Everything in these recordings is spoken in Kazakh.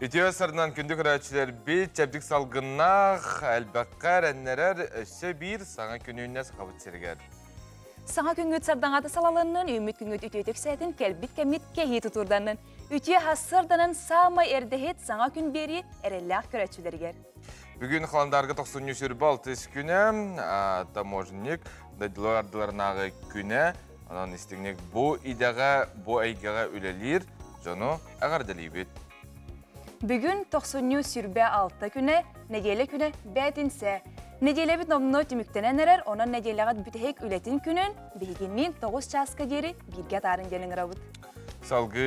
Ütüye sarınan kündük rayçiler bir çepdik salgınaq, elbaqqa rennerer össe bir sana gününe sıkabıt serger. Sana küngüt sardan adı salalarının, ümit küngüt ütüyetük seytin kelbit kemit kehi tuturdanın. Ütüye hasırdanın sağmay erdehet sana gün beri erellaq körətçilerger. Bugün kalandargı 96 güne, taможник, daydılardılarınağı güne, onun istignek bu idağa, bu aygağa ülelir, jonu ağardalibet. Bugün 96 güne, negele güne bədinsə. Negele bit nomunu tümüktenenler, ona negeleğat bütehek ületin günün, bihiginin 9 çaska geri birge tarın gelin rabıt. Salgı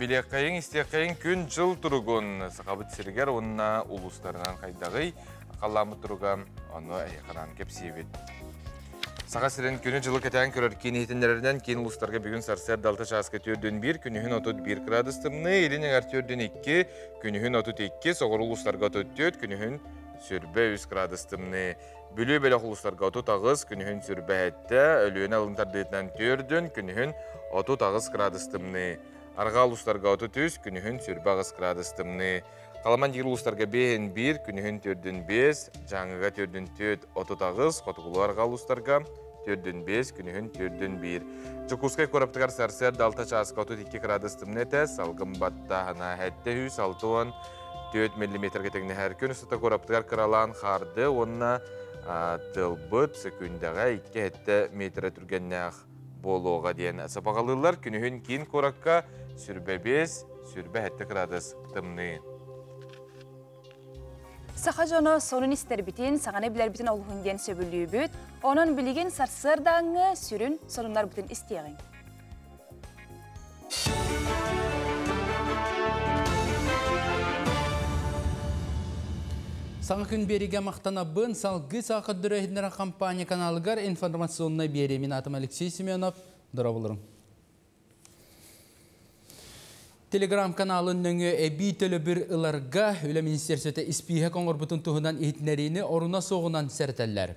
bilekayın, istekayın gün jıl turugun sıkabıt serger, onunla uluslarından kaydağı, kallamı turugan, onu ayakanan kepsiyebet. Sağa siren günü jılı keten körerken eğitimlerinden keyin uluslarga bugün sarser dalta çaska tördün 1, günühün 31 gradustımını, elin eğer tördün 2, günühün 32, soğur uluslarga 34, günühün sürbe 3 gradustımını. Bülü belek uluslarga 30, günühün sürbe hette, ölüğüne alıntardıqtan tördün, günühün 30 gradustımını. Arga uluslarga 33, günühün sürbe 6 gradustımını. Kalaman yer uluslarga 1, günühün tördün 5, жаңыға tördün 4, 30, қотығылу арга uluslarga tördün 5, günühün tördün 1. Çukuskay koraptıgar sarser dalta çaska 32 gradustımını ete, salgın batta hana hette 106 4 mm getekne her gün üstüte koraptıgar kıralan xardı, onna tılbıt sekündaga 2 hette metre türgennağ boluğa diyen sapağalılar. Günühün kin korakka sürbe 5, sürbe hette gradus tımını. Sağa jonu sonun ister bitin, sağane biler bitin oluğun gen söbüllüğü büt, onun bilgin sarsırdanğı sürün sonunlar bitin isteyin. Sağa gün beriga maqtanabın salgı sağa dürehindere kampanya kanalıgar informasyonuna beremin atım Alexey Semyonov, durabolurun. Telegram kanalının nöngü ebitölü bir ılarga öyle ministersiyete ispihe kongorbutun tuğundan ihitlerini oruna soğunan serteller.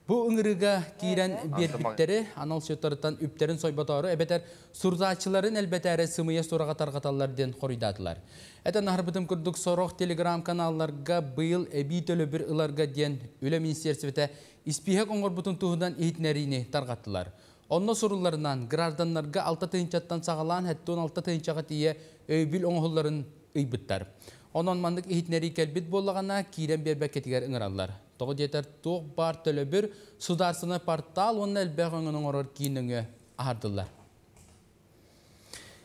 Bu ıngırıga giren birbitleri anal sötarıtan üpterin soybatarı ebeter surdaçıların elbetere sımıya sorağa targatallardan koruydadılar. Eten harbıtım kurduk soruq Telegram kanallarga bıyıl ebitölü bir ılarga diyen öyle ministersiyete ispihe kongorbutun tuğundan ihitlerini targattılar. Onun sorularından gırardanlarga 6 tığınçattan sağalan hatta 16 tığınçağa diye öybil oğulların ıybıttar. Onun mandık ihitleri kelbit bollağına kiren berbeketiger ıngırallar. Toğu yeter toğ bar tölöbür sudarsını partal onun elbeğinin oror kiyinini ahardılar.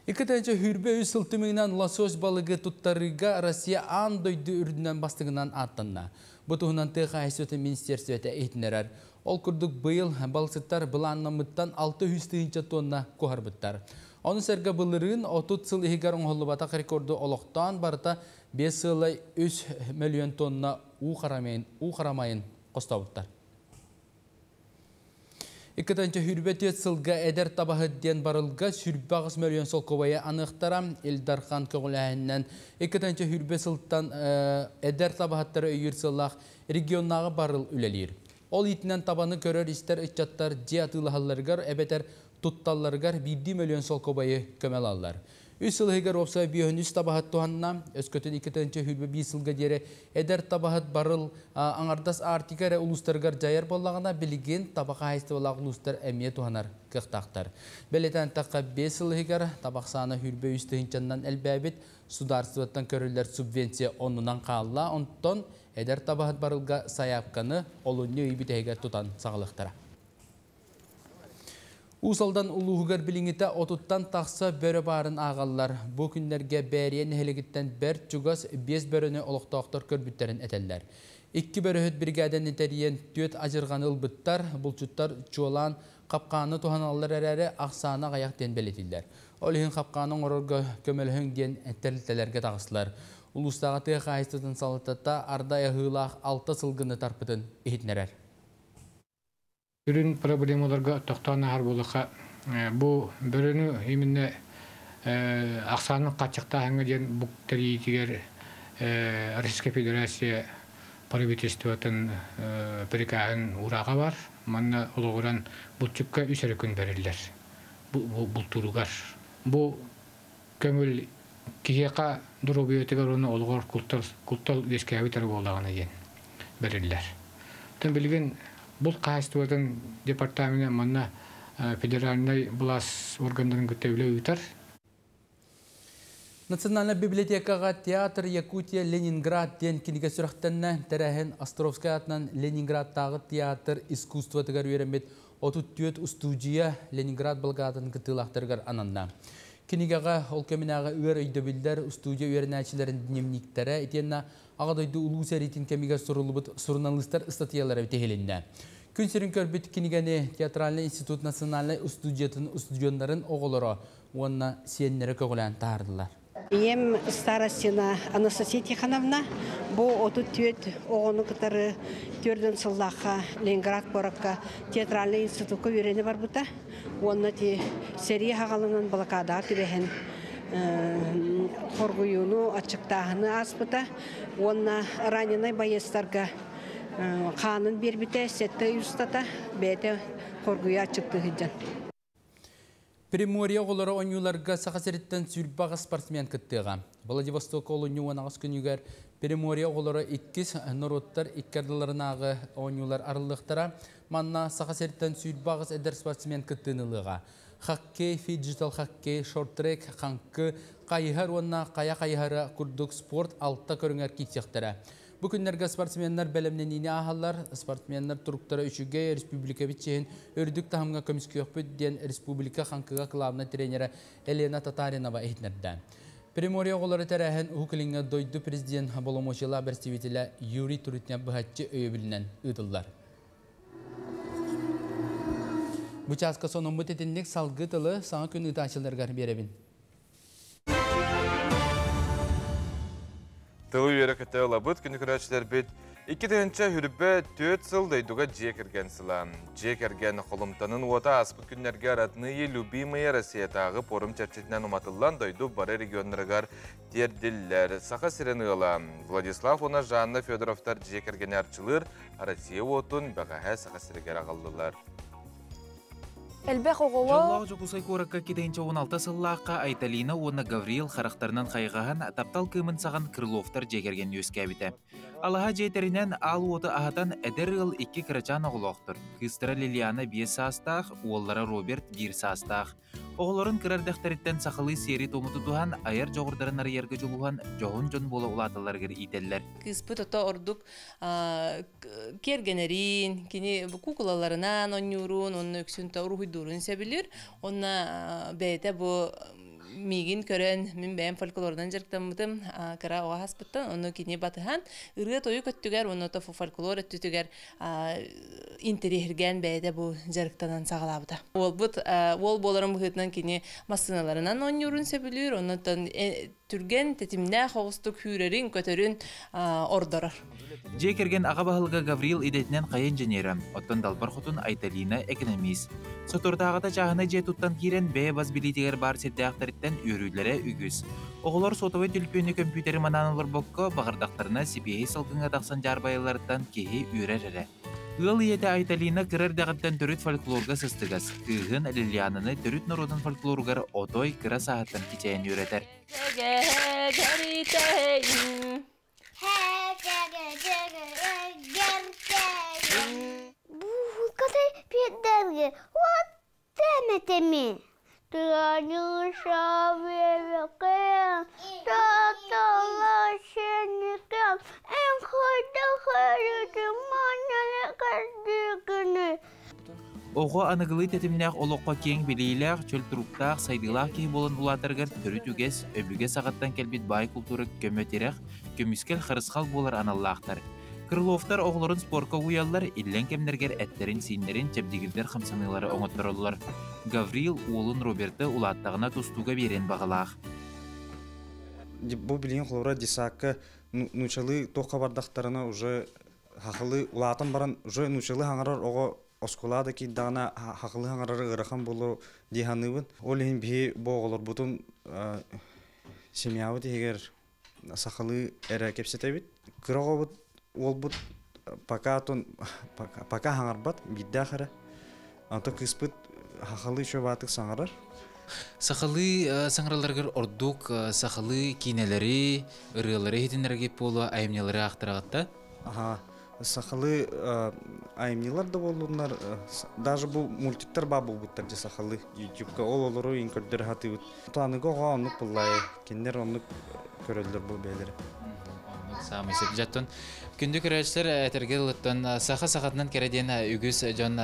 İkitence hürbe üs sıltımından lasos balığı tuttarıga Rusya an doydu ürdünden bastığından attığına. Bu tuğunan tığa esvete ministersiyete ihitnerer. Ol kurduk bıyıl balıqsıttar bulanlamıttan 600 tığınca tonna koharbıttar. Onun serga bılırın 30 yıl ihigar oğullu batak rekordu oloqtan barıta 5 yıla 3 milyon tonna u qaramayın qostavıttar. İkitence hürbet sılga eder tabahı diyen barılga sürbağız milyon sol kovaya anıqtaram Eldarxan köğüləhindən. İkitence hürbet sıltan eder tabahatları öyür sılaq regionnağı barıl ülelir. Ol itinden tabanı körör ister içattar cihatılhallargar ebeter tuttallargar 1 milyon sol kobayı kömel allar. 3 yılhıgar olsa biyönüz tabahat tuhanna, özkötün 2. hülbe 1 yılga dere eder tabahat barıl anardas artikare ulustargar cayar bollağına bilgin tabaqa haysta olaq ulustar emye tuhanar kıqtaqtar. Beleten taqqa 5 yılhıgar tabaqsana hülbe 3 tığıncandan elbabit sudarsıvattan körüller subvensiya onundan qalla, onton eder tabahat barılga sayapkanı olunyu ibiteheger tutan sağlıqtara. Usaldan uluğugar bilingite otuttan taqsa börü barın ağallar. Bu günlerge beriyen helegitten ber çugas 5 börünü oluqtaqtar körbütlerin eteller. 2 börühüt brigaden eteriyen tüet acırgan ılbıttar, bulçuttar çoğulan kapqanı tuhanallar ereri aqsana qayak den beletiller. Olihin kapqanın ororga kömölhün den terlitelerge tağısılar. Ulustağı tığı qayıstıdın salıtata ardaya hılaq 6 sılgını tarpıdın ehitnerer. Ürün problemalarga toxtana har boluqa bu börünü heminne aqsanın qaçıqta hangi den bu teritiger Russiya Federasiya правительствотын прикағын ураға бар. Манна ологоран булчукка 3 күн берилер. Bu turugar. Bu kömül киека дурубиотигер оны олгор култал дескәбитер болаганы ген берилләр. Тен билген бул кайстыбытын департаменты манна федеральный власть органдарын көтөбүлө үтөр. Национальная библиотекага театр Якутия Ленинград ден киниге сүрәхтәннә тәрәһен Островская атнан Ленинградтагы театр искусство тигәр үеремет отуттүет студия Ленинград болгатын кытылактыргар ананна. Кинигага ол кеминага үер өйдөбүлдер студия үернәчиләрен дневниктәре итенна агадойду улуу сәритин кемиге сорулубут журналисттар статьялары тегелинне. Күн сирин көрбүт кинигәне театральный институт национальный студионнарын оголоро уанна сиеннәре көгөлән тардылар. Ем старостина Анастасия Тихоновна, бу отут түйет оғыны кытары түрден сыллаққа Ленинград бораққа театральный институтқа үйрені бар бұта. Онна те серия хағалынан балақада түрехен қорғыюыну ачықтағыны аз бұта. Онна раненой байестарға қанын бербіте, сетті ұстата, бәйті қорғыю ачықты ғыджан. Приморья олары ойнуларға сақасыреттен сүрбаға спортсмен кіттіға. Владивосток олыны онағыз күнігер Приморья олары иккіз народтар иккерділерінағы ойнулар арылықтара манна сақасыреттен сүрбағыз әдір спортсмен кіттініліға. Хоккей, фиджитал хоккей, шорт-трек, қанқы, қайығар онна қая-қайығары күрдік спорт алтта көріңер кетсектері. Бүгінлерге спортсменler бәлемненіне ағалар, спортсменler тұрықтары үшіге республика бітчейін өрдік тағымға көміскі өкпөт ден республика қанқыға қылабына тренері Елена Татаринова әйтнерді. Приморья олары тәрәхін ұқылыңа дойды президент боломошыла представителі Юрий Турутня бұхатчы өйебілінен ұдылдар. Бұчасқа соның мұтетіндік салғы тылы саңа күн ұташыларға беребін. Тылы үйері кітті олабыт күні күрәчілер бет. 2-тінші хүрбі 4 сыл дайдуға жекерген сылам. Жекерген қолымтанын ота аспыт күннерге аратынығы любимые Россиятағы порым чәрчетінен ұматылан дайду бары регионларығар терділлер. Сақа сирен ұла. Владислав ona Жанна Федоровтар жекерген арчылыр, Россия отын бәғәхә сақа сирегер ағалдылар. Әлбәқ оғылы... Жоллағы жүкусай көрікке кедейінче 16 сыллаққа Айталина оны Гавриил қарақтарынан қайғаған таптал кымын саған Крыловтар жекерген өскәбіті. Алаға жейтерінен ал оты ағатан әдір ғыл 2 кірачан оғылоқтыр. Кыстыра Лилиана 5 састақ, оллара Роберт 1 састақ. Оғыларын кірардақтарыттен сақылы сері томыты туған айыр жоғырдарын арыерге жолуған жоғын жон болы ұлатылар кір ителлер. Кыспыт ото ордук кергенерин, кини кукулаларынан оннюрун, онны өксүнті урухуйдурун себилир. Онна бәйті бұ мигин көрен мен бәйім фольклордан жерктамытым кара оға хаспыттан, оны кини батыхан. Үрге тойу көттігер, оны то фольклор өттігер интерехерген бәйді бұ жерктанан сағалабыда. Ол боларын бұғытынан кини масыналарынан оннюрун себилир, оны түрген тетимне хоғыстық хүрерин көтерін ордорар. Жекерген аға бағылға Гавриил идетінен қай инженері, оттан далбар құтын Айталина экономист. Сотордағыда жағына же тұттан керен бәе баз билетігер бар сетті ақтарыттен үйрүйлері үгіз. Оғылар сотовай түлпені компьютері мананылыр бокко бағырдақтарына сипейі сылғыңа тақсан жарбайыларыттан кейі үйрәрері. Ыл ете Айталина кірір дағыттан түріт фольклорға сыстығыз. Күйін Лилиананы түріт народын фольклорғар отой кіра сағаттан кетейін үйретер. Bu kadar pedalge. What demetemi? Tırnı şavırken, tatlılaşırken, en kıyda kıyırdım manyalı kırdığını. Oğu anıgılı tetimnäq oloqqa keң biliyleq, çöl turuqtaq, saydılaq key bolun ulatırgar törü tüges, öbüge sağattan kelbit bay kulturu kömöterek, kömüskel xarısqal bolar anallaqtar. Krılovtar oğulların sporka uyallar, illen kemlerger etlerin, sinlerin, çepdigilder xamsanıları oңottırollar. Gavriil oğulun Robert'ı ulattağına tustuga beren bağılaq. Bu bilin xolora disakka nuçalı toqa bardaqtarına уже haqılı ulatan baran уже nuçalı hangarar oğo Oskolada ki dana haqlı hangarары ырахан болу диханыбын. Ол ен бе боғылыр бұтын семьявы дегер сақылы әрі кепсетебет. Кырағы бұт, ол бұт пока хаңар бат, бидді ақыры. Анты қыспыт хақылы шо батық саңарар. Сахалы саңраларгар ордук сахалы кинелери, ырылары хитинерге полу айымнелары ақтырағатта? Ага, сахалы айымнилар да болунар, даже бу мультиктер бабу буттар же сахалы YouTube'га ол олору инкөрдер хатыбыт. Таныга онук буллай, киндер онук көрөлдөр бу бейлери. Самый сеп жаттон. Күндү көрәчләр әтергеллыттан саха сахатнан кереден үгүс жон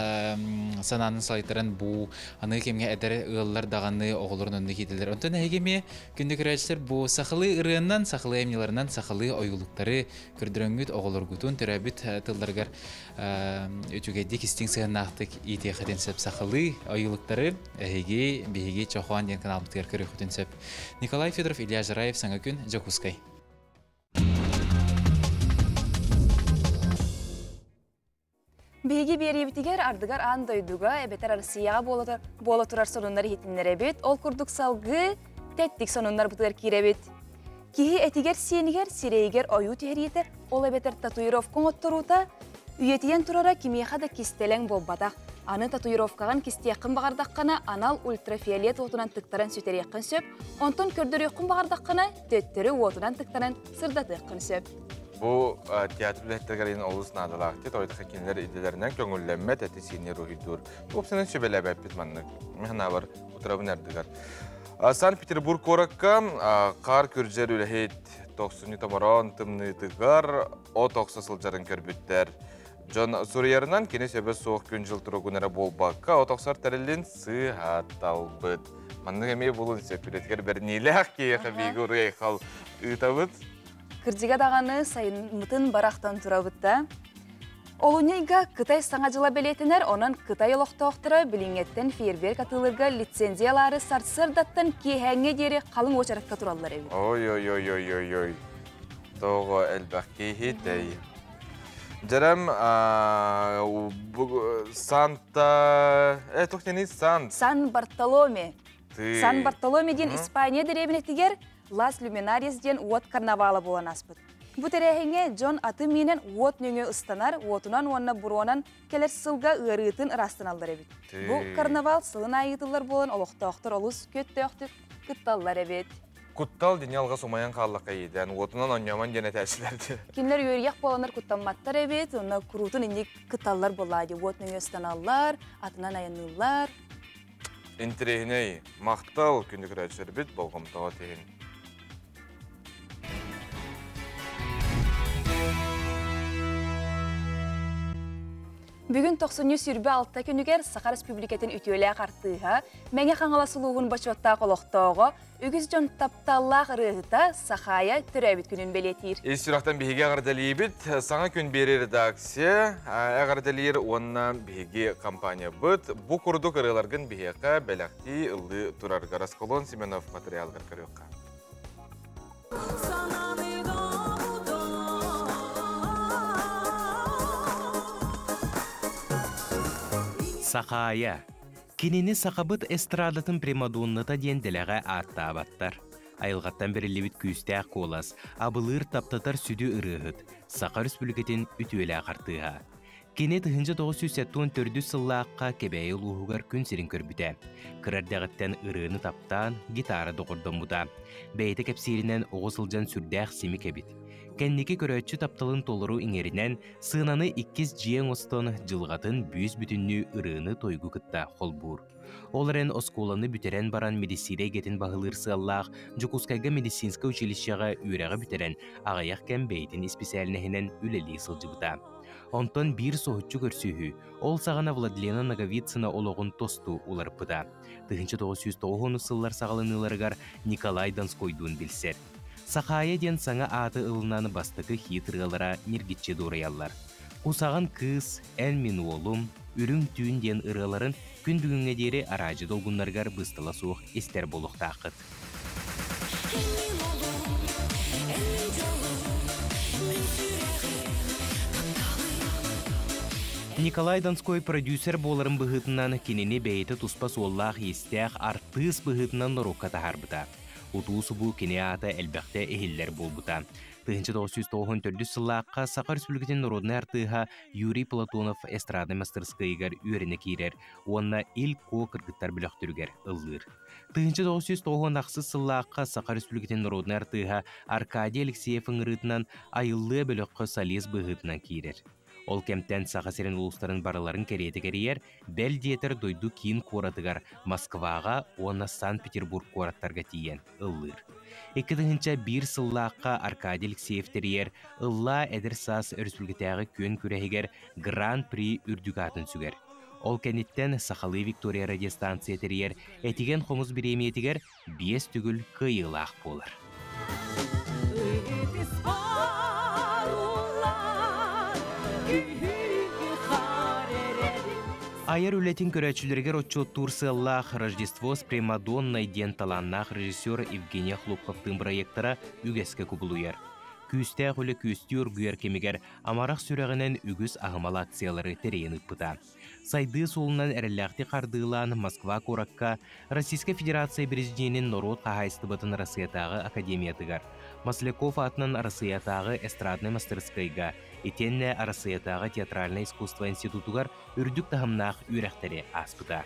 сананын сайтырын бу аны кемге әтер ыллар даганы оголорун önünde кителер. Онтон эгеме күндү көрәчләр бу сахалы ырыннан сахалы эмнелеринен сахалы оюлуктары көрдөрөнгүт оголоргутун терабит тылдаргар өтүгө дикистин сыгынактык ите хатен сеп сахалы оюлуктары эге беге чохуан ден канал биткер көрөктүн сеп. Николай Федоров, Илья Жараев, саңа күн Жакускай. Беги беребитигер ардыгар андойдуга эбетер Россияга боло турар сонундар хитиннере бит, ол курдук салгы теттик сонундар бутыгар киребит. Кихи этигер сенигер сирейгер ою tehриетер, ол эбетер татуировкон отторута, үйетиен турара кимияха да кистелең болбадақ. Аны татуировкаган кистияқын бағардаққана анал ультрафиолет отунан тыктаран сөтереққын сөп, онтон көрдөрөққын бағардаққана төттөрі отунан тыктаран сырдатыққын сөп. Бу театр билеттерин олус надалакты тойдык кинлер иделеринен көңүллөнмө тети синер рухидур. Топсунун сөбелебеп бит манны. Мехна бар утурабын эрдигер. Санкт-Петербург коракка кар көржер үлехет 90 тамаран тымныдыгар о 90 сылжарын көрбүттер. Жон Сурьярынан кене сөбө соок күн жыл тургунара болбакка о 90 терилин сыхатталбыт. Манны эме булун сөпүлеткер бернилек кийеха бигургай хал ытабыт. Кырдига даганы сайынмытын барақтан турабытта. Олуняйга Кытай саңа жыла белетінер, онан Кытай олықтауқтыра біліңеттен фейерверк атылырға лицензиялары сарсырдаттан кейхәңе дері қалың очараққа туралылар әбі. Ой. Тоғы әлбәқ кейхетей. Жарам, Санта... Тоқтені Сант. Сан Бартоломе. Сан Бартоломе ден Испания деребінеттігер Лас Люминарис ден уот карнавалы болан аспыт. Бу терехеңе Джон аты менен уот нөңө ыстанар, уотунан уанна буруанан келер сылга ырытын ырастын алдар эбит. Бу карнавал сылын айытылар болан олықтауқтыр олус көттөқтік кытталлар эбит. Куттал денялға сумаян қаллаққа еден, уотунан оньяман дене тәсілерді. Кимлер үйерияқ боланар куттаматтар эбит, онна курутын инdik кытталлар болады. Уот нөңө ыстаналлар, атынан аяныллар. Интерегіней мақтал күндік рәтшер бит болғымтаға теген. Бүгін 90 сүрбе 6 күнігер Саха Республикатын үтелі қартыға, мәңе қаңала сұлуғын бачуатта қолықтауға, үгіз жон тапталлақ рығыта Сахая түрәбіт күнін белетір. Сұрақтан бейге ағардалей бит, саңа күн берер редакция, ағардалейір онна бейге компания бұд, бұ күрдік ұрыларғын бейге бәләқті ұлды тұрарға Расколон Семенов материалғар көріққа. Сахая. Кинини сақабыт эстрадатын примадонната денделеға аттабаттар. Айылғаттан берілебіт күйістәқ қолас, абылыр таптатар сүді ұрығыт, Саха Республикатын үтуелі ағартыға. Кене 1974 сыллаққа кебәйі луғығар күн серін көрбіті. Кырардағыттан ұрығыны таптан гитара доғырдан бұда. Бәйті кәпсерінен оғысылжан сүрдәқ семі кәбіт. Кәннеке көрәтші тапталын толыру еңерінен сынаны 2 жиен остон жылғатын бүйіз бүтінні ұрыны тойгу кытта холбур. Оларын осколаны бүтерен баран медисире гетін бағылырсы Аллах Жукускайга медицинска училищаға үйрәға бүтерен ағаяқ кән бәйтін специалінәхінен үлелі сылжыбыта. Онтан бір соғытчы көрсүйі, ол сағана Владлена Наговицына олығын тосту уларпыда. 1990 сыллар сағалыныларығар Николай Донскойдуын білсер. Сахая ден саңа аты ылынан бастықы хитрғалара нергетче дұрыялар. Қусаған кыз, ән мен олым, үрің түйін ден ырғаларын күн бүгінге дері арajы долғынларғар бұстыла суық естер болуқта ақыт. Николай Донской продюсер боларын бұғытынан кенені бәйті тұспас оллақ естеқ артыс бұғытынан нұрыққа тағарбыта. Утуусу бу кинеата элбәхте эхиллер болбута. 1994 сыллаққа Сақа Республикатын народный артыға Юрий Платонов эстрадный мастерскайгар үйеріне кейрер, онна ил ко кыргыттар біліқтіргер ыллыр. 1990 сыллаққа Сақа Республикатын народный артыға Аркадий Алексеев ыңырытынан айылы біліққы солиз бұғытынан кейрер. Ол кемтен Сақа серен улустарын барыларын кереті керейер, бәл диетер дойду кейін коратыгар Москваға, онна Санкт-Петербург кораттарға тиен ыллыр. 2001 сыллаққа Аркадий Алексеев терьер, ылла әдір сас республикатағы көн күрәйгер Гран-при үрдігатын сүгер. Ол кәнеттен Сақалы Виктория радиостанция терьер, әтіген қомыз біреметігер 5 түгіл кыйылақ болыр. Айыр үлетін көрәтшілерге отчет сыллақ Рождество с Примадонной ден таланнақ режиссер Евгения Хлопковтың проекттара үгеске күбілуер. Күсті құлы күсті үргүйер кемегер амарақ сүрәғінен үгіс ағымал акциялары терейін ұппыта. Сайды солынан әрілләқті қардылан Москва коракка Российская Федерация президентінің народ қағайстыбытын Россиятағы академиятығар. Масляков атынан Россиятағы эстрадный мастерскайга, етенне Россиятағы театральное искусство институтугар үрдік тағымнақ үйрәқтері аспыта.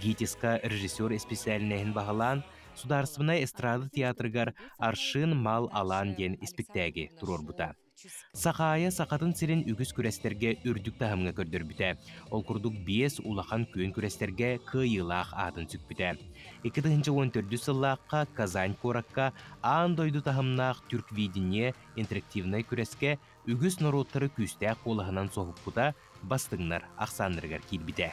Гитиска режиссер специальнәйін бағалан, Сударственная эстрада театрыгар аршын мал алан ден спектаги турор бута. Сақая сақатын сирен үгіз күрестерге үрдік тағымға көрдір біте. Ол күрдік 5 улақан көн күрестерге кыйылақ атын сүк біте. 2014 сыллаққа Казань коракка аан дойду тағымнақ түрквидіне интерактивнай күреске үгіз народтары күстәк олағынан соғып бұта бастыңнар ақсандырғар кел біте.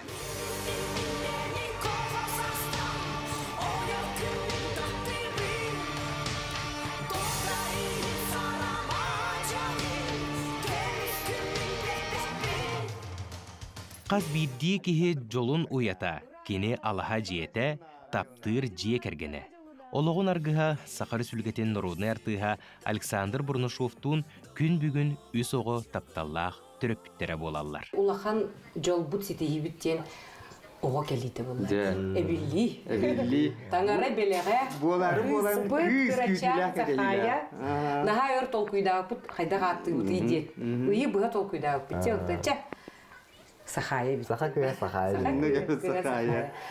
Қаз бидді кеге жолын уята, кені алаға жиеті, таптыр жие кергені. Олығын арғыға Сақа Республикатын народный артыға Александр Бурнушовтун күн бүгін үс оғы тапталлақ түріппіттері болалар. Улахан жол бұт сетейі біттен оға келейті болды. Әбілі. Таңары белеғе. Сұбы күрәча Сақая. Наға өр толкүйдағы бұт қайдаға атты бұт еді. Үйі бұға толкүйдағы бұт. Сахая бит. Сахая.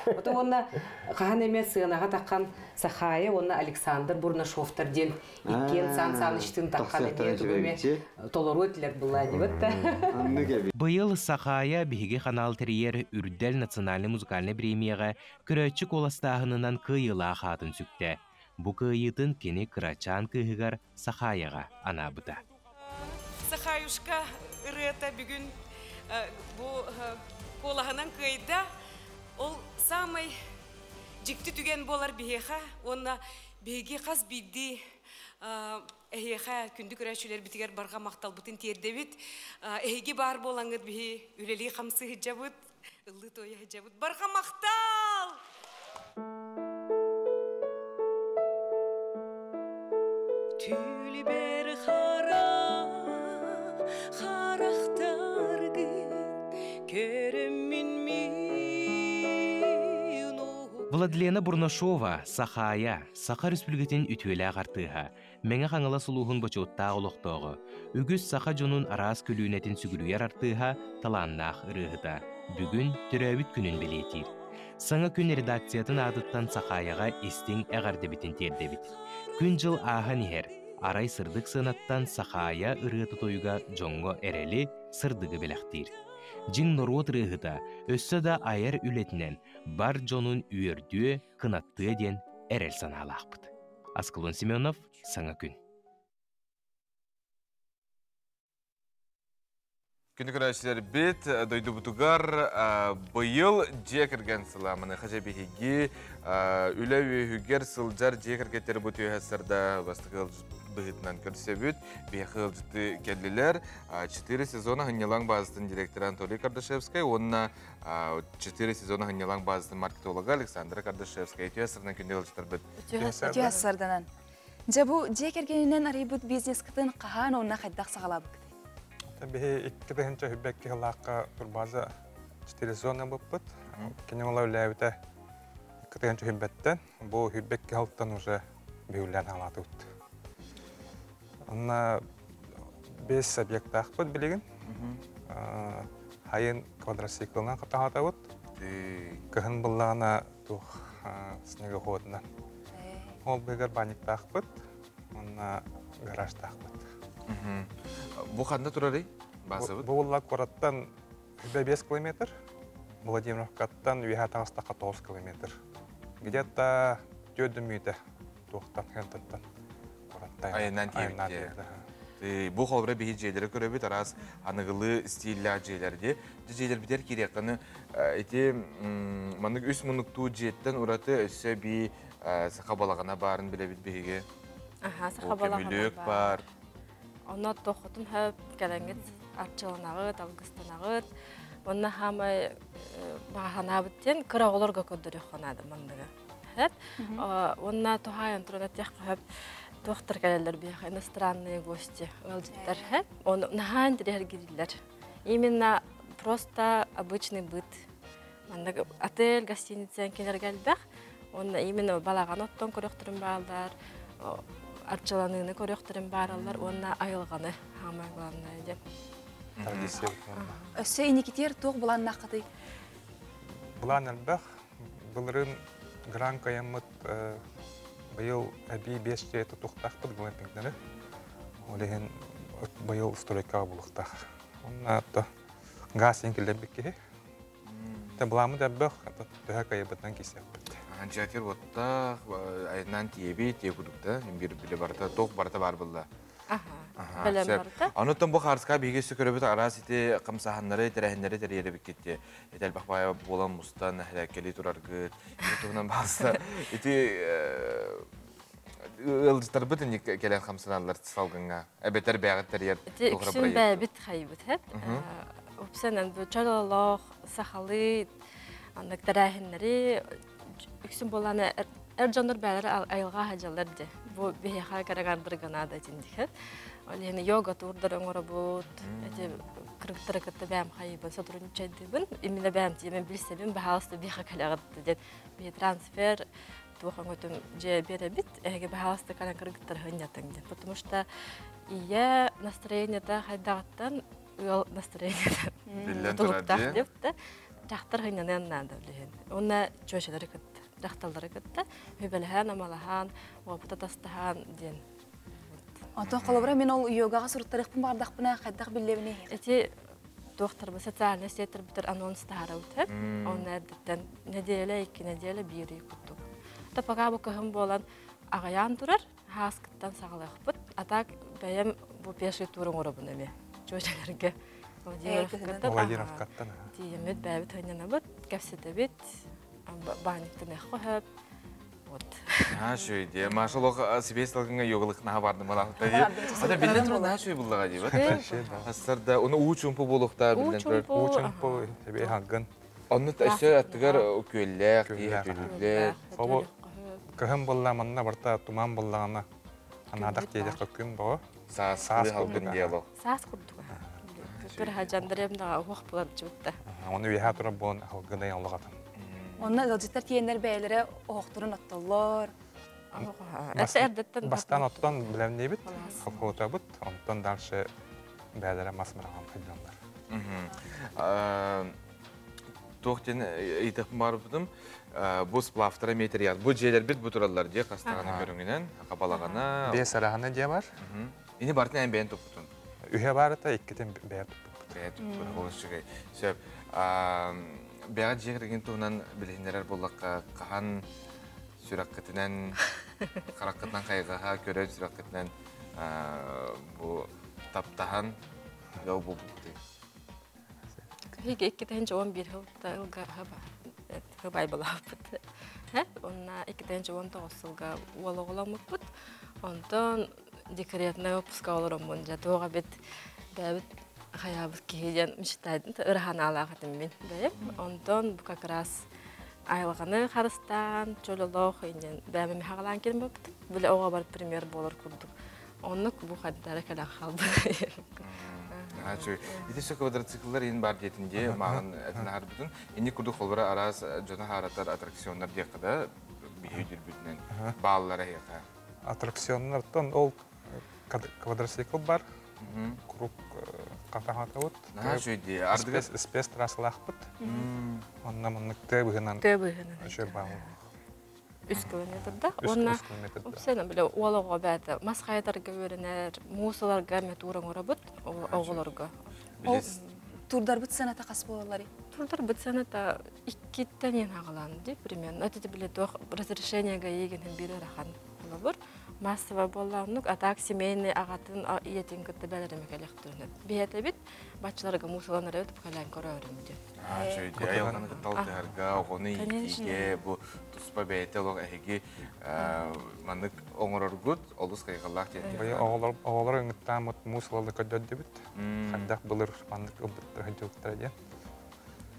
Потом он кахан эмес сыгынага таккан Сахая, он Александр Бурнашовтар ден иккен Сан Санычтын таккан эме толорутлер була дебет. Быйыл Сахая биһиги канал терьер үрдел национальный музыкальный премияга көрөчү коластагынынан кыйыла хатын сүктө. Бу кыйытын кени кырачан кыйыгар Сахаяга анабыта. Сахаюшка ырыта бүгүн bu kolağından kıyda ol samay cikti tügen bolar biheha onna bege qaz biddi eheha kündük rəşülər bitiger barğa maqtal butin terdebit ehegi bar bolangıt bihi üleli xamsı hicabut ıllı toya hicabut barğa maqtal tülü ber xara Владлена Бурнашова, Сахая, Сақа Республикатын үтуелі ағартыға, мәңі қаңыла сұлуғын бачотта олықтығы, үгіз Сақа жонын арас көлінетін сүгілуер артыға таланнақ ұрығыда. Бүгін түрәуіт күнін білетір. Саңа күн редакциятын адыттан Сахаяға істің әғардебетін тердебіт. Күн жыл аға нехер, арай сырдық сынаттан Сахая ұрығы тойға жоңғы әрелі сырдығы біләқтір. Жин народ рыгыта, өссө да айыр үлетінен бар жонун үйердүе кынатты ден әрел саналақпыд. Аскылон Семенов, Саңа күн. Күні көрәшілер бет, дойды бұтығар бұйыл жекірген сыламыны қажабегеге үләуі үгер сылжар жекіргеттері бұты өйәсірді бастығы бұғытынан көрсе бүт, бейқы ұлжыты кәлілер 4 сезона ғынелаң базыстың директоры Анатолий Кардашевскай, онына 4 сезона ғынелаң базыстың маркетологы Александр Кардашевскай. Өйәсірінен күнде ұлжытар бүт. Өйәсірдінен. Жабу жекіргенінен арай бұт бизнес күтін қаған онына қайдақ сағалабық? Бе 2-нче хүбәкке лаққа турбаза 4 зона бұппыт. Кенен ола үләуіті 2-нче хүбәттен. Бұл хүбәкке халттан уже беулән алаты ұтты. Онна 5 объект ақпыт білеген. Хайын квадроциклынан қатағатауыт. Кығын бұллағына тұқ снегоходынан. Ол бегер баник тақпыт, онна гараж тақпыт. Бұл қанда тұрары? Бұл қораттан 5 километр, Владимировкаттан Вихатағыстаққа 9 километр. Где-то 4 мүйті туқтан хентаттан. Айынан тиемде. Бұл қолбыра бейі жейлері көребет, арас анығылы стилля жейлерде. Жейлер бітер керекқаны, манық үс мұнықту жеттен ұраты өсі бей сақа балағана барын білебет бейге. Сақа балағана бар. Оны тоқытын хөп кәләңгет арчыланағыт, алғыстанағыт. Оны хамай бағана біттен кыра оларға көддірі қонады мұндығы. Оны тұхайын тұрына тек хөп доктор кәлелер бейхі, иностранные гости, өлдеттер. Оны нахайн дәрер керелер. Именно просто обычный быт. Отель, гостиница келер кәлбәқ. Оны именно балаған оттон көріқтірін бағалдар, арчыланыны көріқтірін бағалар, оны айылғаны хамай бағалына еден. Өсі инекетер тоқ бұлан нақыды? Бұлан әлбәқ, бұлырын гран қайымыт быйыл әбей 5 жеті тұқтақпыд глэмпингдері. Олеген быйыл стройкаға бұлықтақ. Онна атты газ енкелден бекке. Бұламы дәббәқ төһә қайыбытынан кесек бітті. Жатыр бұттақ, айынан тиебе, тегудықта, бір білі барда, тоқ барда бар бұлда. Білім барда. Ануттан бұл қарысқа бейге сөкірі арас еті қымсағанлары, тәрәхіндері тәрері беккетте. Етәл бақпая болан мұстан, әләккелі тұрарғыт, етуғынан бағыста. Үлдістар бұтын келен қымсағанлар салғынға. Әбеттер бәғіттер ер. Үксін бәбіт қайбыт. Өпсенен бұл чалалақ, сақалы, тәрәхіндері, үксін боланы әржаныр бәлері айылға хәжаларды. Бұл бейхай қарағардырғана да тендік. Олені йога турдар оңыры бұд, кіріктірі кітті бәм қайыбын, сотрудничайды бұн. Именно бәм тиемен білсебін, бәхалысты бейхай қалағырды дед. Бей трансфер, туған өтім же бері біт, әге бәхалысты қалан кіріктірі ғынятың дед. Потому что ие настроениеті қайдағыттан, ұял настроениеті тұлықтақ депті. Жақтар ғынянын нады білген. Оны жөшелері күтті. Рахталдары кітті, өбеліған, амалаған, опыта тастаған ден. Антон қалабыра, мен ол йогаға сұрыттарықпын бардақпына қайдақ білебіне? Әте доқтар бұл социальный сеттер бітір анонстары өтіп, оны әрдеттен неделі, 2 неделі бері күттік. Тапаға бұл күйім болан ағаян тұрар, хас кіттен сағылық бұд, атақ бәйім бұл пеші тұрың ұры бұны ме, жөжелерге. Владимировкаттан. Тиемет бәбіт өйнені бұд, кәпсеті бет, баниктен әққойып. Шөйде, машалоқ себестілгіңі йоғылықына барды мұлақта де. Ада білден тұру наға шөй бұлдаға дейбі? Астарда, оны ұу-чүмпу болуқта білден тұру? ұу-чүмпу, тебе хағын. Оны әсі әттігер көйләк, дейілдер. Ол кығын болламанына барта туман боллағына анадақ дейдек көккін бұғы. Саас құлдың дейбі. Саас құлдың. Бір хажандырымдаға оқ бұлар жүбітті. Оны вейха тұрып болын ғыдай олығатын. Онна ылжыттар тиенler бәйлері оқтырын оттылар. Бастан оттан білем не біт, қылқылыта бұт, онтан даршы бәйлері масмыраған қайдандар. Тоқтен етіп бар бұдым, бұл сплавтыра метр яд. Бұл жейлер біт бұтыралар де, қастағаны көріңінен, қапалағана. Бес арағаны де бар. Ені бартын ән бәйін топ бұтын? Үйе барды, еккеден бәйін топ бұт. Бәйін топ бұт, қолыс шығай. Сөп, бәғат жегірген туғынан білгендерер болаққа қаған сүраққытынан, қараққытынан қайғаға көрен сүраққытынан бұл таптаған ел бұл бұқты. Хеге 2-11 жылға ғыбай бола бұд. Онна 2-19 жылға олығыламық бұд. Онтан декретный отпуска олырым бұнжа тоға бет бәбіт Хаябыз кейден мечтайдын, ырхан алағытым мен бәйіп. Онтан бұл как раз айлығаны қарыстан, чөлілоқ, бәмі мехағалан келім бөптім. Бұл оға бар премьер болыр күрдік. Оны бұл қаддары кәлі қалды. Ете квадроциклдар ең бар детінде, мағын әтін ағар бүтін. Енді күрдік қолбара арас жона харатар аттракциондар деқіда бейдер бүтінен балалары еқа. Аттракционнардан ол квадроцикл бар, круг кафехата вот. Жүйде, ардыгы? Спес трассалақпыт. Онна мұнық төбігінен өшер бағыл. 3 километрда. Онна опсена биле олого бәті масқайдарга өрінер, мусаларга метуран орабыт, оғыларга. Турдар бит саната қас болалары? Турдар бит саната 2 тәнен ағыланды, примерно. Өтеді біле разрешениега егенен бері рахан болабыр. Массова болланук, а так семейный ағатын етін күтті бәлеріме кәлектірінет. Бейеті бит, бачыларға мусаланар өтіп кәлән көрі өрімді. Жүйде, айылғаны күтталдығарға, оғыны егеге, бұл тұспа бәйті олық әйге маңдық оңырыргұд, олыс қайғалақ деді. Оғылар өңіттен мусаларды көдді бит. Қандақ бұлыр маңдық ұбыттыр хәділіктір әден.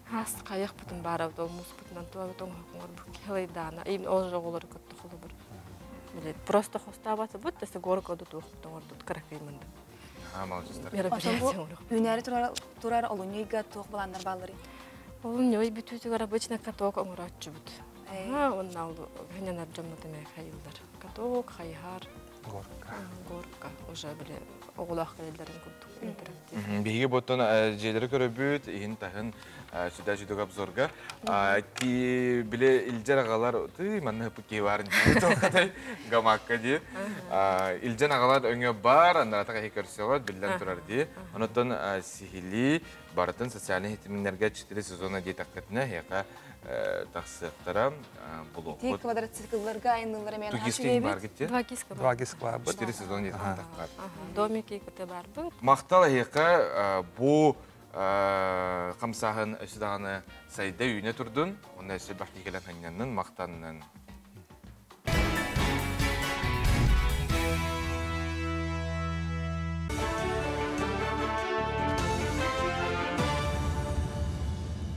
Ас қайық бұтын бары, ол мус бұтынан туа бұтын қоңыр бұл келейдана. Именно ол жоғылары көтті құлы бір. Просто хоставаться будет, если горка до того, что он тут крахимында. Үнәре турар олуньйга тух баландар баллары. Олуньй битүтүгөр обычно каток оңратчы бут. Он нал гененер жамматыме хайылдар. Каток, хайхар, горка. Уже биле оғылақ кәлелдерін күттік интерактив. Беге боттан жерлері көрөбүт, иін тағын сүдә-жүдік абзорға. Біле илжен ағалар, манны хыпы кей барын дейі тоқатай гамаққа дейі. Илжен ағалар өңе бар, андаратаға хекөрсеғат, білден тұрар дейі. Онытын сихили барытын социальный хетімінлерге 4 сезона дейі таққытына хеқа тақсықтара бұл оқыт. Тек квадроциклларға айнылары мен Тугискейін бар кетті? 2 киска. 2 киска. 4 сезон дейі таққар. Домики күті бар бұл. Мақтал хеқа бұл қамсағын өсідағаны сайда үйіне тұрдың, оны әсі бақи келен ханянның мақтанның.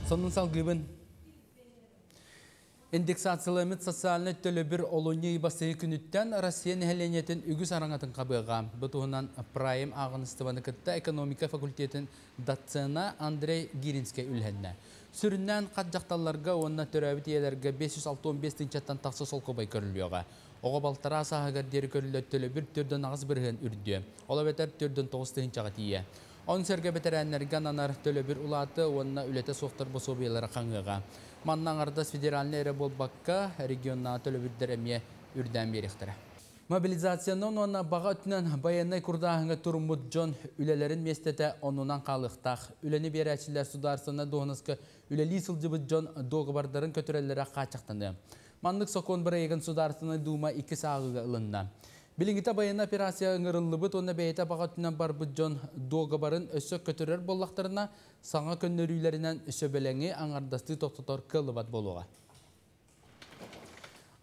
Сонын салгыбын. Индексациялымыт социальный төлі бір олуны басығы күніттен Россия нәхеленетін үгіз араңатын қабыға. Бұтуғынан Прайм ағыныстываны күтті экономика факультетін датсына Андрей Гиринскай үлхенне. Сүріннен қат жақталарға онына төрәбіт елерге 565 чаттан тақсы сол көбай көрілуіға. Оға балтара асағығар дері көрілі төлі бір түрдің ағыз бірген үрді. Ола бәтер түрдің 9 чаға тие. Он сәрге бәтәрәнлерге анар төлі бір ұлаты онына үлеті соқтар бұсу бейлері қаңғыға. Маннан ардас федеральный әрі болбаққа регионна төлі бірдер әме үрден беріктірі. Мобилизацияның онына баға өтінен баянай күрдағыңа тұрмыд жон үлелерін местеті онынан қалықтақ. Үлені берәчілер сударсына доғынысқы үлелі сылжыбыд жон доғы бардарын көтірелері қачақтанды. Мандық соқон бір егін сударсына дума 2 сағыға ылынна. Билингита баян операция ыңырылы бұт, оны бәйті бағатынан бар бұт жон доғы барын өсі көтірер боллақтарына саңа көннөрүйлерінен өсі бәләңі аңардасты тоқтатор кылыбат болуға.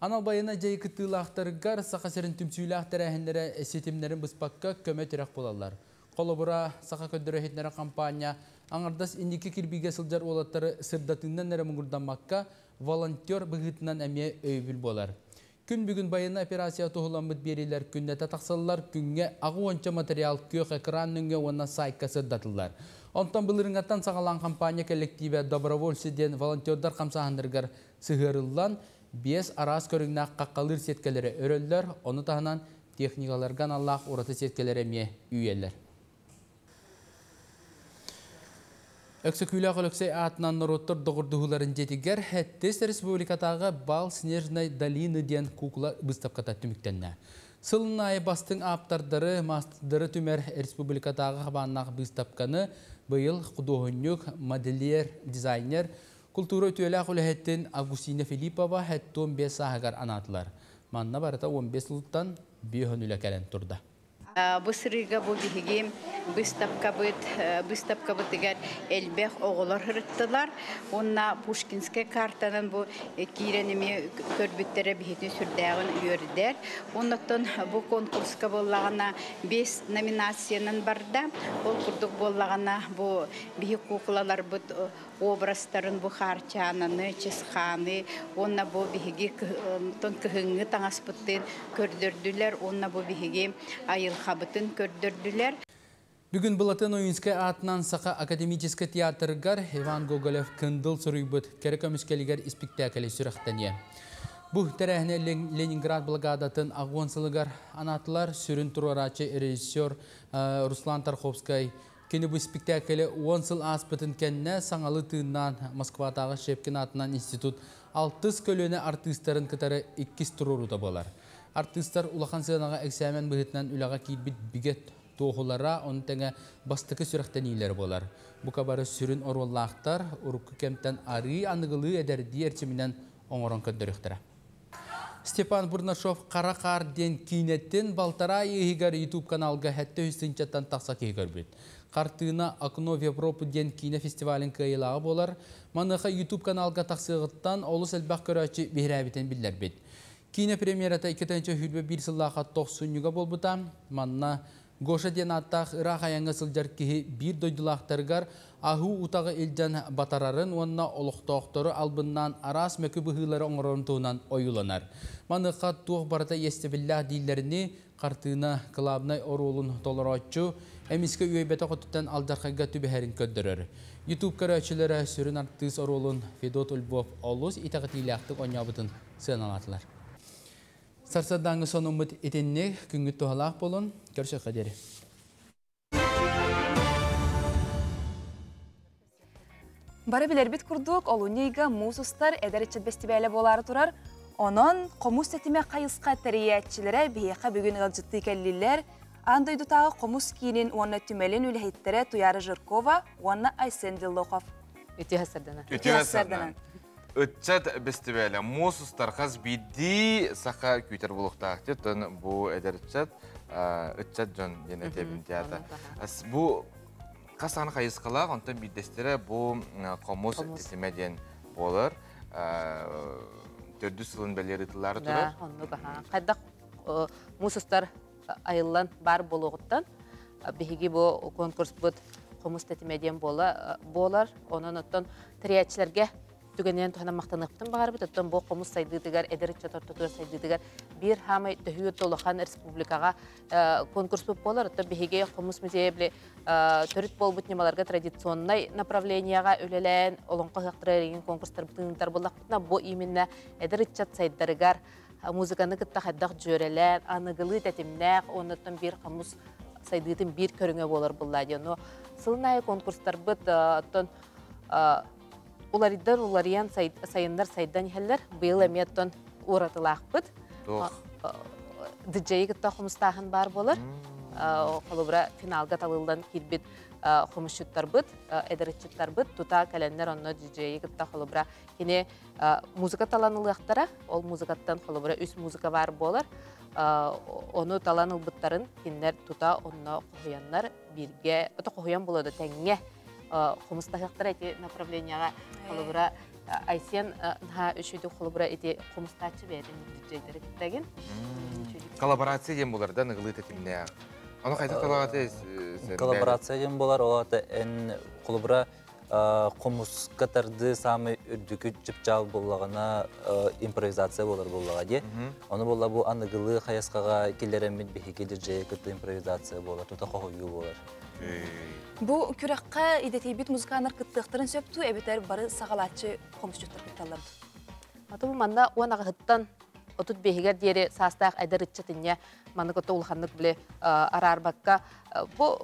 Анал баяна жай күттілақтарығар сақасырын түмсүйлі ақтар әхіндері сетімдерін бұспаққа көмі түрек болалар. Қолы бұра сақа көндірі хетнері кампания аңардас индекі кірбіге сылжар олаттары сырдатыңнан әрі мұңырданмаққа волонтер бұғытынан әме өйбіл болар. Күн бүгін баяна операция тұғыламыд берілер күннеті тақсалылар күнге ағы онча материал көк экран нүнге онна сайқа сырдатылар. Онтан бұлырыңаттан сағалан компания коллективе добровольседен волонтердар қамсағандырғар сығырылан 5 арас көріңна қаққалыр сеткелері өрелдер, оны тағынан техникаларған Аллах ұраты сеткелері ме үйелер. Өксөкүйлі қолықсай атынан нұруттыр доғырдығыларын жетігер, әттес республикатағы бал снежной долины ден кукла бұстапқата түміктенне. Сылын айы бастың аптардары, мастырдары түмер республикатағы қабаннақ бұстапқаны бұйыл құдуғынюк, модельер, дизайнер, культура өтуелі құлы Августина Филиппова әттон 5 сағығар анатылар. Манна барыта 15 ұлттан бүйхін үлі кәлін тұрды. Бысырыга бу бихигим выставка быт дигәр элбех оголор хырыттылар. Онна Пушкинская картанын бу киренеме көрбүттере бихитин сүрдәгын үйөрдер. Оннан бу конкурска боллагана 5 номинациянын барда. Ол курдук боллагана бу бихи куклалар бу образтарын бу харчананы, чесханы, онна бу бихиги тон кыһыңы таңаспыттын көрдөрдүләр. Онна бу бихиги айыл қабытын көрдірділер. Бүгін бұлатын ойынскай атынан сақа академический театргар Иван Гоголев кындыл сұрыйбыт кәрі көміскелігер спектаклі сүріқтәне. Бу тәрәһіне Ленинград благадатын ағуансылығар анатылар сүрін тұрарачы режиссер Руслан Тарховскай кені бұл спектаклі 10 сыл аспытын кәнне саңалы тыыннан Москвадағы Шепкин атынан институт 6 көлөне артистарын кітары 2 тұруруда болар. Артисттар улахан сынаға экзамен бұғытынан үлаға кейбіт бігет тоғылара, оның тәңі бастықы сүріқтен ейлер болар. Бұқа бары сүрін орваллақтар, ұрыққы кемтен ары анығылы әдәрді әрчімінен оңырын көндіріқтірі. Степан Бурнашов Қарақар ден кейнеттен Балтара егігер YouTube каналға әтті үстінчеттен тақса кейгер бет. Қартығына Окно в Европу ден кейне фестивалін кайылағы болар. Маныға YouTube каналға тақсығыттан олыс әлбақ көрәчі бейрәбетен білдер бет. Кейне премьерата 2-ші хүлбе 1 сыллаға 90-ға болбыта. Манна Гоша ден аттақ Ирақ аяңға сылжар кейі бір дойдылақтарғар аху утағы елден батарарын, онына олықтауқтары албыннан арас мәкі бұғылары оңырынтуынан ойыланар. Маныға туық барыта естебілләқ дейлеріне қартығына қылабынай орулын толыратчу, әмескі үйбеті құттықтан алдарқайға түбәхәрін көддірір. YouTube көрәчілері сүрін артыз орулын Федот Ульбов олыс итағытилияқтық оңябытын сыналатылар. Сарсадаңы соны ұмыт етенне күнгіт туғалақ болын, көрші қадері. Бары білербет күрдік, олунейгі музыстар әдәрітші бестібәлі болары тұрар. Онын қомус сәтіме қайысқа тәрейәтшілері бейеқа бүгін ғалжытты кәлілер. Андойдутағы қомус кейінен оны түмелін үліхеттері Туяры Жыркова, оны Айсен Диллохов. Үті ғасырдана. Үтчат бестібәлі музыстар қаз бейді сақа күйтер болуқтақты. Бұл әдәрітшат үтчат жон ене тебін театр. Бұл қасаны қайысқалақ, онтан бейдестері бұл қомус тесімеден болыр. Төрді сылын бәлері тұлары тұрыр. Қайдақ музыстар айылан бар болуғыттан, бейгі бұл конкурс бұд қомус тесімеден болар. Оның оттан тіриятшілерге түгенен тұхана мақтанықтың бағар бұд, оттан бұл қомус сайдыдығар, әдірітші тортутығар сайдыдығар бір хамай дөхүйі толыған республикаға конкурс бұд болар. Оттан бейге қомус музейблі төріт бол бұд немаларға традиционнай направленияға өлелән олонқа қақтырар еген конкурстар бұтыңдар болақ бұдна бұл именно әдірітші сайдырығар музыканы күтті қайдақ жөрелән, анығылы тәтімнәқ, оныттан бір қомус сайдыдың бір көріңе болар бұллади. Сылынай конкурстар бұд, Уларыдан улариян сайындар сайдан ехелер, бұл әметтен ұратылақ бұд. Диджей күтті құмыстағын бар болыр. Қолыбыра финалға талылдан келбет құмышшыттар бұд, әдірітшіттар бұд. Тута кәлендер онны диджей күтті қолыбыра. Кене музыка таланылықтара, ол музыкаттан қолыбыра үс музыка бар болыр. Оны таланыл бұттарын кенлер тута онны қоғыянлар бірге, өті қоғыян болады тәңге. Құмыстағықтар әте направленияға қолыбыра Айсен үшіді қолыбыра әте құмыстачы бәдің диджейдері кіттәген. Коллаборация ден боларда нығылы тәтіміне ақ. Оны қайты коллаборация? Коллаборация ден болар, олаты ән қолыбыра құмыс қатарды самы үрдікі жүпчал болағына импровизация болар болаға де. Оны болар бұл анығылы қаясқаға келерімет бейге диджей күтті импровизация болар, тұта қоғыю болар. Бұл күраққа идетейбет музыканар кыттықтырын сөпту, әбетер бары сағалатшы қомсчуттар кытталарды. Аты бұл манда уанаға ғыттан отут бейгер дері састақ әдірітчетіне мандық оты ұлғандық біле арарбаққа. Бұл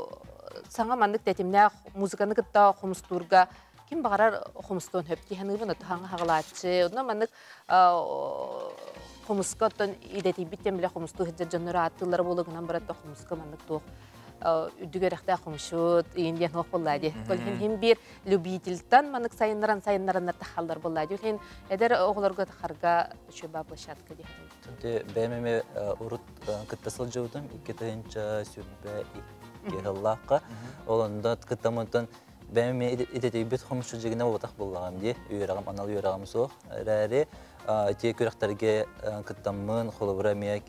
саңа мандық тәтімне музыканы кытта қомстурға кем бағарар қомстуын хөпті ханығын оты хаңа хағалатшы. Онна мандық қомысқа оттан идетейбеттен біле қомсту хеджет жанныры аттылары болығынан баратта қомысқа мандық тоқ. Үдігеріқті ақымшуд, үйінден оқ болады. Көлген хем бір любительтан манық сайынларын тақалдар болады. Үлген әдір оғыларға тақарға шөба площадка дейін. Түнде бәмеме ұрыт күттасыл жаудым, 2-ші сүрбә 2 ғыллаққа. Олында күттамынтан бәмеме едетей бүт қомышы жегіне олатақ болағам де, үйерағам, анал үйерағам соқ. Әрі те көріқтәрге күттамын, қолыбыра мек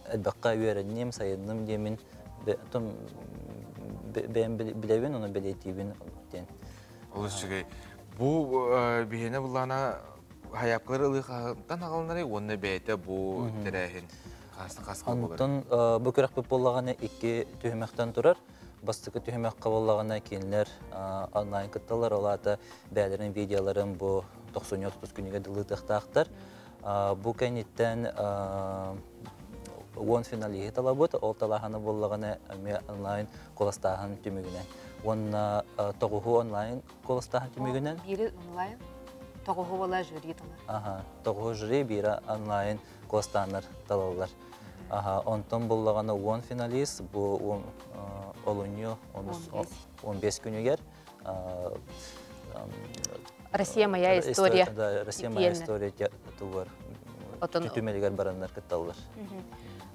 әлбаққа үйерінем, сайынным демін. Ben bilevin, onu biletiyibin. Oluşçugay. Bu bihine bulana hayapları ılıqdan ağalınları, onu beyte bu terehin qasqal olur. Ondan bu körək büp bolağına 2 tühüməkdən durar. Bastıqı tühüməkqa bolağına keyinlər online kıttalar, olada bəylərin videoların bu 90-30 günüge dılıqdaqtaqdır. Бу кенеттен он финалиге талабыт, ол талаханы боллаганы онлайн коластахан түмүгүнен. Онна тогуху онлайн коластахан түмүгүнен. Бири онлайн тогуху бола жюри талар. Тогуху жюри бири онлайн коластаанар талалар. Онтон боллаганы 10 финалист, бу олуньо 15 күнүгер. Россия моя история. Да, Россия моя история тугар. Түтүмелигер барандар кытталар.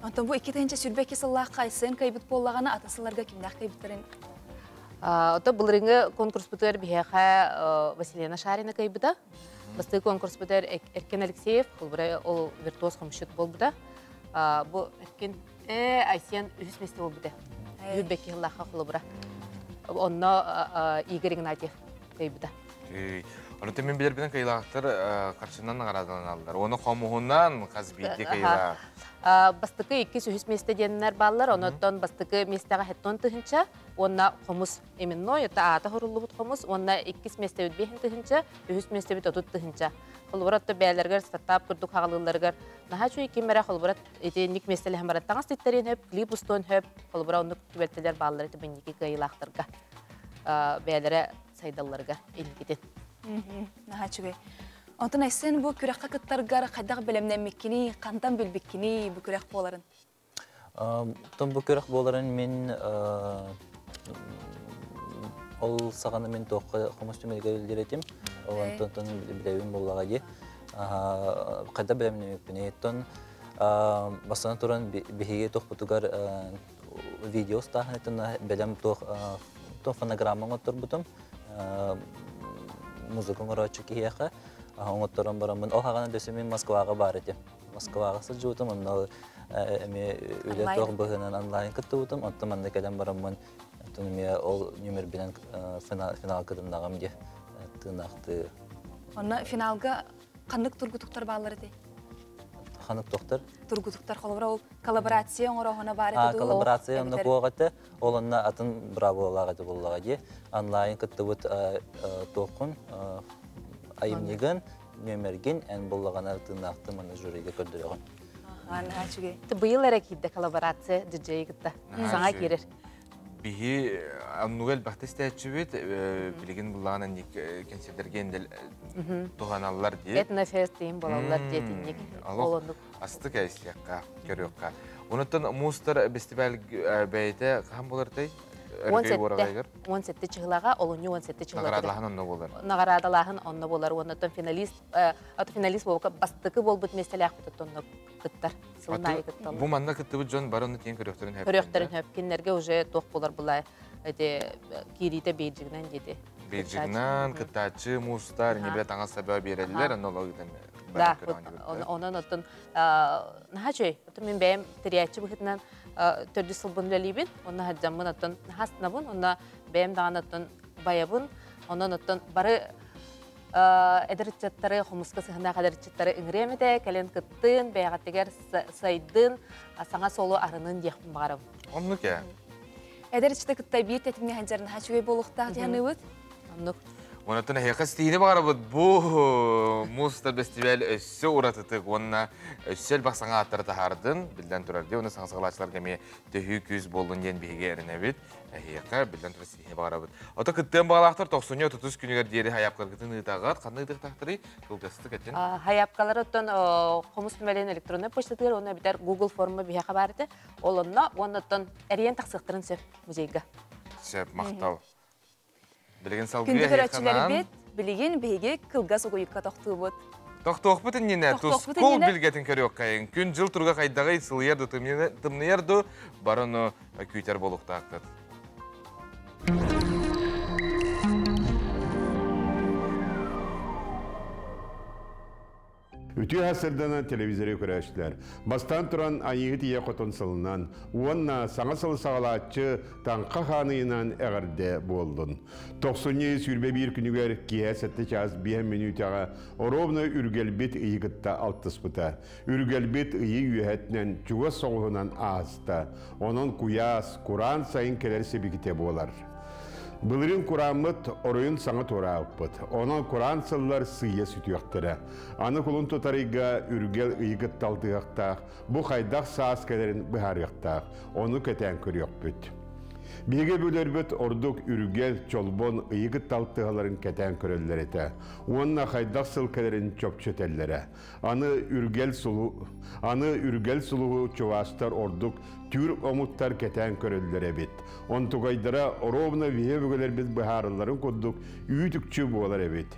Антон бу 2-нче сүрбәке сыллах кайсын кайбыт боллаганы атасыларга кимнәк кайбыттарын? Ото булрыңы конкурс бутер бихәхә Василина Шарина кайбыта. Басты конкурс бутер Эркен Алексеев, ол виртуоз хомшыт болбуда. Бу Эркен Айсен үз месте болбуда. Сүрбәке сыллахка кулыбыра. Онно Игорь Игнатьев кайбыта. Onu temin bilen kayılaqtır karşından qaradığını aldılar. Onu qomuğundan qazbiydi kayıla. Bastıkı 200 месте деннер баллар, онотон бастыкы местеге хеттон тыгынча, онна комус именно это ата хорулубут комус, онна 2 месте үтбехин тыгынча, 100 месте бит отут тыгынча. Холборатта бәйләргә стартап курдук хагалыларга. Наха чуй кимера холборат этеник местеле һәм бараттан ститтерин хөп, клип устон хөп, холбора онны күбәттеләр баллар ите бенники кайылақтырга. Бәйләре сайдалларга илгидет. Наха чуй. Онтон эсен бу күрәккә кыттаргар кайдаг белемнән миккини, кандан билбиккини бу күрәк боларын. Тон бу күрәк боларын мен ол саганы мен тоққа комустумелге илдеретим. Онтон билебин боллага ди. Кайда белемнән миккини тон басана туран бихиге тоқпутугар видео стахнетен белем тоқ фонограмма турбутум. Музыка мурачы кияха. Оңоттаран барамын. Ол хагана дөсөмен Москвага бар иде. Москвага сылжутум, онно эме үле тоқ быгынан онлайн кыттыбытым. Онтон манда келем барамын. Тунме ол номер белән финал кыдымдагам ди. Тынақты. Онна финалга кандык тургутуктар баллар иде. Ханык тоқтар. Тургутуктар холбора ол коллаборация оңорохона бар иде. Коллаборация онна буагаты. Олонна атын браво лагаты боллага ди. Онлайн кыттыбыт тоқун айымнеген, нөмерген, ән болағана тынақты маны жюриге көрдіреген. Бұйыл әрекейді коллаборация диджей күтті. Саңа керер. Бихи аннугел бақты стәтші бет, білеген бұлағына кенселдерген туғаналар дейін. Этнофест дейін болалар дейін. Астық әйсіліққа, көріққа. Онытын мұстар бестібәл бәйті қам болардай? 17 чыгылага, олуну 17 чыгылага. Наградалахын онно болар. Наградалахын онно болар. Оннотон финалист, финалист болка бастыкы болбут местелек бутут онно кыттар. Сылнай кытталар. Бу манда кыттыбы жон бар онны тен көрөктөрүн хөп. Көрөктөрүн хөп. Кинлерге уже ток болар булай. Эте кирите бейжигинен деди. Бейжигинен кыттачы мустар не билет аңа сабаа берелер, онно логитен. Да, онон отон нахачой. Отон мен бем триячы бухитнан төрдү сылбын лелибин, онна хаджамын аттан хаснабын, онна бәйім даған аттан байабын, оннан аттан бары әдірітчеттары, хомысқы сығында қадырытчеттары үңіремеді, кәлен күттін, бәйғаттегер сайдын, саңа солу арынын декпін бағарым. Онны кә? Әдірітчетті күттай бейт әтімне ханжарын хачуе болуқтақ дияны өт? Оннық. Онатын әйқа стейіне бағарабыд, бұл мұстар бестивәл өссі ұратытық, онына өссел бақсаңа аттары тахардың, білден тұрарды, оны саңсығылашылар кәме төхі күз болын ден бейге әріне бет, әйқа білден тұры стейіне бағарабыд. Ота күттен бағалақтар 90-30 күнігер дері хайапқар күтін ұйтағат, қандай ұйтық тақтыры қылғасты кәттен? Хайапқалар оттан қомыс түмәлен электронный почтатығыр, оны бітер Google формы бейқа барды, оннан әрен тақсықтырын сөп музейға. Сөп, мақтау. Күнді көрәтшілері бет, білеген бейге кылғас оғойыққа тоқтығы бұд. Тоқтуық бұтын нені, тұскол білгетін көрек қайын. Күн жыл тұрға қайдағы сылы ерді, тымны ерді, барыны көйтер болуқта ақтады. Үтü hasırdanan televizörü körəşdilər. Bastan turan ayığı diye qotun sılından, onunla sana sılı sağlaçı tanqa xanıyla əğirdə boldun. 90 sürbe bir günüger kiyə 7 çaz 1 minutağa orovna ürgelbet ıyıqıtta altıspıta. Ürgelbet ıyı üyətlə çuğa soğuğunan ağızda. Onun kuyas, Kur'an sayın keler sebikite bolar. Былырын курамыт оройын саңа турауппыт. Онан куран сыллар сыя сүтüяқтыры. Аны кулун тутарыга үргел ыйгыт талтыяқтақ, бұ қайдақ саас кәлерін бұхарыяқтақ. Оны көтен көріяқпыт. Биге бөлербіт ордук үргел чолбон ыйгыт талтыгаларын кәтен көрелер еті. Онна қайдақ сыл кәлерін чөпчетелері. Аны үргел сулуғу чувастар ордук түр омуттар кәтен көрелер бит. Он тугайдара оровна вие бөгелер бит бұхарыларын көддік үйдікчі болар бит.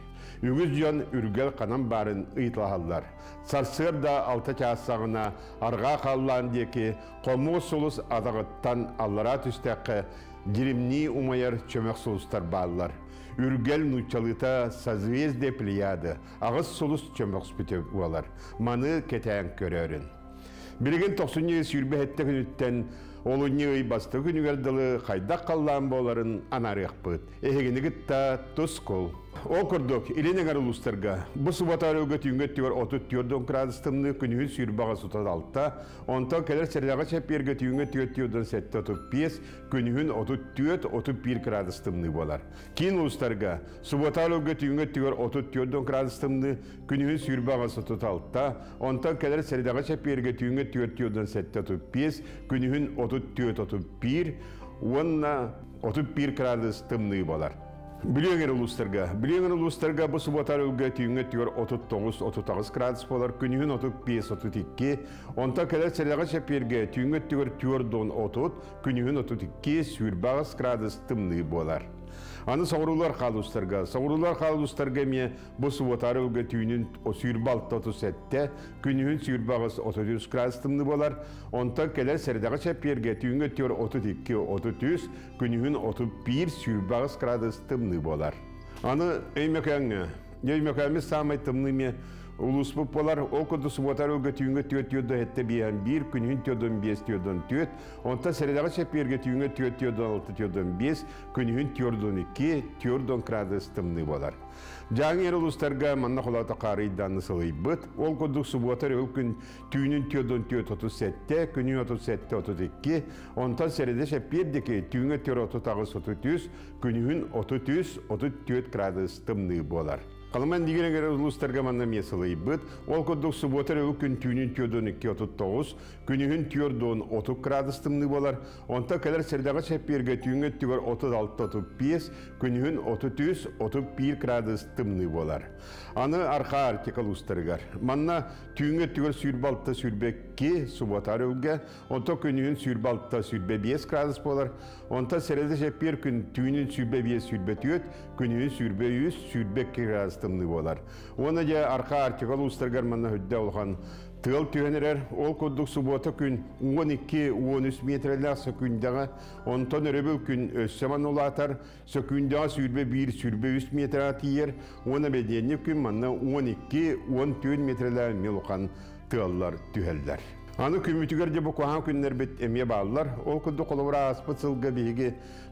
Үгіз жан үргел қанан барын ыйтлағалар. Сарсыр да алта часағына арға қаллан деке қому сұлыс адағыттан аллара түстәқі диримни умайар чөмек сұлыстар баллар. Үргел нучалыта созвездие плеяды, ағыз сұлыс чөмек спүтеп олар. Маны кетен көрерін. Білген 90 сүрбе әтті күніттен олуны басты күнігерділі қайдақ қаллан боларын анарық бұд. Егенігіт та тұскол. Окурдук, иленегар улустарга. Бу субатары өгөт үңгөттігер 34 градустымны күнігін сүрбаға сутад алта, онта келер сәрляға чәпперге үңгөттігер 7-35, күнігін 34-31 градустымны болар. Кейін улустарга, субатары өгөт үңгөттігер 34 градустымны күнігін сүрбаға сутад алта, онта келер сәрляға чәпперге үңгөттігер 7-35, күнігін 34-31, онна 31 градустымны болар. Білеңер улустарга бұл субатар үлгі түйінгі түйір 39-39 градус болар, күнігін 35-32, онта кәлер сәліға шәперге түйінгі түйір 4-30, күнігін 32 сүрбағыз градус тымны болар. Аны сауырулар қалустарға ме бұл субатар үлгі түйінін сүрбалт 37, күнігін сүрбағыз 33 градус тымны болар, онта кәлер сәліға шәперге түйінгі түйір 32-33, күнігін 31 сүрбағыз градус тымны болар. Аны өймекәңі самай тымныме улус бұп болар, оқыды субатар өгі түйінгі түйет-түйеді әтті бейін 1, күнігін түйеден 5-түйеден 4, онта сәредағы шәперге түйінгі түйет-түйеден 6-түйеден 5, күнігін түйеден 2, түйеден градус тымны болар. Жаңы ер улустарға манна қолата қарыйданны сылый бұд, ол көдік субатар өл күн түйінін түйеден 37, күнігін 37-32, онта сәреде шәпердеке түйінгі түйет 30-33, күнігін 30-34 градус тымны болар. Қалыман дегенегер улустарға манна месылый бұд, ол көдік субатар өл күн түйінін түйеден 2-39, күнігін түйеден 30 градус тымны болар, онта кәлер сәрдағы шәперге түйінгі түйер 36-35, күнігін 33-31 градус тымны болар. Аны арқа артикал устарығар. Манна түйінгі түйер сүрбалта сүрбекке субатар өлге, онта күнігін сүрбалта сүрбе 5 градус болар, онта сәреді шәпер күн түйінін сүрбе 5 сүрбе 4, күнігін сүрбе 100 сүрбекке градус тымны болар. Оны де арқа артикал устарығар манна хүдді олған тыл түйенерер, ол көдік субата күн 12-13 метрлер сөкүндіға, онтан өребіл күн өссеман олатар, сөкүндіға сүрбе 1 сүрбе 3 метр атыйер, оны бәденне күн манна 12-14 метрлер мелуқан тыллар түйелдер. Аны күмітігерде бұл қоған күннер бет әме балылар, ол күнді қолывыра аспыт сылға бейге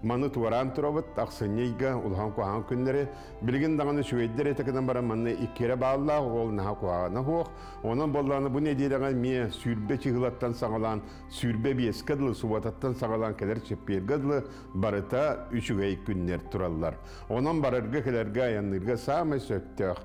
маны туаран тұрабыт, ақсынейге ұлған қоған күннері, білген дағаны шөйдер етекінен бара маны иккері балыла, ол наға қоғаны қоқ, оның болғаны бұл недейдіған ме сүрбе чығылаттан сағалан, сүрбе бескадылы, субататтан сағалан кәлер чеппергадылы, барыта үшігей күннер тұралылар. Оның барырғы кәлерге аянырға самай сөктіғ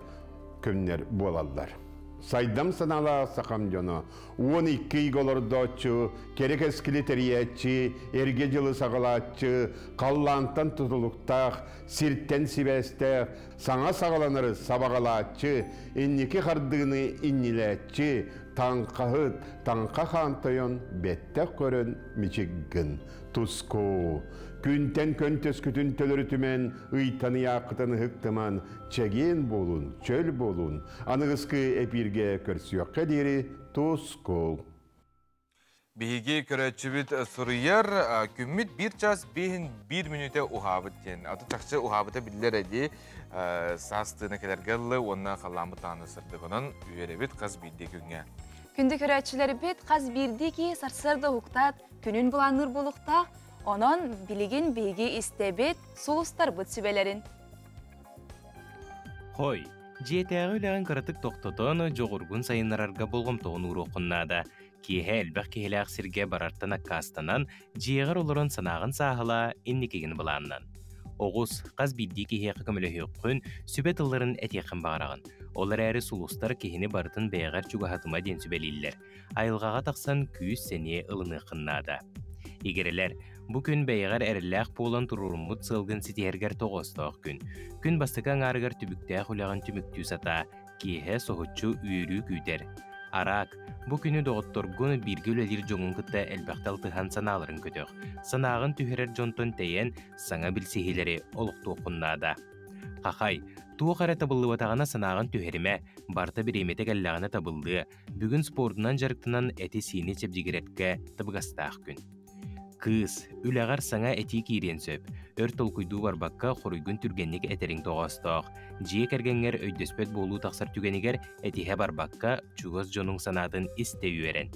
күннер болалылар. Сайдам санала сақам жоны, 12 голордочу, керек эскилетериятчы, эрге жылы сағалатчы, қаллантан тұтылықтақ, сирттен сибәстәқ, саңа сағаланыры сабағалатчы, иннекі қардығыны иннеләтчі, таңқағыт, таңқа қантайын, бәттәқ көрін мичігін, тұсқу. Күнтен көнтес күтін төлірітімен, ұйтаны яқытын ғықтыман, чәген болун, чөл болун, анығысқы әпірге көрсіяққа дері тұсқол. Бейге көрәтшібіт сұрыяр, күмміт 1 час 1 минуте ұғабыт ден. Аты тақшы ұғабыта білдер әде састығына кәдергелі, онына қаламы таны сырдығынан үйеребіт қаз білді күнге. Күнді көрәтшілері бет қаз білді ке сарсырды ұқтат, күнін бұланыр болуқта, онын білігін бейге істебет соғыстар бұт сүбелерін. Хой, жетәғі өләғін қаратық тоқтотын жоғырғын сайынларарға болғым тоғын ұр оқыннады. Кейі әлбәқ кейләқ сірге барартын аққастанан жиғар олырын санағын сағыла иннекеген бұланнан. Оғыз, қаз бидді кехеқі көмілі хүн, сүбет ылларын әтеқін бағарағын. Олар әрі сулустар кехіне бардын бәйғар чуғахатыма ден сүбелейлер. Айылғаға тақсан күйіз сәне ылыны қыннады. Егерелер, бұ күн бәйғар әріләқ болан тұрурымбұт сылғын сетергер тоғыстық күн. Күн бастықаң арығар түбікті құлағын түміктүү сата, кеhe соғытчу үйірі күйдер. Арақ, бұ күні доғыттырғын бірге өлелер жоңын күтті әлбәқтал тұхан саналарын көтіқ. Санағын түхерер жонтон тәйен саңа білсехелері олықты оқыннады. Қақай, туы қара табылы батағана санағын түхеріме, барта бір еметек әллағына табылды, бүгін спортынан жарықтынан әті сиіне чепжігеретке табығастақ күн. Кыз, үләғар саңа әті кейрен сөп, өр толкуйду барбаққа қорыйгын түргеннік әтерің тоғастық. Жие кәргенер өйдөспет болу тақсар түгенігер әтіге барбаққа чуғыз жоның санадын істе үйерен.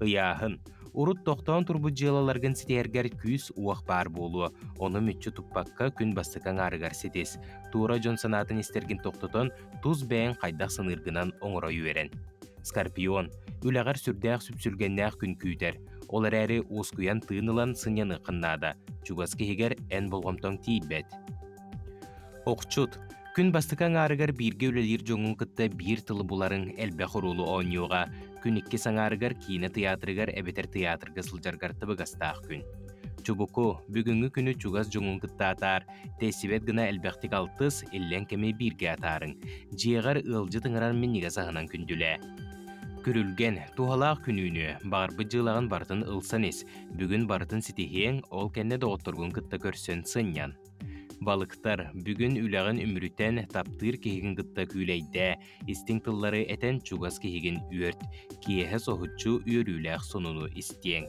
Ыяхын, урут тоқтауын турбу жылаларғын сетергер күйіс уақ бар болу, оны мүтчі тұппаққа күн бастықаң арығар сетес. Тура жон санатын істерген тоқтытын туз бәйін қайдақ сынырғынан оңыра үйерен. Скорпион, үләғар сүрдәқ сүпсүлгеннәқ күн күйдер. Олар әрі оскуян тыынылан сыняны қыннады. Чугас кехегер ән болғамтон тейбет. Оқчут, күн бастықаң арығар бірге өлелер жоңын күтті бір тылы бұларын әлбә құрулы ойнуға. Күн икке саңарығар кейіні театрығар әбетер театрға сылжарғар тыбығастақ күн. Чубуку, бүгінгі күні чугас жоңын күтті атар, тәсібет гына әлбәқтік алтыс әллен кеме бірге атарын. Жиғар ылжы тыңыран мен неге сағынан күнділі. Күрілген туғалақ күнүйіні бағырбы жылағын бартын ылсан ес, бүгін бартын сетехең ол кәнне доғыттырғын күтті көрсен сыннян. Балықтар бүгін үләғын үмірітен таптыр кехігін күтті күйлейді, істің тыллары әтен чугас кехігін үйерт, киеhe соғытчу үйеріләқ сонуну істең.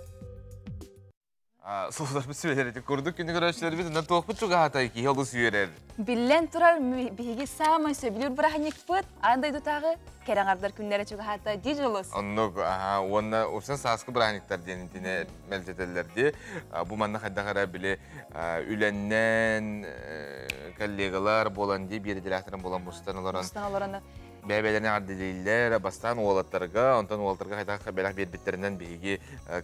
Соғыдар біз сөйлерді көрдік күнді көрәшілер біз, ұнан тоқ бұд чуға атай ки олы сүйерер. Білен тұрар бігі самай сөбілер бірағынек бұд, андай тұтағы кәраңардар күнлері чуға атай дей жолыз. Оннық, онна өпсен сасқы бірағынектар денетіне мәлжетелерді. Бұл манна қайдағара біле үленнен коллегалар болан дей, бері директорын болан бұстан оларын. Бәбәлеріне ардилейлер, бастан оғалаттарға, онтан оғалаттарға қайдақ бәләқ бербеттерінен бейге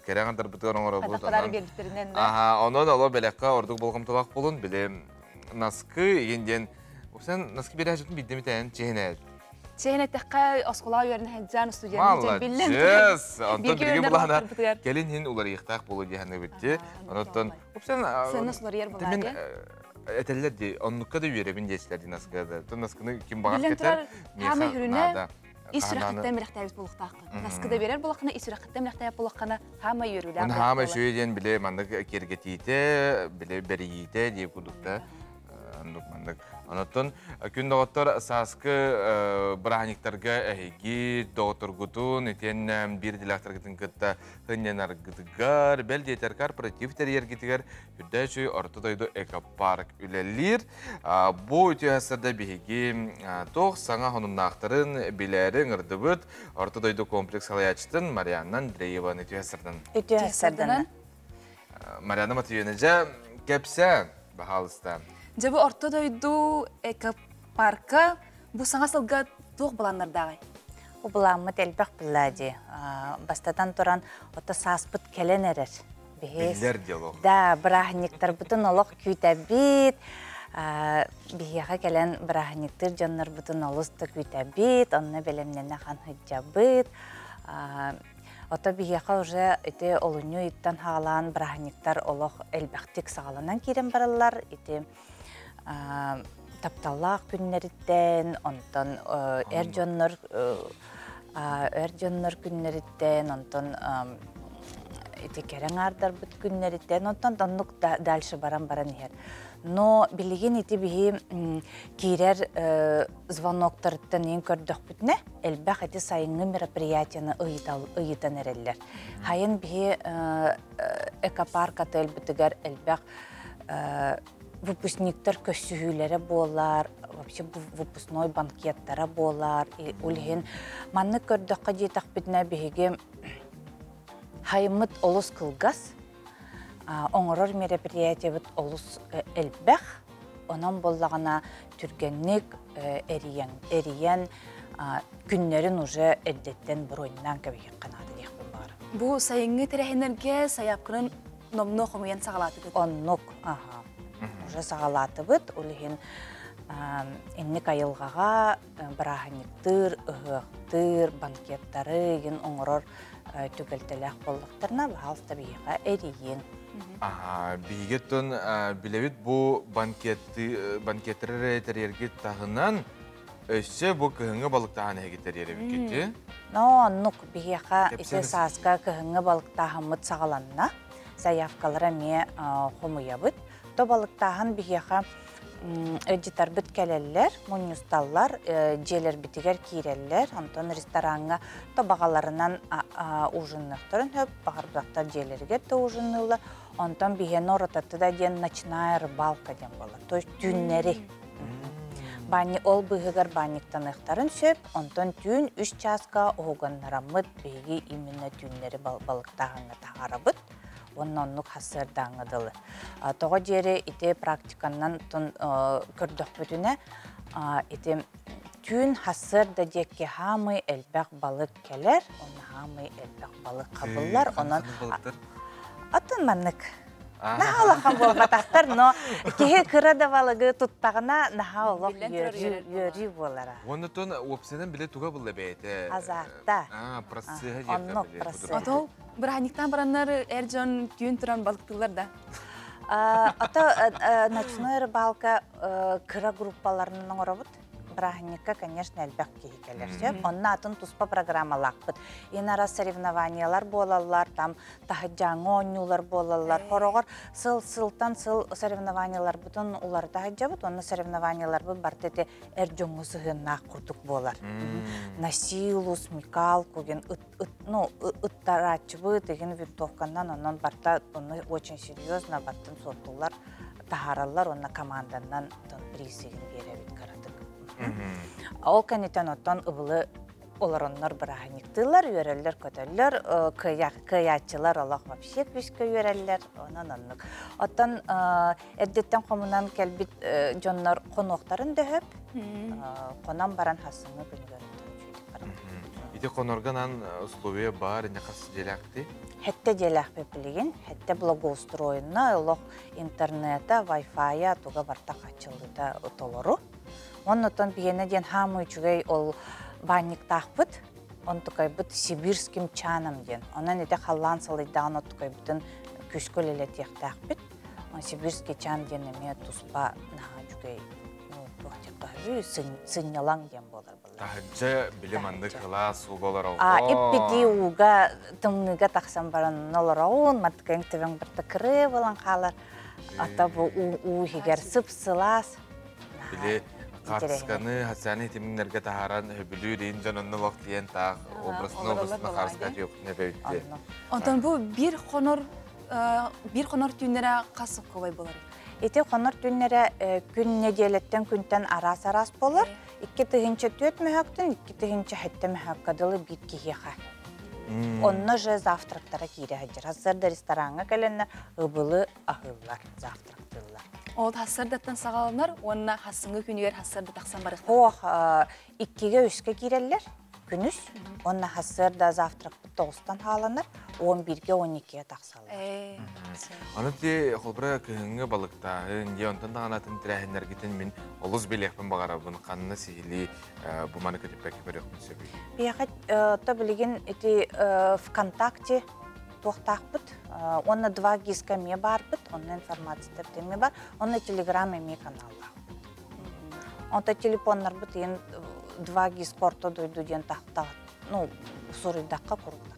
кәрәңардар бұтығын оңыры бұд. Қайдақтарары бербеттерінен. Онын олы бәләққа ордық болғымтылақ болын, біле наскы енден, өпсен наскы бері әжетін бейдемі тәйін чейін әд. Чейін әттіққа осқылау өрін әджан студияны білін. Малачес! Онтан бірге бұлағына кәлін ең олар иқтақ болу дегені бітті. Онтан, өпсен... Сен осылар ер бұлады? Әтәлілер де, онныққа да үйеребін десілерді наскады. Тон наскыны кем бағақ кетер? Білен тұрар, хамы хүріне ис үрәқіттен біліқтәйіз болуқтақы. Наскыда берер болуқына, ис үрәқіттен біліқтәйіз болуқына хамы үйерілер. Оны хамы сөйден біле мандық кергетейті, біле бәрейті деп күдікті. Онытын, күн доғыттар сасқы бірағаниктарға әйгі доғыттырғытын, етен бір дилақтарғытын күтті ғынен арғытығар, бәл дейтер корпоративтер ергетігер, үрді жүй ортыдайды экопарк үлелер. Бұл өте әсірді бейгі тоқ саңа ғынынақтарын білерін ұрдыбыт, ортыдайды комплекс қалаячтын Марианна Андрееваны өте әсірдің. Өте әсірдің. Марианна Матвеевна, жа кәпсән бағалысты. Жабы орта дойду экопарка бұл саңа сылға тоқ бұланырдағы? О бұламыд әлбәқ бұлады. Бастадан тұран ота саспыт кәлен әрір. Білдер диалог. Да, бірағынектар бұтын олық күйті бейт. Бейеға кәлен бірағынектар жаннар бұтын олысты күйті бейт. Онына бәлемнені қан хүджа бейт. Ота бейеға уже өте олыны үттен хағалан бірағынектар олық әлбәқтік сағаланан керен баралар. Тапталлақ күннеріттен, онтан әржоннар күннеріттен, онтан керен ардар бұт күннеріттен, онтан тоннық дальше баран ер. Но білеген еті бігі кейрер звоноктарыттан ең көрдіқ бүтіне, әлбәқ еті сайыңы мероприятияны ұйытан әрелер. Хайын бігі экопаркаты әлбітігер әлбәқ выпускниктер көссүхүлері болар, вообще выпускной банкеттары болар. Улхен манны көрдіққа жетақ бітіне бігеге хайымыт олыс кылгас, оңырыр мероприятия бұд олыс әлбәқ, онан боллағына түргеннік әриен күннерін уже әлдеттен бір ойыннан көбейік қанады деқпін бар. Бұл сайыңы тәрәхенерге саяпқының номны оқымайын сағалаты көді? Оннық, аға. Уже сағалатыбыт, олығын инник айылғаға біраханиктыр, ұғықтыр, банкеттары еген оңырор түгілтілік болдықтырына бағалысты бейіға әрейін. Бейгеттен білевет бұл банкеттері рейтерерге тағынан өссе бұл күйіңі балықтағын әгеттер еребі кетті? Нұқ бейіға ете сасқа күйіңі балықтағымыт сағаланына заявкалара ме хомуябыт. То балықтағын бейіға өдетар бүт кәлелер, мұнюсталлар, желер бітігер кейрелер, онтон ресторанға то бағаларынан ұжыннықтырын өп, бағарбақтар желерге то ұжыннылы, онтон бейген оротатты да ден ночная рыбалка ден болар, то есть түннері. Ол бұғығар баниктан ұқтарын сөп, онтон түн 3 часқа оғаннарамыд бейге именно түннері балықтағыңа тағарабыд. Оннық хасырдаңыдылы. Тоға жері ите практиканнан көрдіқ бүтіне түн хасырда деке хамы әлбәқ балық келер, оны хамы әлбәқ балық қабыллар. Атын маннық. Наға олаққан болғатақтар, но кеге кырада балығы тұттағына наға олақ үйері болара. Оны тон опсенен біле туға бұлы бәйті? Азақта. Процессиға Оннық процессиға. Отол, бірағаниктан бараннар әржон түйін тұран балықтылар да? Ото ночной рыбалка кыра группаларының оробыт. Браханникка, конечно, әлбәқ кейкелер сөп. Онна атын туспа программалақпыт. Инара соревнованиялар болалар, там тахаджаңы ойнулар болалар. Хорогор сыл-сылтан сыл соревнованиялар бұтын улар тахаджабыт. Онна соревнованиялар бұл бартете әржоңы сығыннақ құрдық болар. Насилус, микал, көген ыттарачыбы деген винтовканнан онан барта, оны очень серьезно баттын сортулар, тахаралар, онна команданнан призігін беребет қарадық. Ол кәнетен оттан ұбылы олароннар бірағаниктылар, үйерелер көтелер, кыячылар олақ вообще күшкі үйерелер, онан оннық. Оттан әддеттен қомынан кәлбет жоннар қонуқтарын дөйіп, қонан баран хасыны күнігерін. Ите қонорғанан условия бар, не қасы желәқті? Хәтті желәқ бепілеген, хәтті благоустроена, олық интернета, вай-фая туға бартақ ачылды да толору. Оннотон бейені ден хамы үчігей ол банник тақпыт, он тұқай бұт сибирским чаным ден. Онан ете қаллан салайдағын от тұқай бұтын күшкөл еле тек тақпыт. Сибирский чан денеме тұспа наға жүгей сыннялан ден болар болар. Тахаджа білеманды қыла су болар оғы. Иппеди уға тымныға тақсан баран олар оғын, матқайын түбен бірті кірі болан қалар. Ата бұл уғығар сып-сылас. Біле қарсқаны, хасяны етімінлерге тахаран өбілі дейін жанынны вақт дейін тақ обрасына қарсқа түйіқіне бәйтті. Онтан бұл бір қонор түйінлері қасық қолай болар? Еті қонор түйінлері күн неделеттен күнтен арас-арас болар. 2 тығынчы түйет мүхақтын, 2 тығынчы хәтті мүхаққадылы бит кейеға. Онны же завтрактара кейре хәджір. Хасырда ресторанға кәлінні ұбылы ағылар, завтрактылар. Ол хасырдаттан сағалынар, онына хасыңғы күнігер хасырда тақсан барықтар? Оқ, 2-ге 3-ге кейрелер күніс. Онына хасырда завтракты 9-тан халанар, 11-ге 12-ге тақсалар. Оны де қолбыра күнгі балықтағын, де онтан дағанатын тірәхіндергетін мен олыз белекпін бағарабын, қанына сейілі бұманы көтіп бәкі бір өкпін сөбей. Бияқат білеген ВКонтакте тоқтақпыт, оны 2 гизка ме барбыт, оны информация тәптеме бар, оны телеграм ме каналға. Онта телефонлар бұт, 2 гиз порто дойду ден тақтағы, сұрыдаққа құрғы тақсан.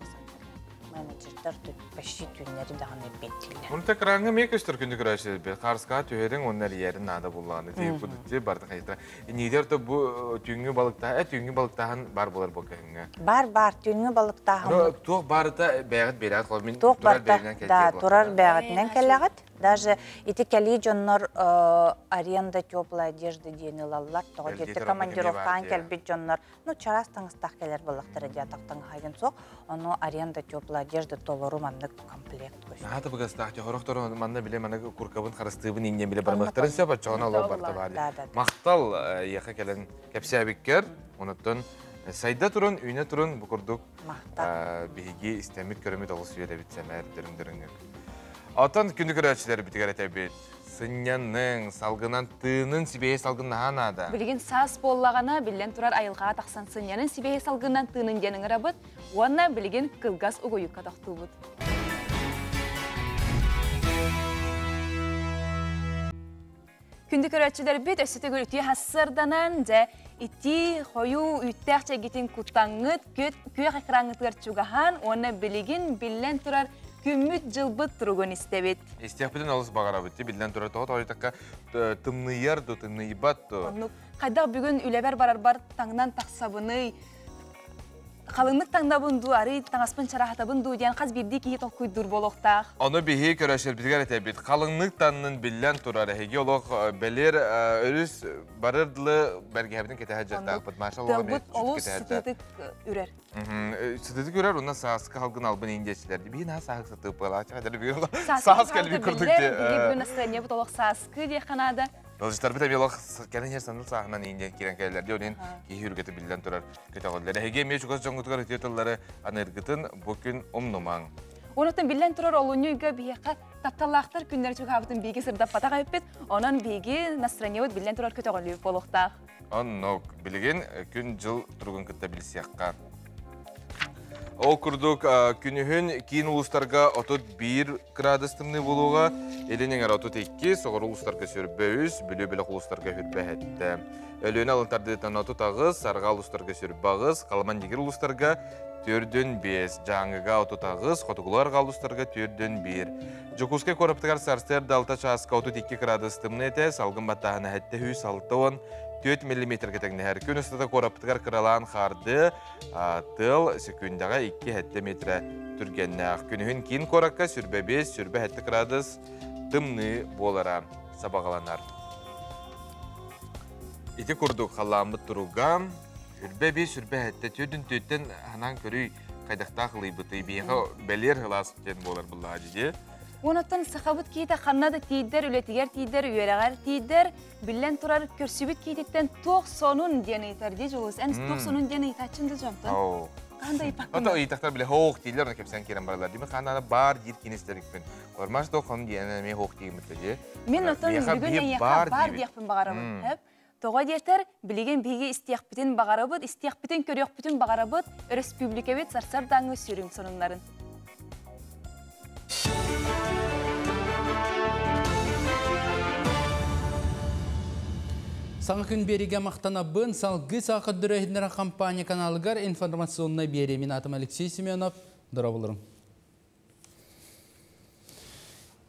Менеджердер почти түйінері дағын өпеттілер. Оны тәкіраңы ме көстір күнді күрәші бет, қарысқа түйерің онлар ерін нада болғаны дейіп бұдытте барды қайдыра. Недерді бұл түйінгі балықтағын бар болар бұл кәңі? Бар, түйінгі балықтағын. Тоқ барыда бәғіт берәт қол, мен тұрар тұрар бәғінен кәлге бар. Тұрар бәғітінен кәліғат. Даже ити кәлі жоннор аренда теплая одежда дейін ұлалар. Тоға жетті командировкаан кәлбет жоннор. Чарас таңыстақ кәлер балықтары диатақтың хайын соқ. Оны аренда теплая одежда толору манны комплект көші. Аты бұғастақ, жоғырықтар манна біле маны күркабын қарыстығын еңген біле бармақтарын сөп, атчағына олау барта бады. Мақтал еқі кәлін кәпсі әбеккер, оныттың сайда тұрын, үйне тұрын бұқырдық бейге істемет көрімет олыс үйеді бітсәмәр дірін-дірін. Atan günlük öğrencileri bitkiler etebit. сыннянның, салгынан тыынын сибейе салгыннахан ада. Билген сас боллағана билен турар айылға тақсан сыннянын сибейе салгынан тыынын денің рабыт, уанна билген кылгас угойуққа тақту бұд. Күнді көрәтшілер бет өсіті көрікті хассырданан жа ити хою үттәқче гитин кутаңыт көй қақыраңытығар чугахан, оны білеген билен турар күммүт жылбыт тұруғын істебет. Истияқпетін алыс бағара бітті, білден тұрар тоғыт ойытаққа тымныйар, тымныйбат. Қайдақ бүгін үләбәр барар таңнан тақсабыны, қалыңлық таңдабынду, ары таңаспын чарахатабынду, диян қаз бірді кейі тоқ көйдір болуқтақ. Оны бейі көрәшер бізгер әтәбет. Қалыңлық таңның білден тұрар, әге олық бәлер өріс барырдылы бәргебетін кете әджаттақ бұд. Машалуға мен олу сүтетік үрер. Сүтетік үрер, онна сағысқы қалғын албын еңдешілерді. Бейін сағыз сытып бұла, сағыз кәлбі күрдікте. Олжыстар біт әмелі кәлін ер саныл сағынан еңден керен кәлілерде онен кейі үргеті білден тұрар көтіғылдары. Әге ме жүгіз жоңғытығар өтетілері анырғытын бүкін ұмнымаң. Онықтың білден тұрар олуны үйгі бейеққа тапталақтар күндер жүгі абытын бейге сырдап батақ әйіппет, онын бейге настраневет білден тұрар көтіғылы болуқтақ. Онық білген күн жыл тұрғын күтті білсияққа. Ол күрдік күнігін кейін ұлыстарға 31 градустымны болуға, елінен әр 32, соғыр ұлыстарға сөрбәуіз, білі-білі ұлыстарға хүрбә әтті. Өліні алынтардыдың 39, сарға ұлыстарға сөрбағыз, қаламан егер ұлыстарға 4-5, жаңыға 39, қотығыларға ұлыстарға 4-1. Жүкізге көріптігар сарстырды 6 часқа 32 градустымны әті, салғын баттағына әтті 106 4 мм кетегіне әр күн ұстыда қораптығар қыралан қарды тыл секундаға 2 метр түргенне. Күнігін кейін қораққа сүрбе 5, сүрбе 7 градус тымны болара сабағаланар. Ити күрдік қаламы тұруға, сүрбе 5, сүрбе 7 түрдің ханан көрі қайдақта қылый бұты бейіға бәлер ғылас өтен болар бұлға жеде. Онаттан сақабыт кейті қаннады тейдер, үлетігер тейдер, үйерағар тейдер, білен тұрар көрсібіт кейтеттен тоқ сонун дені етәрде жолыз. Әніз тоқ сонун дені етәтшінді жамтын. Қандай ипақпын? Ота ийтақтар біле хоқ дейлер, оны кепсен керен баралар. Демі қананы бар дер кенестерікпін. Көрмаш тоқ қонын дейіне мен хоқ деймін өтті. Мен оттан бүгін әйеқа бар дейіқпін бағарабыд. Тоға дертер, білеген бейге істияқпітін бағарабыд, істияқпітін көріқпітін бағарабыд, республикавет сарсар даңы сүйрің сонынларын. Саңа күн береге мақтана бұн салғы сақы дүрәйдінері компания каналығар информационной бере. Мен атым Алексей Семенов. Дұра болырым.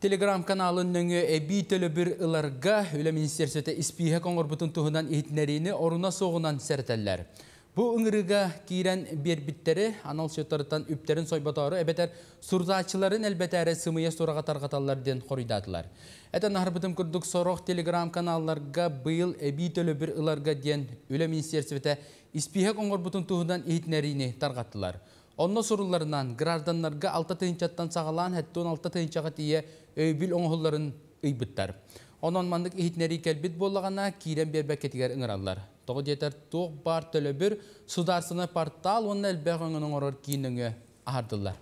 Телеграм каналын нөңі әбей төлі бір ұларға өлі министерсеті іспейхе қоңыр бұтын тұғынан етінеріні орына соғынан сәртәлілер. Бұл ұңырыға кейрен бербіттері анал сөттарыттан үптерін сойбатары әбетер сұрзатшыларын әлбәтәрі сымыя сұраға тарғаталарден қоридадылар. Әтін арбытым күрдік сорақ телеграм каналларға бұйыл әбей төлі бір ұларға ден өлі министерсеті іспейхе қоңыр бұтын тұғынан етінеріні тарғаттылар. Онна сұруларынан гражданларға 6 тыйынчаттан сағалан әтті 16 тыйынчаға тие өйбіл оңғыларын ұйбыттар. Онын мандық етінері кәлбет болағана кейрен бербәк кетігер ұңыралар. Тоғы детер тоқ бар төлі бір сударсыны портал оның әлбәқ өңінің орыр кейініңі ағардылар.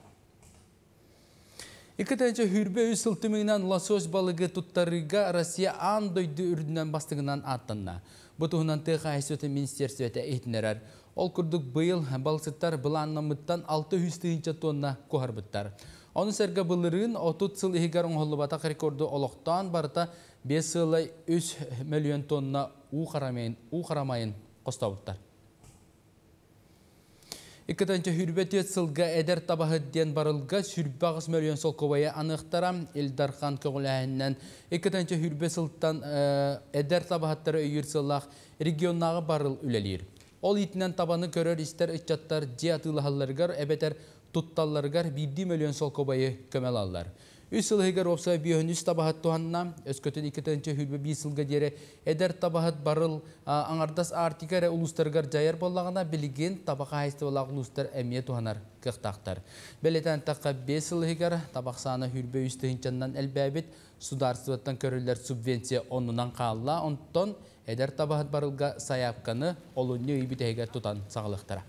Екітінші хүрбе өз сылтымыңынан лосос балығы тұттарыға Россия андойды үрдінен бастығынан аттынна. Бұтығынан тұға әсеті министерсеті етінерер. Ол күрдік бұйыл балсыттар бұланнамыттан 600 тонна көғарбыттар. Оның сәргі бұлырын 30 сыл егер оңғылы батақ рекорды олықтан барыта 5 сылай 3 миллион тонна у қарамайын қостауыттар. Екітінші хүрбетет сылға әдер табағыден барылға сүрбағыз миллион сол көбайы анықтарам Элдархан көңіләйінен. Екітінші хүрбе сылттан әдер табағыттары өйір сылақ регионнағы барыл үлелер. Ол итінен табаны көрер істер үтчаттар диатылығаларғар әбетер тұтталларғар 1 миллион сол көбайы көмел алылар. Үс сылығығар опса бүйін үс табағат туғанна, өскөтін 2-ші хүрбе 5 сылға дері әдер табағат барыл аңардас артикары ұлыстарғар жайар болағына білген табаға айсты олақ ұлыстар әмие туғанар қықтақтар. Бәлетен таққа 5 сылығығар табақсаны хүрбе 3-шінчаннан әлбәбет сударсываттан көрілер субвенция онынан қалла, онтон әдер табағат барылға саяпқаны олуны өйбітәйгер тұтан сағылықтара.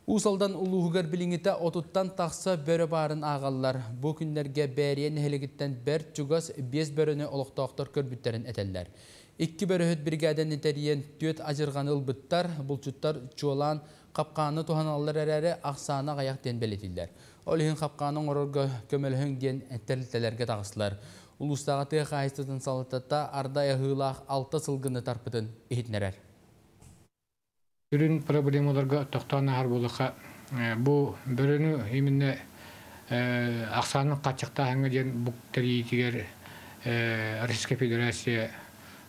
Усалдан улуғығар біліңіті отуттан тақса бөрі барын ағалар. Бұл күнлерге бәрien нәхелігіттен бәр чугас 5 бөріні олықтақтар көрбіттерін әтәлләр. 2 бөріхіт бригаден етериен төт ажырған ұлбыттар, бұлчуттар чуалан қапқаны туғаналар әрәрі ақсаны ғаяқ ден бәлетілдер. Олығын қапқаның орырға көмеліғін ден әттерлітелерге тағысылар. Улустағы тұғы қайыстытын салытатта ардай ғылақ 6 сылғыны тарпытын ехетнерер. Бүрін проблемаларға тоқтан ағар болыға бұл бүріні еміне ақсанын қатшықта әңі ден бұқтары етігер Российская Федерация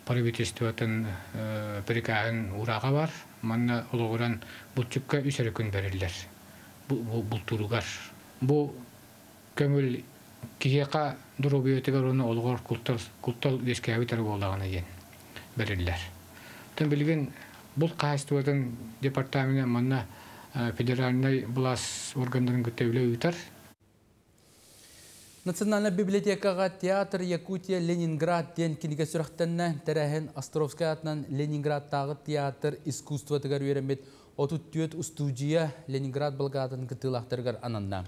правительствотын бірікағын ұраға бар. Манна олығыран бұл түкке үсірі күн берілдер. Бұл тұруғар. Бұл көміл киеқа дұрубиетігер оны олығыр күлтал ескәвітері болағына ен берілдер. Тын білген бұл қайыстуатын департаменті манна федеральный власть органдарын күттеулі үйтар. Национальная библиотекаға театр Якутия Ленинград ден кенеге сұрақтанна тәрәхін Островская атынан Ленинградтағы театр искусствотығар өремет 34 студия Ленинград балғадын күттілақтырғар ананна.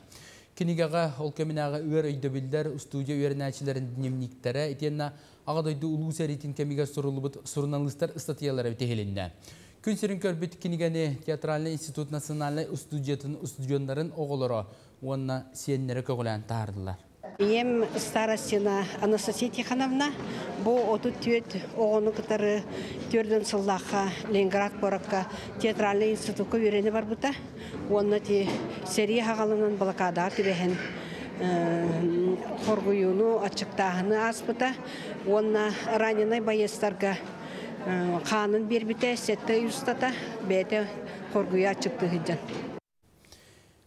Кенегеға ол көмінағы үйер өйдөбілдер студия үйернәчілерін дневниктері етенна ағадойды ұлу сәретін кемеге сұрыналыстар статьялары өтегелінді. Күн сөрін көрбіт кенегені театральный институт национальный студионларын оғылыры онына сиенлері көғілән тағардылар. Ем старостина Анастасия Тихановна, бұл отут түйет оғыны күтары түрден сыллаққа Ленинград бораққа театральный институтқа үйрені бар бұта. Онына те серия хағалынан балақадаға түреген қорғыюны атшықтағыны аз бұта. Онына раненай байестарға қанын бербіте, сетті ұстата, бәйті қорғыю атшықты ғыджан.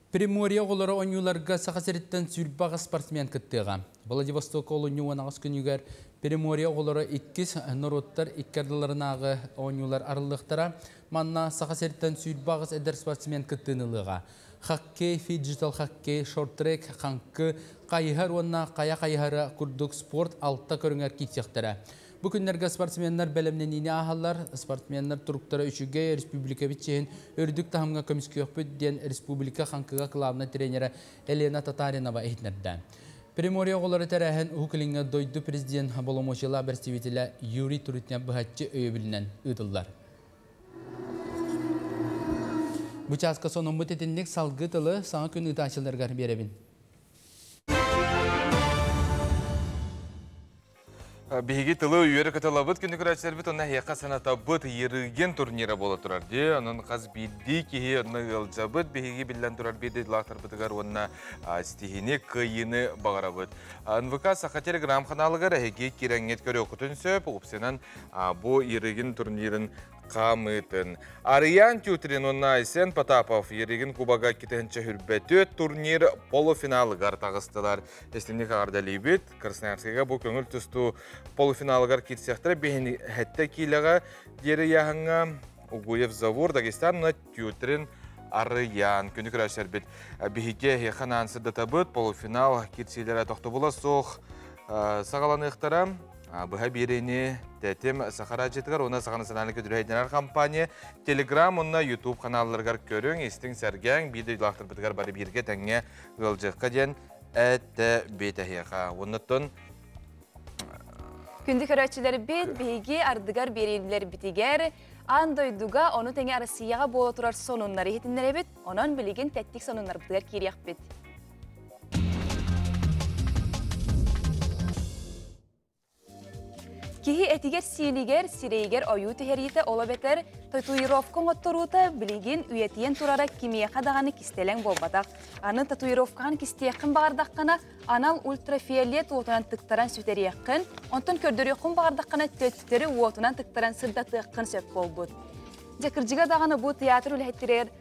Примория олары ойнуларға сақасыреттен сүрбаға спортсмен күттіға. Владивосток олыны онағыз күнігер Примория олары 2 народтар иккардыларынағы ойнулар арылықтара манна сақасыреттен сүрбағыз әдір спортсмен күттініліға. Хоккей, фиджитал хоккей, шорт-трек, қанқы, қайығар онна қая-қайығары күрдік спорт алтта көріңер кетсектері. Бүгінлерге спортсменлер бәлемненіне ағалар, спортсменлер тұрықтары үшіге республика бітчейін өрдік тағымға көміскі өкпіт ден республика қанқыға қылабына тренері Елена Татаринова әйтінерді. Примория олары тәрәхін ұқылыңа дойды президент боломошыла представителі Юрий Туритня бұхатчы өйбілінен ұдылдар. Бұчасқа соның мұтетінлік салғы тылы саңа күн ұташыларға беребін. Биһиги тылы үйері кыталабыт күнді күрәчілер біт, онна хияқа саната бұт еріген турнира бола тұрар де. Онын қаз бидді кейі онна ғылжабыт, биһиги білден тұрар бейді лақтар бұтығар онна стихіне күйіні бағара бұт. НВК Сақатер грамм қаналығар әйге кереңет көрі оқытын сөп, ұпсенен бұ еріген турнирын қамытын. Ариян тютрин онна Айсен Потапов еріген кубаға кетенші хүрбәтөт турнир полуфиналығар тағыстылар. Естімдік ағарда лейбет, Красноярскіға бұл көңіл тұсту полуфиналығар кетсектірі бейін әтті кейліға дері яғыңа Угуев Завур, Дагестанына тютрин Ариян. Күні күрәшер бет бейге еқан ансырды табыт, полуфинал кетселері тоқты бола соқ сағаланықтара. Бұға берені тәтім Сахара жетігар, оны Сахана саналы көдірейденер компания, Telegram, оны YouTube каналларғар көрің, естің сәргәң, бейді үлақтыр бұтығар бары берге тәңе ғылжыққа ден әтті бетәхеға. Онытын Күнді көрәтшілері бет, бейге ардығар берелілер бітігер, андойдуға оны тәңе Арасияға болы тұрар сонунлары етіндері бет, онын білеген тәттік сонунлар бұтығар керияқ бет. Кихи этигер силигер, сирейгер ою тихерите ола бетер, татуировкон отторута билигин уетиен турара кимияқа дағаны кистелен болбадақ. Аны татуировкан кистеяқын бағардаққана, анал ультрафиолет уотунан тықтаран сөтерияқын, онтын көрдөріқын бағардаққана төттері уотунан тықтаран сырдатыққын сөп болбуд. Жекіржіға дағаны бұл театр үлхеттерер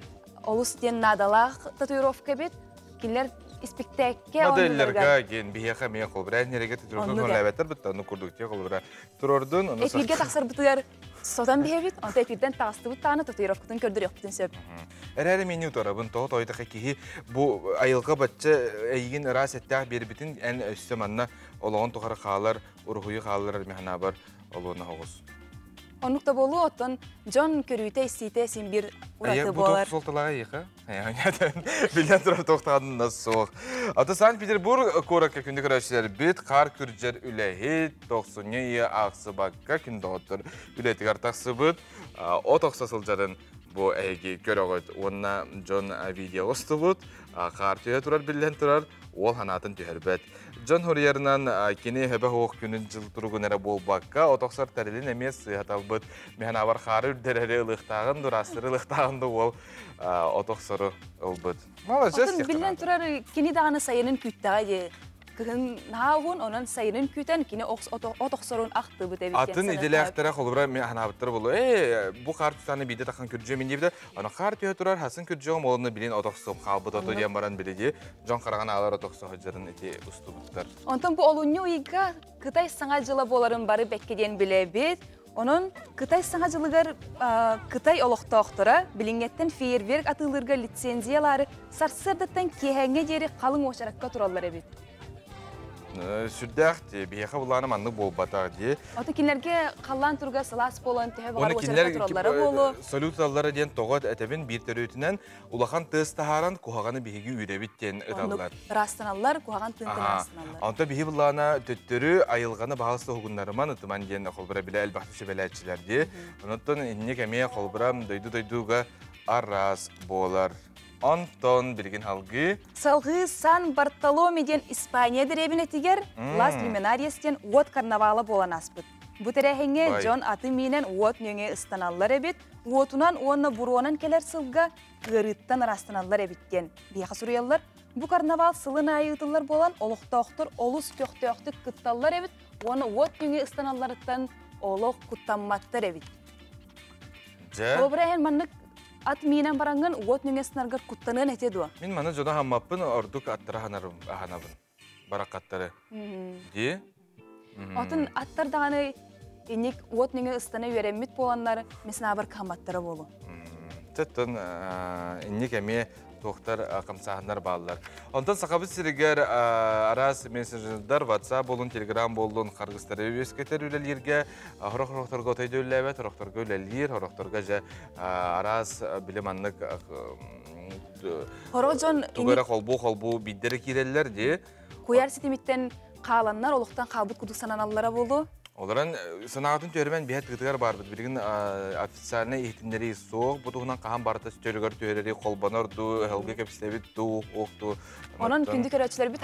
олыс ден надалақ татуировка бет, келер спектакке модельлерге ген бияқа мен қол бірәз нереге татуировка ләбәттер бітті, оны көрдік те қол бірәз тұрордың. Эпирге тақсыр бұтығар сотан бейбет, онта эпирден тағысты бұттағаны татуировкатын көрдір еқтін сөп. Әрәрі мені ұтарабын, тоғы тойдыққа кейі бұл айылға бәтчі әйген рас әттәқ бербетін ән өсті манна олығын тұқары қалар, ұрғыйы қалар мәхіна бар олуына хоғыз. Onlukta bolu otun John körüte istite sin bir uratı bolar. Bu soltalağa yıka. Bilen turar toxtağının nasıl soğuk. Ata Sankt-Peterburg korakka kündü kırışlar bit kar kürcer ülehit 90'ı ağsı bakka kündü otur. Ületi kartaqsı bit o toxtasılcarın bu egi körögöt. Onna John video ostu bit. Kar tüye turar bilen turar. Ol hanatın tüherbet. John Horiyar'dan kini hebe hoğuk günün jıl turugun ere bol bakka, otoqsar terilin emes sıhat albıt. Mehana var xarı ürdерері ılıqtağın, durasırı ılıqtağın da ol otoqsarı albıt. Otun bilen turar kini dağını sayının küttağı kın nağun onun sayının küten kini otoqsarın aktı bu tebitken. Atın ideli aktara kolubra mehana bittara bolu. Bu xar tutanı bide taqan kürcemin deyibde. Ona xar tüye turar, hasın kürceğim olunu bilin otoqsam qalbıt oto diyen baran bilidi. John Qarağan ağlar otoqsa hıcırın eti ustu buttar. Ondan bu olunyu uyga Kıtay saŋacıla boların bari bekkeden bilebit. Onun Kıtay saŋacılıgar Kıtay oloqtaqtıra bilingetten feyerverk atılırga lisenziyaları sarsırdıktan kehenge deri qalın oşarakka turallar ebit. Sürdəxti, biyaxa bulanım anlı bol bataq diye. Ota kinlerge qallan turga salas bolan tehe bağır oşarakka turallara bolu. Salutallara diyen toğat etebin bir terötünen ulaqan tığız taharan kuhağanı bihigi ürebitten ıdallar. Rastanallar kuhağan tığıntın rastanallar. Anta bihi bulana töttörü ayılğanı bağısı hugunlarıman ıtıman diyen kolbura bile elbahtı şebelətçiler diye. Ondan innek emeye kolburam doydu-doyduga arras bolar. Anton bilgin halgı. Salgı San Bartolomé İspanya direbin etiger, Las Liminarias den Uot karnavala bolan aspıt. Bu terehenge John atı minen Uot nöne ıstanallar ebit, Uotunan onna buruanan keler sılga gırıttan rastanallar ebitten. Biyaqa suriyallar, bu karnaval sılın ayıtıllar bolan oluqta-oqtur olus köqtü-oqtü kıttallar ebit, onna Uot nöne ıstanallarıttan oluq kuttanmattar ebit. Obra hen manlık at minen barangan uot nüngesnargar kuttanın etedi o. Min mana joda hammapın orduk attara hanabın. Barakatları. Diye? Otun attar dağını inik uot nünge ıstana veremmit bolanlar mesna bar kamatlara bolu. Tüttün innik emi tohtar kamsahanlar bağlılar. Ondan sakabı siriger aras mesajlar WhatsApp olun, Telegram bolun, Kırgızstara üyesketer ülelirge, horoktorga otayda ülelebet, horoktorga ülelir, horoktorga aras bilemanlık Horojon tugara kolbu biddere kireller diye. Kuyar sitemitten qalanlar oluqtan qabut kuduk sananallara bolu. Olaran sanatın törben bihat gıdıgar bardı. Bilgin ofisaline ihtimleri soğuk. Bu tuğunan qahan barıta stölügar töreri kolbanardu, helge kepslebi oqtu. Onun kündük öğretçiler bir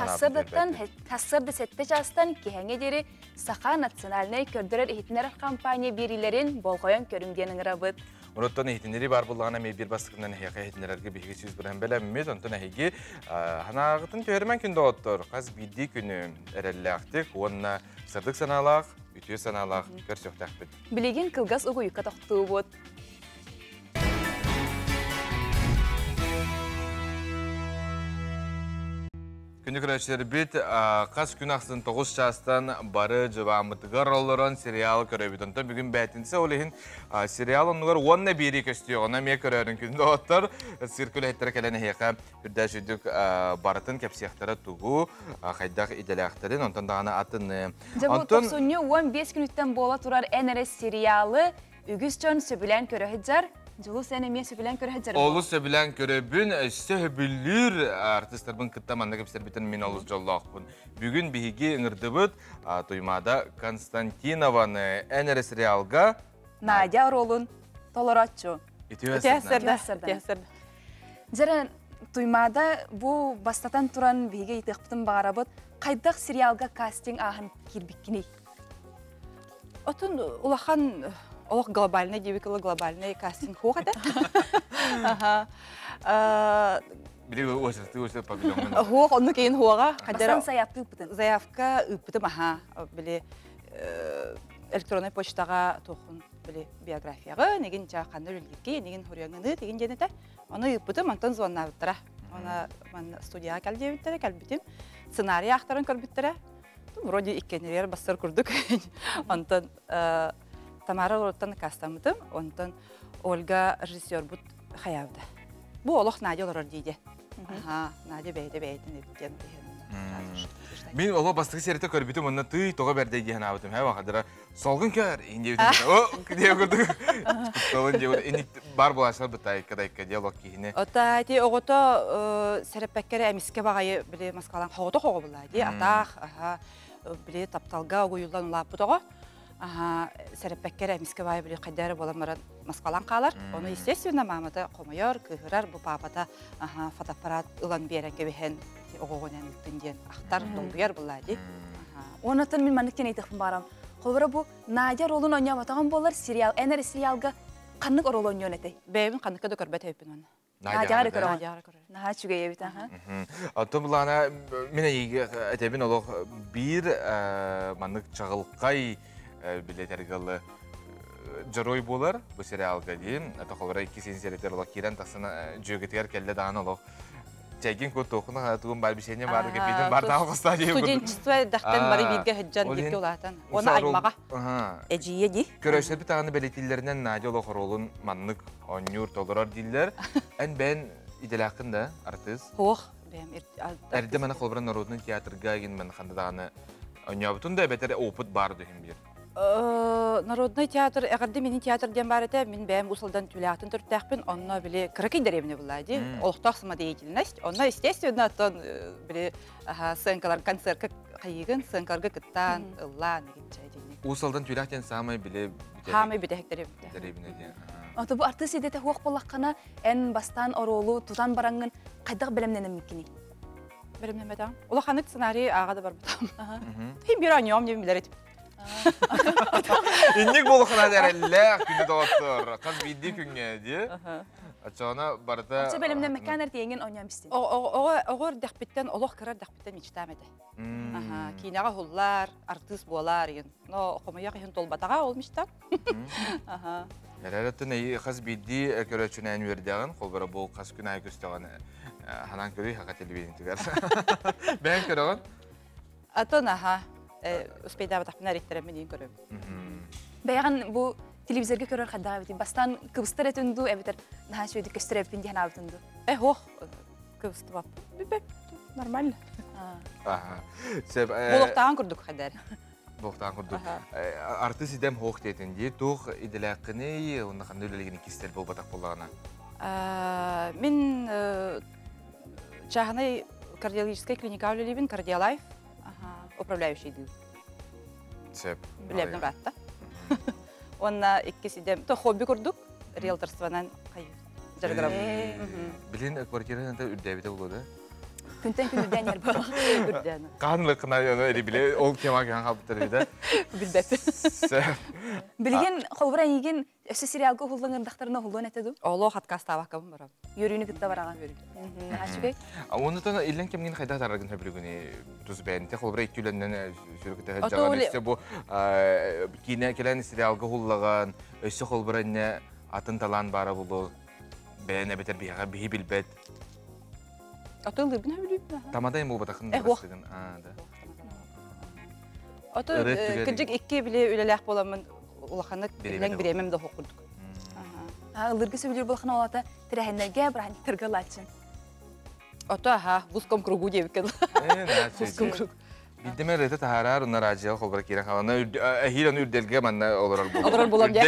tassırdı sette çastan kehenge deri Saqa nasionaline kördürer ihtimler kampanya birilerin bolgoyan körümgenin rabıt. Ondan ihtimleri bar bulağına bir bastıkından hiyaka ihtimlerge bir süz bilen belemmiz. Ondan higi hanağıtın törmen kündü ottur. Qaz biddi günü erelleğtik. Onna sırdık sanalaq. Ütüye sanalaq, görsök təqbid. Biligin kılgaz ugu yuka toxtuğu bud. Күндік рәшілер бет, қас күн ақсын 9 жастан бары жыбамыдығар олырын сериалы көрөбіт. Онтан бүгін бәтінсе олығын сериал онығар онна бері көстіе, ona ме көрерін күнді оттар. Сиркүлі әттері кәләні хейқа үрдә жүдік барытын кәпсияқтары тұғу, қайдақ иделяқтарын, онтан дағаны атыны. Жабу 15 күніттен бола тұрар әнәрі сериалы үгіз жон сөбілән көрі Жылу сәне мен сөбілән көрі хәджар. Олу сөбілән көрі бүн сөбілір артистербін кіттаманда кепсер бітін мен олыс жоллақпын. Бүгін бігі үңірді бұд тұймада Константинованы әнәрі сериалға Надя ролын толоратчу. Итеуәсірді. Жәрі тұймада бұл бастатан тұран бігі етіқпітін бағара бұд қайдақ сериалға кастинг ағын кербіккіне? Отын ұлақан Олық глобальный, дебекілі глобальный кастинг хоғады. Білі өсірті павильонын. Хоқ, оны кейін хоға. Басан заявка үппітін? Заявка үппітім, білі электронный почтаға тоқын биографияға, неген жақанды үлгекке, неген хөрияңыны деген денеті. Оны үппітім, онтан звонна біттіра. Оны студияға кәлде біттірі, кәлбітім. Сценарий ақтарын көрбіттірі. Вроде иккенерер бастар күрдік. Онтан Тамара Лороттан кастамыдым, онтан Ольга режиссер бұд қаявды. Бұл олық Надя олар дейді. Надя бәйді-бәйді. Мен ола бастығы сереті көрбітім, онна тый тоға бәрдей ген абытым. Хәй вақадыра, солғын көр, инде бітім. О, кедеу көрдік. Құтталын деу, енік бар болашылар бұтай, кадайка диалог кейіне. Ота, әйті, оғыто сәріппәккері әміске бағайы біле масқалан қоғыто қоғы бұлайды. Атақ, біле тапталға ойылан ұлап бұтоға. Сәріппәккері әміске бағайы біле қайдары болан баран масқалан қалар. Оны, естественно, мамыды қомайор, күйірар, бұл папата фотоаппарат ұлан берен кебехен оғығын әмілтінден ақтар долбияр бұлайды. Онатын мен мәніктен ейтіқпін барам. Қолбыра бұл Надя ролын ойнап атаған болар сериал, әнәрі сериалға қанық рол ойнауын әтей? Бәйбін қаныққа да көрбәт өйпін оны. Надяға көрі. Наға чүге ебіт, аға. Атын бұлана, мен әтебін олық бір мәнік чағылқай билетергалы жарой болар бұл сериалға дейін. Әті қолбыра 2 сериалдар олық керен тақсына жөгетігер кәлі дағын олық Чайгин көт оқына қатығын бар бішене бар кепейдің бар тағы қыста дейін. Студентчество дақтан бары бейдге хүджан депке олағатан. Оны аймаға әжие дей. Көрәшілер бір тағаны бәлетелерінен Надя олық ролын маннық онюр толырар дейлер. Ән бән иделақын да, артист. Хоқ. Әрді мәні қолбыран народының театрға еген мәні қанды дағаны онябытын да бәтәрі опыт бар дүйім бір. Народный театр, әғірді менің театрден бар еті, мен бәйім ұсылдан түләқтін түрттәқпін, онына біле кірекей дәребіне бұлайды. Олықтақ сыма деятельность. Онына, естественно, аттан біле сыңқалар концертқа қайығын, сыңқаларға күттан, ұлла, неген чайдейіне. Ұсылдан түләқтен самай біле Хамай бітек дәребіне. Аты бұл артыс едеті хуақ болаққана ән бастан оролу, тузан бараңын қайдақ білімненім мекені? Білімнен бәдәң. Олаққанық сценарий ағады бар бұтам. Хей, бір аньом дем білер етіп. Инник болуқына дәрелләқ күнді доғаттыр. Қаз бейді күнге де. Ачағына барда... Ача бәлімнен мәкәнер дейінген ойнам істен. Оғыр дәқпеттен, олық кірар дәқпеттен мечтам әді. Кейінеға ғыллар, артист болар. Қомаяқ ең толбатаға ол мечтам. Әрәреттін қаз бейді көрәтшін ән өрдіғын, қолбара бұл қаз күн әй көстіған ханан көрі хақа телевизин түгер. Бән көріғын? Атын, Успейдабы тақпына ректорымен дейін көрем. Бәйған бұл телевизорға көрер қаддаға бетім. Бастан кыбыстар әтінду, әбетер наға сөйді көстір әбітін дейін абытынду. Оқ, кыбысты бап. Нормально. Болықтаған күрдік қадар. Болықтаған күрдік. Артыс идем хоқ дейтінде, тоқ иделәқіні, онда қанды өлелігіне кестер бол батақ болағына? Мен жағынай кардиологическая клиника өлелейбін, кардиолайф. Управляющий дыл. Білемдің қатта. Онна еккесідем, то хобби күрдік, риэлторстванан қайып. Жарғырам. Білін квартирадан да үрдәбеті болуды? Күнтен күн үрдән ер бұл. Үрдән. Қанлы қына әрі біле, ол кема кен қабыттыр бейді? Білбәпі. Білген қолбыран еген өсі сериалға ұлдың ұрдақтарына ұлдың әтеді? Олы қатқаста баққабын барам. Йөріні күтті бараған. Ашығай? Оныдан илен кемген қайда тарағын хөбілігіне тұз бәйінті қолбыра ектеуленнен жүргіті жаған өсі бұл кейіне келен сериалға ұллаған өсі қолбыранне атын талан бары бұлы бәйіне бетер бейға бейі білбәд. Аты ұлыбын өбіліп? Тамадайын бұл батақын бұрастығын. Аты күрджік екке біле өлеләқ боламын ұлақанық білен біремем де оқырдық. Ұлырғы сөйлер болақына олата тірәхендерге бірән тіргіл атшын. Аты бұском кругу дебікен. Бұском кругу. Bildiğime rete taharar onlar acıya kolbara kiren kalanlar hiran ürdelge manna olarak bu. Olarak bulam ya.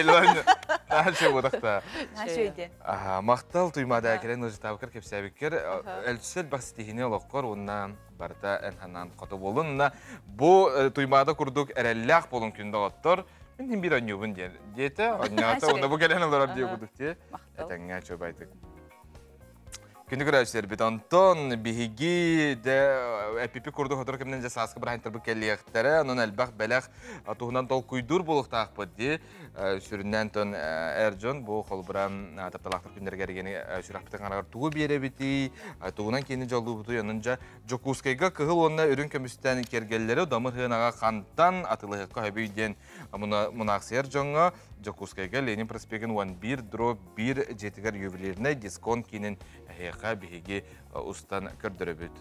Her şey bodakta. Her şeydi. Aha, maqtal tuymada kiren nozu tabakar kepsabikir. Elçisel baksitihine olakor ondan barda enhanan qatı bolun. Bu tuymada kurduk erellaq bolun künde qattor. Ben bir anyubun diyete. Anyata onda bu gelen olarak diye kurduk diye. Etenge çöbaydık. Күндік өрәшілер бет Антон бігігі де әпіпі көрді қотыр кімнен жа сасқы бір айынтар бұл кәлі яқтары, оның әлбақ бәләқ туғынан тол күйдур болуқта ақпыд де сүріннен тон әрджон бұл қол бұрам тапталақтыр күндерге әргені сүрақпітін қарағар туғы бере біті, туғынан кені жолу бұты оның жа Жокускайға қығыл онына үрін көмістен кергелері дамыр ғынаға қанттан атылығыққа өбейден мұнақсы әрджонға Жокускайға Ленин проспегін 11/1 жетігер ювелеріне дисконт кенін әйеқа бігеге ұстан көрдірі бүт.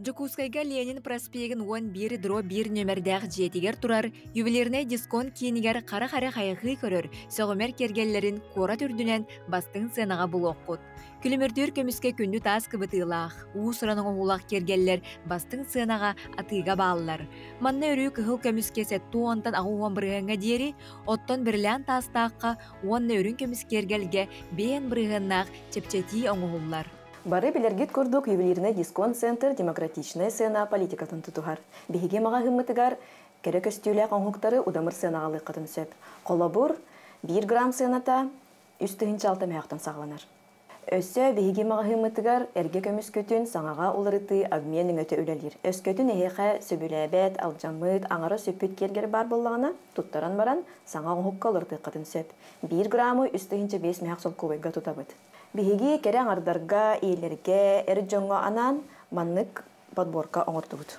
Жукускайга Ленин проспегін 11-1 нөмірдәғ жетігер тұрар, ювелирне дисконт кейінігер қара-қара қайығы көрір, соғымер кергелерін қора түрдінен бастың сынаға бұл оққыд. Күлімірдер көміске күнді тас кыбытылақ, уысыраның оғылақ кергелер бастың сынаға атыға балылар. Манна өрі күхіл көміске сәтті оңтан ағуан бірғанға дері, оттан бірлән тастаққа оңна өрін көміс кергелге бейін бірғаннақ чепчеті оңғылар. Бары білергет көрдік ювелирне дисконт-центр демократичная сцена политикатын тұтығар. Беге маға ғымытығар керек өстілі қоңғықтары удамыр сценаға лыққатын сөп. Қолабыр 1 грамм сцената үстігінші алты мәяқтан сағыланар. Өссі беге маға ғымытығар әрге көміс көтін саңаға оларыты обменің өте өлелер. Өс көтін әйеқі сөбіләбәт, алжамыт, аңара сөппет кергер бар болағына тұттаран баран саңа қоңғыққа оларты қатын сөп. 1 граммы үстігінші 5 мәяқ сол көбейға тұтабыд. Биһиги керен ардарға, иелерге, әрі жоңға анан маннык подборка оңыртығыд.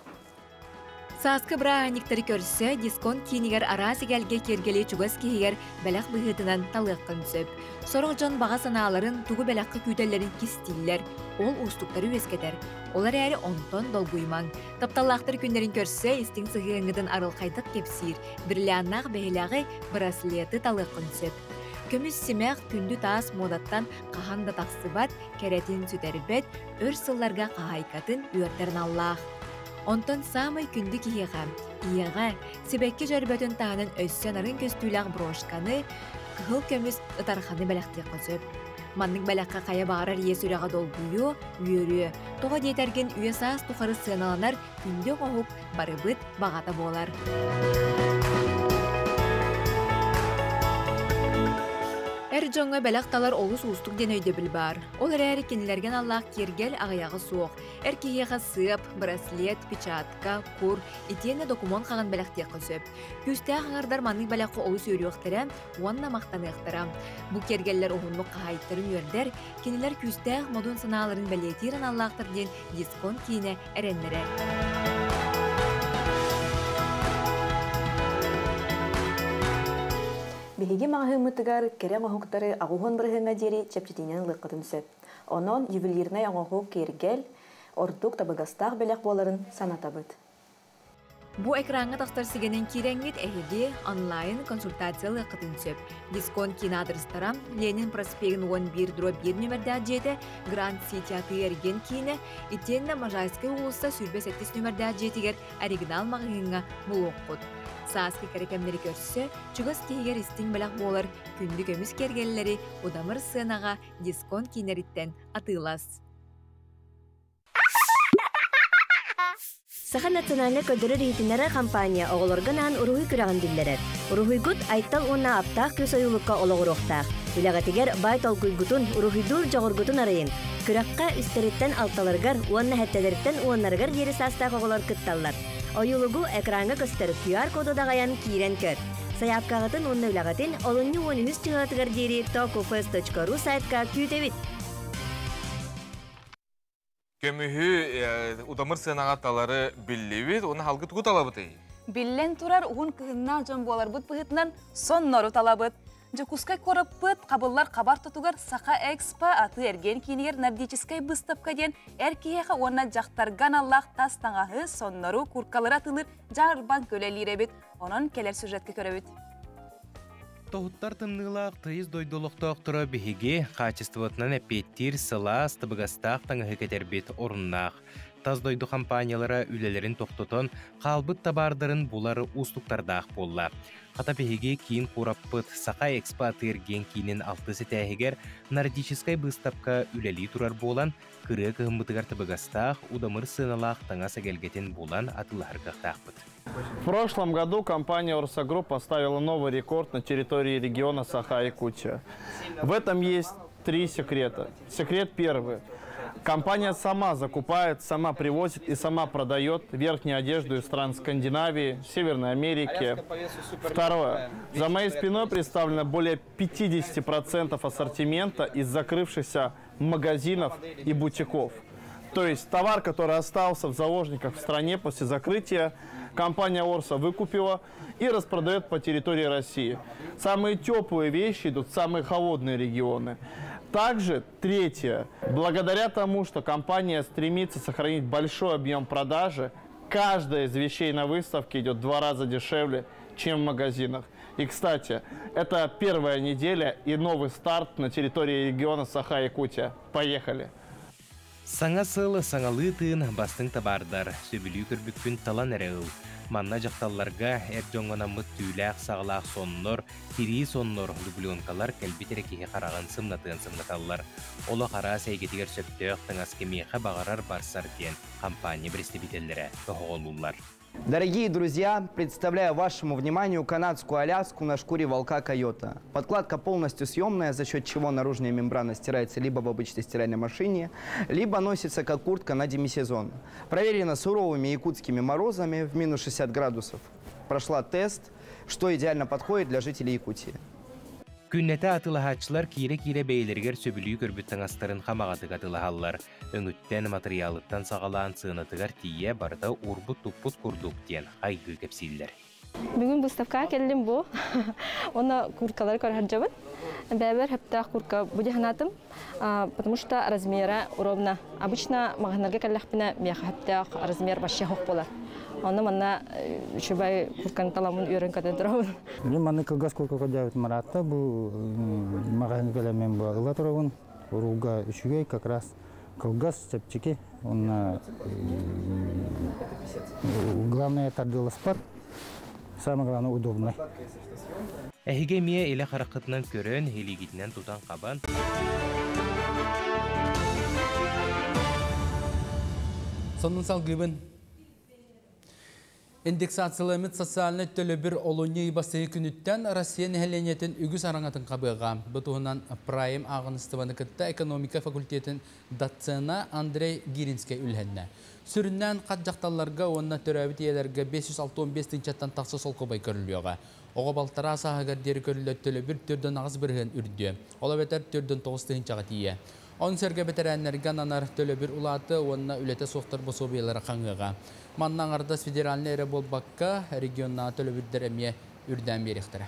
Саскы бұрағаниктары көрсі, дисконт кейінігер арасы кәлге кергелі чугас кейігер бәләқ бұғытынан талыққан сөп. Сорық жон баға саналарын туғы бәләққы күйтелерін кестілер, ол ұстықтары өскетер. Олар әрі онтон долгуйман. Тапталлақтыр күндерін көрсі, істің сығыңыдың арыл қайтық кепсір, бірляннақ бәйіләғі браслеті талыққан сөп. Көміс семәқ күнді таас модаттан қағанда тақсыбат, кәретін сүтәрбет, өр сылларға қағайкатын үйертерін Аллах. Онтон самай күнді кейеға, иеға, себәкке жәрбәтін тағанын өссен арын көстүйләғ брошканы, қығыл көміс ұтарханы бәләқтек қосып. Манның бәләққа қая бағарар ие сүрәға долбүйі, үйері, тоға дейтерген үйе саас тұқары сыналанар күнді қоғып барыбыт бағата болар. Әр жоңға бәләқталар олыс ұстық ден өйді біл бар. Ол әрі кенілерген Аллах кергел ағаяғы соқ. Әр кейеға сып, браслет, печатка, құр, итені документ қаған бәләқтек қосып. Күсті ағардар манның бәләққа олыс өрі өқтірі, онна мақтаны өқтірі. Бұл кергелер оғынлық қағайттарын өрдер, кенілер күсті модун саналарын бәлетірін Аллахтыр ден дисконт кейіне әренлері. Биһиги маһымытыгар керен оһуктары агуһун бырыһыңа диэри чепчетинен лыккытын сөп. Онон ювелирнай оңоһу кергел, ордук табыгастаах бэлэх буоларын санатабыт. Бу экранга тахтар сигенен киреңгит эхиги онлайн консультация лыккытын сөп. Дисконт кинадрыстарам Ленин проспегин 11-1 нөмердә жете, Гранд Сити аты эрген кине, итенне Можайская улуста сүрбе 7 нөмердә жетигер оригинал магыңга булуққут. Сааскы кәрекемдері көрсі, чугас кейгер істің білақ болар, күнді көміс кергелері удамыр сынаға дисконт кейнеріттен атылас. Саха национальный көдірі рейтинері компания оғылырғынан ұруғый күрағын диллерер. Ұруғыйгут айттал онна аптақ көз ойылыққа олығырықтақ. Үләғатигер бай толкуйгутун ұруғыйдур жоғыргутун арайын. Күраққа үстереттен алталарғар, уанна хәттелерттен уаннарғар ері састақ оғылар кытталлар. Ойылугу экранга көстөрүп QR коду дагаян кирен көр. Саяпкагатын онны үләгатын олонны 13 чыгатыгар дери tokufest.ru сайтка күйтебит. Көмүхү удамыр сынаға талары биллебит, оны халгы тугу талабыты. Биллен турар угун кыһынна жон болар бут быһытынан соннору талабыт. Жокускай кораппыт, қабыллар қабар тұтугар Саха Экспо аты эрген кейінігер нардическай бұстапқа ден әркеяға онна жақтарған Аллах тастаңағы соннору куркалыр атылыр жарбан көлелер бит. Онын келер сюжетке көребит. Тоғыттар тымнылақ тыйыз дойдолықтақ тұра бігеге қачествотынан әпеттер сылас тыбығастақ таңығы кетербет орыннақ. Таз дойду компаниялары үлелерін тоқтотон қалбыт табардарын бұлары ұстықтардақ болла. Қата бігеге кейін қораппыт Саха Экспо ерген кейінен алтысы тәйгер нардическай бұстапқа үлелі тұрар болан, кірі кығымбытығар тыбығастақ, удамыр сыналақ таңа сәгелгетін болан атыларғақтақпыт. В прошлом году компания Орса Групп поставила новый рекорд на территории региона Саха-Якутия. В этом есть 3 секрета. Секрет первый. Компания сама закупает, сама привозит и сама продает верхнюю одежду из стран Скандинавии, Северной Америки. Второе. За моей спиной представлено более 50% ассортимента из закрывшихся магазинов и бутиков. То есть товар, который остался в заложниках в стране после закрытия, компания Орса выкупила и распродает по территории России. Самые теплые вещи идут в самые холодные регионы. Также третье. Благодаря тому, что компания стремится сохранить большой объем продажи, каждая из вещей на выставке идет в 2 раза дешевле, чем в магазинах. И, кстати, это первая неделя и новый старт на территории региона Саха-Якутия. Поехали! Саңа сылы саңалы тыын бастың табардар, сөбілі көрбікпін талан әрәуі. Манна жақталларға әр жоңғана мұт түйләқ сағылақ соннор, тири соннор дублионкалар кәлбетері кеге қараған сымнатыын сымнаталлар. Олы қара сәйгетігер сөптеуқ тыңас кемеға бағарар барсар ден компания брестебителері көғолулар. Дорогие друзья, представляю вашему вниманию канадскую Аляску на шкуре волка Койота. Подкладка полностью съемная, за счет чего наружная мембрана стирается либо в обычной стиральной машине, либо носится как куртка на демисезон. Проверена суровыми якутскими морозами в минус 60 градусов. Прошла тест, что идеально подходит для жителей Якутии. Күннәтә атылахатчылар кире-кире бейлергер сөбілі көрбіттің астарын қамағатык атылахалар. Өңіттен материалыттан сағалаан сığınатыгар тие барда урбут-туппут курдук ден айгы кепсилдер. Бүгін выставка келдім бұл. Оны курткалар көрхаржабын. Бәбір хәптақ куртка будиханатым, потому что размера ровно. Обычно магазинларга кәлләхпіне меха хәптақ размер башы хоқ болар. Оны манна шубай куртканы таламын үйрен кәден тұрауын. Мен маны кылгас куртка дәвит маратта, бұл магазин кәләмен бағыла тұрауын. Уруга үшігей как раз кылгас чепчики. Главное тардылы спад. Самое главное удобно. Әхиге мие еле қарақытынан көрін, елегетінен тұтан қабан. Сонын салгыбын. Индексациялымыт социальный төлі бір олуны басығы күніттен Россия нәхеленетін үгіз араңатын қабыға. Бұтуғынан Прайм ағыныстываны күтті экономика факультетін доцена Андрей Гиринский үлхенне. Сүріннен қат жақталарға онына төрәбіт елерге 565 чаттан тақсы сол көбай көрілуіға. Оға балтара сағығар дері көрілі төлі бір түрдің ағыз бірген үрді. Ола бетер түрдің 9 чаға тие. Он сәрге бетерәнлерген анар төлі бір ұлаты онына үлеті соқтар бұсу бейлері қаңғыға. Маннан ардас федеральный әрі болбаққа регионна төлі бірдер әме үрден беріктірі.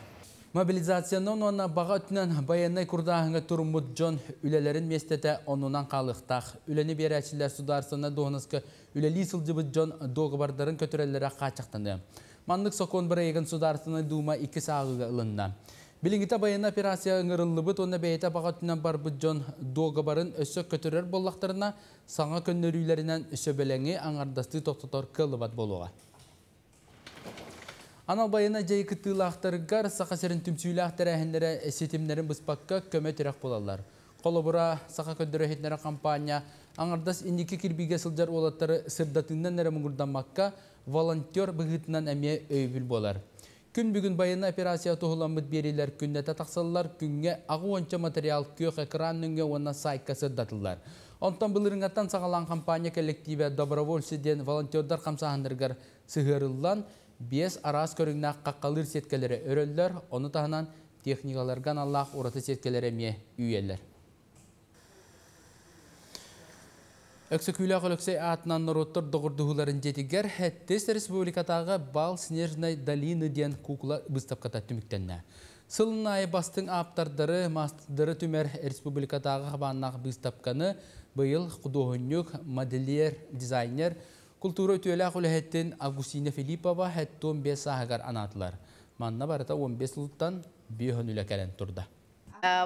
Мобилизацияның онына баға өтінен баянай күрдағыңа тұрмыд жон үлелерін местеті онынан қалықтақ. Үлені берәчілер сударсына доғынысқы үлелі сылжыбыд жон доғы бардарын көтірелері қачақтанды. Мандық сокон бір егін сударсына дума 2 сағыға ылынна. Білінгіті баян операция ыңырылыбыд, оны бәйті баға өтінен бар бұд жон доғы барын өсі көтірер боллақтарына саңа көннөрүйлерінен өсі бөләңі аңардасты тоқтатор кылыбат болуға. Анал байына жайы күттілақтарығар сақа серін түмсүйлі ақтары әхіндері сетімдерін бұспаққа көмет ирак болалар. Қолы бұра сақа көндірі әхетнері компания аңардас индекі кірбіге сылжар олаттары сырдатыңнан әрі мұңырданмаққа волонтер бұғытынан әме өйбіл болар. Күн бүгін байына операция тұғыламыд берілер күннеті тақсалылар күнге ағы онча материал көк экран нүнге онна сайқа сырдатылар. Онтан бұлырыңаттан сағалан компания коллективе добровольседен волонтердар қамсағындырғар сығырылан 5 арас көрігіне қаққалыр сеткелері өрелдер, оны тағынан техникаларған Аллах ұраты сеткелері ме үйелер. Өксөкүйлі қолықсай атынан нұроттыр доғырдығыларын жетігер, әттес республикатағы бал снежной долины ден кукла бұстапқата түміктенне. Сылын айы бастың аптардары, мастыры түмер республикатағы қабаннағы бұстапқаны бұйыл құдоғынюк, модельер, дизайнер, культура өтуелі құлы Августина Филиппова әттон 5 сағығар анатылар. Манна барыта 15 лұттан бүйін үлі кәрін тұрды.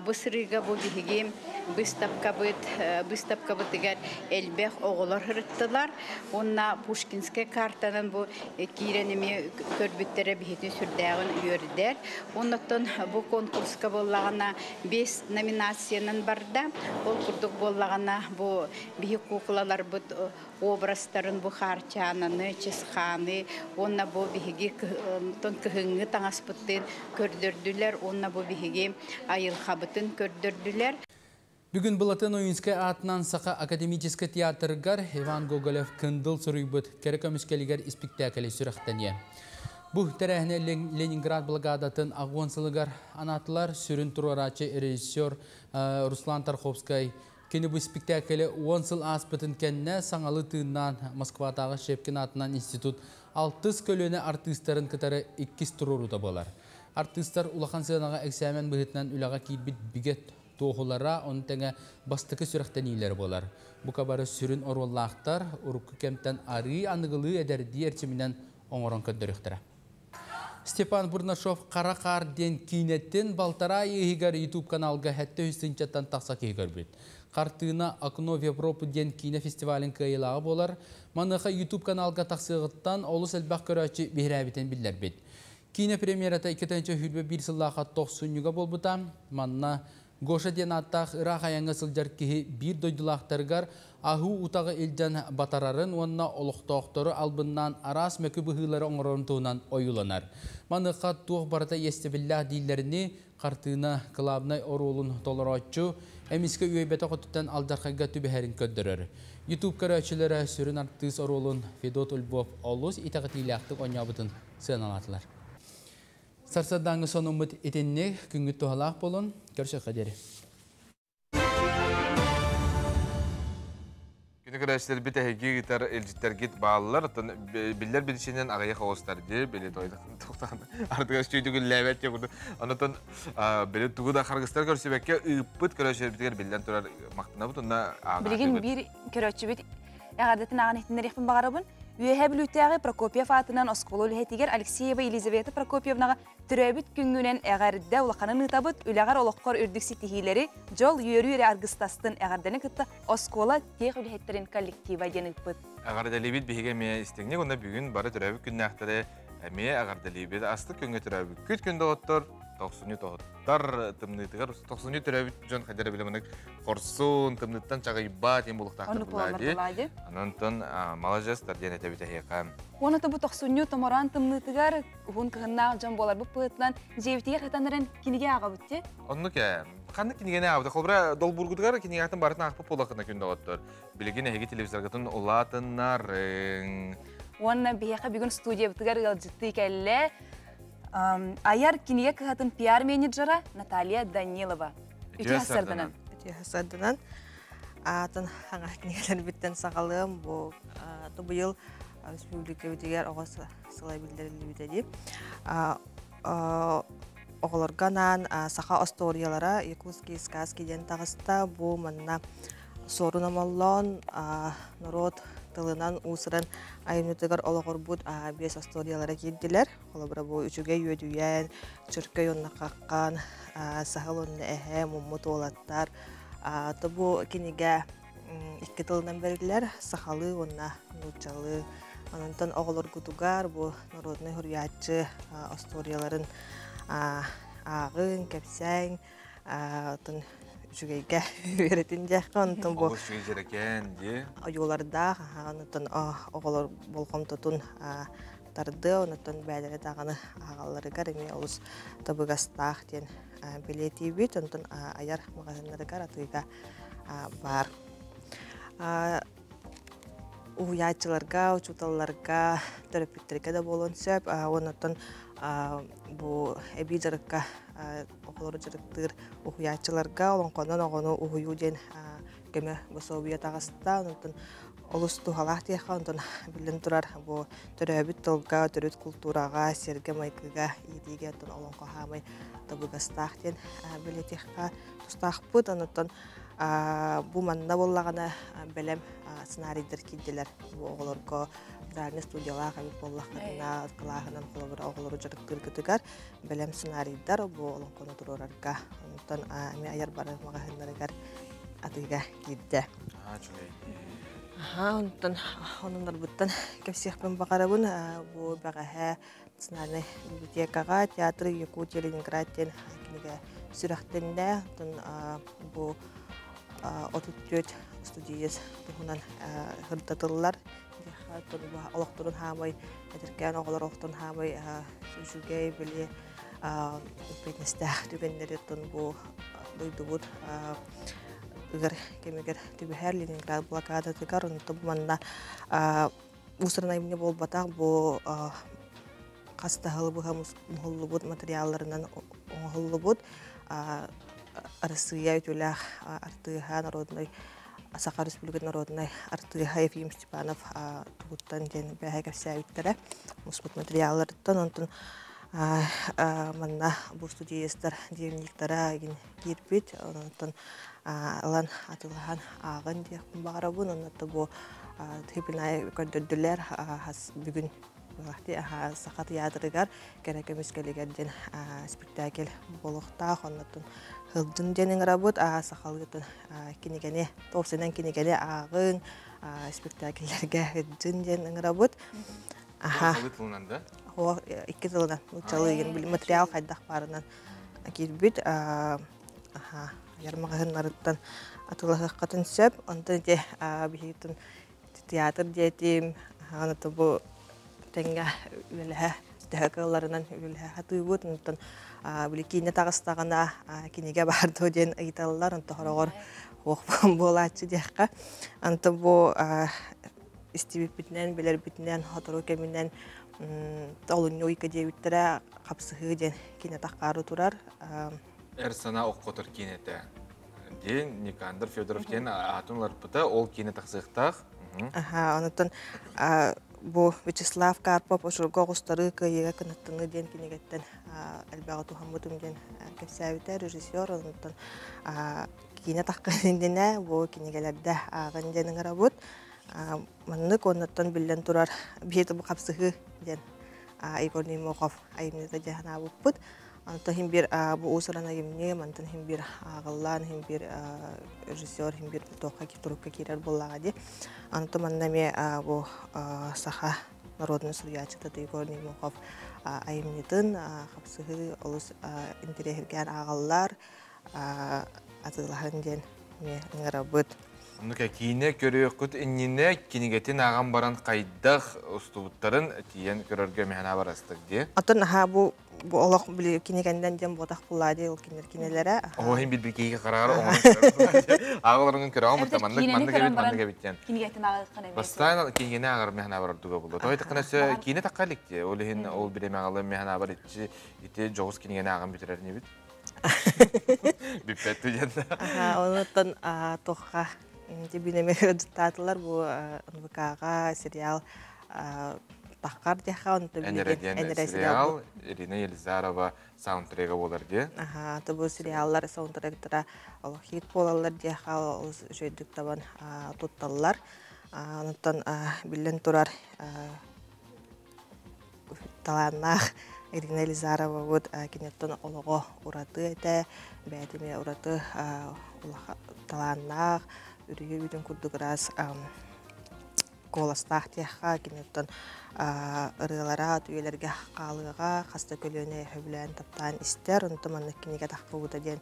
Бысырыга бу бигем выставка быт дигәр элбех оголар хырыттылар. Онна Пушкинский картадан бу киренеме көрбүттере бихетин сүрдәгән үйөрдәр. Оннан бу конкурска боллагана 5 номинациянан барда. Ол курдук боллагана бу бихи куклалар бу образларын бу харчананы, чисханы, онна бу бихиге тон кыгыңы таңаспыттын көрдөрдүләр. Онна бу бихиге айыл қабытын көрдірділер. Бүгін бұлатын ойынскай атынан сақа академический театргар Иван Гоголев кындыл сұрыйбыт керекөміскелігер спектаклі сүріқтәне. Бұл тәрәхіне Ленинград благадатын ағуансылығар анатылар сүрін тұрарачы режиссер Руслан Тарховскай кені бұл спектаклі 10 сыл аспытын кәнне саңалы тыыннан Москватағы Шепкин атынан институт 6 көлөне артистарын кітары 2 тұрыруды болар. Артистар улахан сынаға эксамен бұғытынан үлаға кейбіт бігет тоғылара онтеңе бастықы сүрәқтенилер болар. Бұ кабары сүрін ороллақтар ұрықы кемтен ары анығылы әдерді ерчімінен оңырын көндіріқтірі. Степан Бурнашов Қарақар ден кейнеттен Балтара егігер YouTube каналға хәтті үстінчеттен тақса кейгер бет. Қартына Окно в Европу ден кейне фестивалін кайылағы болар. Маныға YouTube каналға тақсығыттан олыс әлбақ көрәчі бейрәбітен білдер бет. Кейне премьерата 2-ші хүлбе 1 сыллаға 90-ға бол бұта. Манна Гоша ден аттақ Ирақ аяңы сылжар кейі бір дойдылақтарғар аху утағы елден батарарын, онына олықтауқтары албыннан арас мәкі бұғылары оңырын туынан ойыланар. Маныға туық барыта естебілләқ дейлеріне қартына қылабынай орулын толыратчу, әмескі үйбеті құтыттан алдарқайға түбі көддірір. YouTube көрәчілері сүрін артыз орулын Федот Ульбов олыс итағытилияқтық оңябытын сыналатылар. Сарсадаңы соны ұмыт етенне күнгіт тұғалақ болын, көрші қадері. Күні көрәшілер біт әйге гитар әлжіттер гет бағалылар, білдер білішінен ағайы қауыстар де, білет ойдық тоқтағын. Артыға стүйдігі ләбәт еқұрды. Онытын білет тұғыда қарғыстар көрсебәкке ұйпыт көрәшілер бітігер білден тұрар мақтына бұт, онына ағай. Білген бір көрәтші бет әғадетін ағын еттіндер еқпін бағарабын. Үйе білуттағы Прокопьев атынан осколу үлхетігер Алексеева Елизавета Прокопьевнаға түрәбіт күнгінен әғәрді ұлақанын ұтабыт, үләғар олыққор үрдіксі тихилері жол үйері арғыстастын әғардені күтті оскола теқ үлхеттерін коллектива деніп бұд. Әғардалибет бігеге ме істегінек, онда бүгін бары түрәбіт күнні әқтірі әме әғардалибет асты күнге түрәбіт күт күнді оттыр. 90 тоғыттар тымнытығар, 90 түрәбіт жон қадары білімінің қорсын, тымныттан чағайба тем болықтақтыр бұлады. Анантын малажастар ден әтәбіт әйеқам. Оны тұбы 90 томаран тымнытығар, ұғын кығынна жан болар бұп бұғытынан жевітігер қайтандырын кенеге аға бұтте? Оны ке, қанды кенегені ағыды. Қолбыра долбұрғыдығар кенегетін барытын ақпы полақына күнді оттыр. Білеген әйге телевизорғытын ұлатынарын. Оны бейеқа бүгін студия бұтығар ғалжытты кәлі. Аяр кинеге кығатын пиар менеджера Наталья Данилова. Үте хасардынан. Үте хасардынан. Атын аңа кинегелер біттен сағалығым. Бұл бұйыл республика өтегер оғасы сылай білдерілі өтеді. Оғылырғанан сақа осториялара Якутский сказки ден тағыста бұл манна сорын амаллон народ тылынан усыран айнутыгар олоғыр бұд бес осториялара келділер. Олабыра бұл үчіге өдуян, чүркөй онна қаққан, сағыл онна әхе, мұммут олаттар. Бұл кенеге икі тылынан берілер, сақалы онна нұлчалы. Анантан оғылыр күтугар бұл народный хүрятчы осторияларын ағын, кәпсәң, Жүгейге өретін жаққан. Оғыл жүгей жерекен, де? Ойоларда, оғылар болғым тұтын тарды, онытын бәлері дағаны ағалары ғар, еме олыс табығастақ ден білеті бет, онытын аяр мағазынлары ғар атыға бар. Уятчыларға, учуталларға, терапевттерге де болын сөп, онытын бұл әбей жарыққа оғылары жарықтыр уятчыларға, олон қонын оғыны уғыю ден көмі бұсау бия тағасыда, онытын олыс тұғалақ дейқа, онытын білін тұрар бұл түрәбіт тұлға, түріт культураға, серге майкыға, едеге олон қоғамай табығастақ ден білетеққа тұстақ бұд, онытын бұл манна болағына бәлем сценарийдер кейделер оғылырға реальный студиялар қабит болақына қылағынан қолабыра оғылыры жарықтыр күтігер бәлем сценарийдер бұл олың қоны тұрырарға. Онытын әме аяр бары мағахынларығар атыға кейді. Онытын онынлар бұттан кәпсеқпен бағарабын бұл бағаға сценарий библиотекаға, театры Якутия, Ленинградтен кенеге сүрәқтенде бұл отуттөт студияс туһунан хырдатыллар олоқтурун хаамай этеркен оголор оқтун хаамай сүжүгей биле битнестах түгеннереттен бу дойдубут ыгар кемегер түбәһәр Ленинград блокада тыгар онтып манна усырнай мне болбатак бу кастахылбы һәм муллубут материалларынан оңоллубут Россия ütülä артыга народной Саха Республика народной артыга Ефим Степанов тугуттан ден бәһәгә сәүттәре муспут материаллардан онтон манна бу студиястар дневниктара ген кирбит, онтон алан атылган агын дип барабын, онтон бу типинай көдөдүлөр бүгүн сақат ядрыгар керек эмескелигерден спектакль болохтаах, онтон хылдын денин работ сақалгытын кинегене топсенен кинегене агын спектакльлерге хылдын денин работ. О, 2 жылдан учалыгын материал кайдак барынан кирбит. Ярмагын нарыттан атылыгы катын сөп, онтон де бихитин театр детим, анаты бу тенге үлеһе тәкәлләреннән үлеһе хатыбыт, онтон били кине тагыстагына кинеге барды ден айталлар, онтон хорогор хок болачы дияка. Онтон бу истибит битнен, белер битнен, хатору кеминен талын ойка дебиттера капсыгы ден кине таккары турар. Эрсана оккотор кинете. Ден Никандр Федоров ден атунлар пыта ол кине таксыктак. Онтон бу Вячеслав Карпов ошолго гостары кыйга кынаттыны ден кинегеттен албага тухамбутум ден кепсәбите режиссер, онтон кине таккын дене бу кинегелерде агын денин работ. Маннык оннаттан билен турар бейті бұл қапсығы ден Игорь Немохов айымнеті жағына бұппыт. Антон хим бир бұл ұсырана емне, мантон хим бир ағылан, хим бир режиссер, хим бир тоққа тұрыққа керер болаға де. Антон маннаме бұл саха народный сурьячыты Игорь Немохов айымнетін қапсығы олыс интерегерген ағылар атылағын ден ыңыра бұд. Онука кине көрөккүт иннине кинегетин аган баран кайдах устубуттарын тиен көрөргө механа барастык де. Атын бу олох били кинегенден дем ботак булады, ол кинелере. Хим бил бикеге карар оңон. Агаларын көрөм мандык биттен. Кинегетин агы кана. Бастан кинегене агар механа бардыга булды. Той такнасы кине такалык де. Ол хин ол биреме агалы механа бар ичи ите жогус кинегене аган битерер не бит. Биппетти жанда. Онотон тохка Дебинеме результатлар бу НВК-га сериал таққар деха, онты билген сериал Ирина Елизарова саундтрега болар де. Бу сериаллар саундтректара хит болалар деха, жөйдік табан тутталлар. Онтон билен турар таланнах Ирина Елизарова вот кинеттон олого ураты эте, бәтиме ураты таланнах үріге үйдің күрдік раз коластақ тияққа, кенеттен ұрылара, түйелерге қалыға, қаста көліне хөбілән таптан істер, ұнты манны кенеге таққа ұғыда ден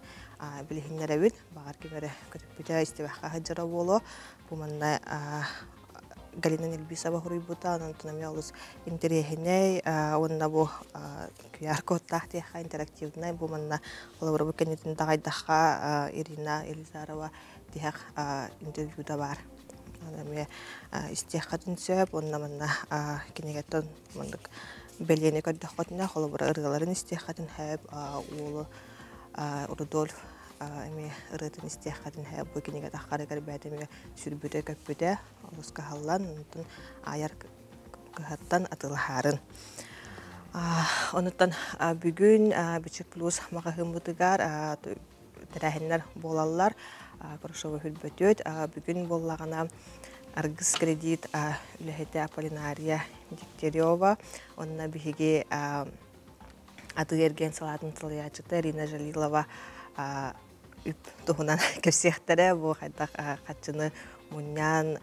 білігінлер әбіл, бағар кемері көтіп бүті істебаққа ғаджыра болу. Бұл манна Галина Нельбисова ғырый бұта, ұнтынаме олыс интерегіне, онына бұл QR-кодтақ тияққа интерактивдінай, бұл манна олабыры бұл кенетін дағайдаққа Ирина Елизарова тияқ интервьюда бар. Онаме істеққатын сөп, онына манна кенегеттен мандық бәлені көддіқ қотына, қолы бұра ұрғаларын істеққатын әп, олы Рудольф ырытын истеққатын әп, бұл кенеге таққарығар бәдіме сүрбүті көпбүті, олысқа халлан, онытын аяр күхаттан атылғарын. Онытын бүгін Бичік Плюс мағағын бұтығар тәрәхінлер болалар, Порошова хүлбөтөт, бүгін боллағана Аргыс кредит үләхеті Аполлинария Дегтярева, онына біхеге аты ерген салатын тылыячыты Рина Жалилова үп тұғынан көпсектері, бұл қайдақ қатшыны мұньян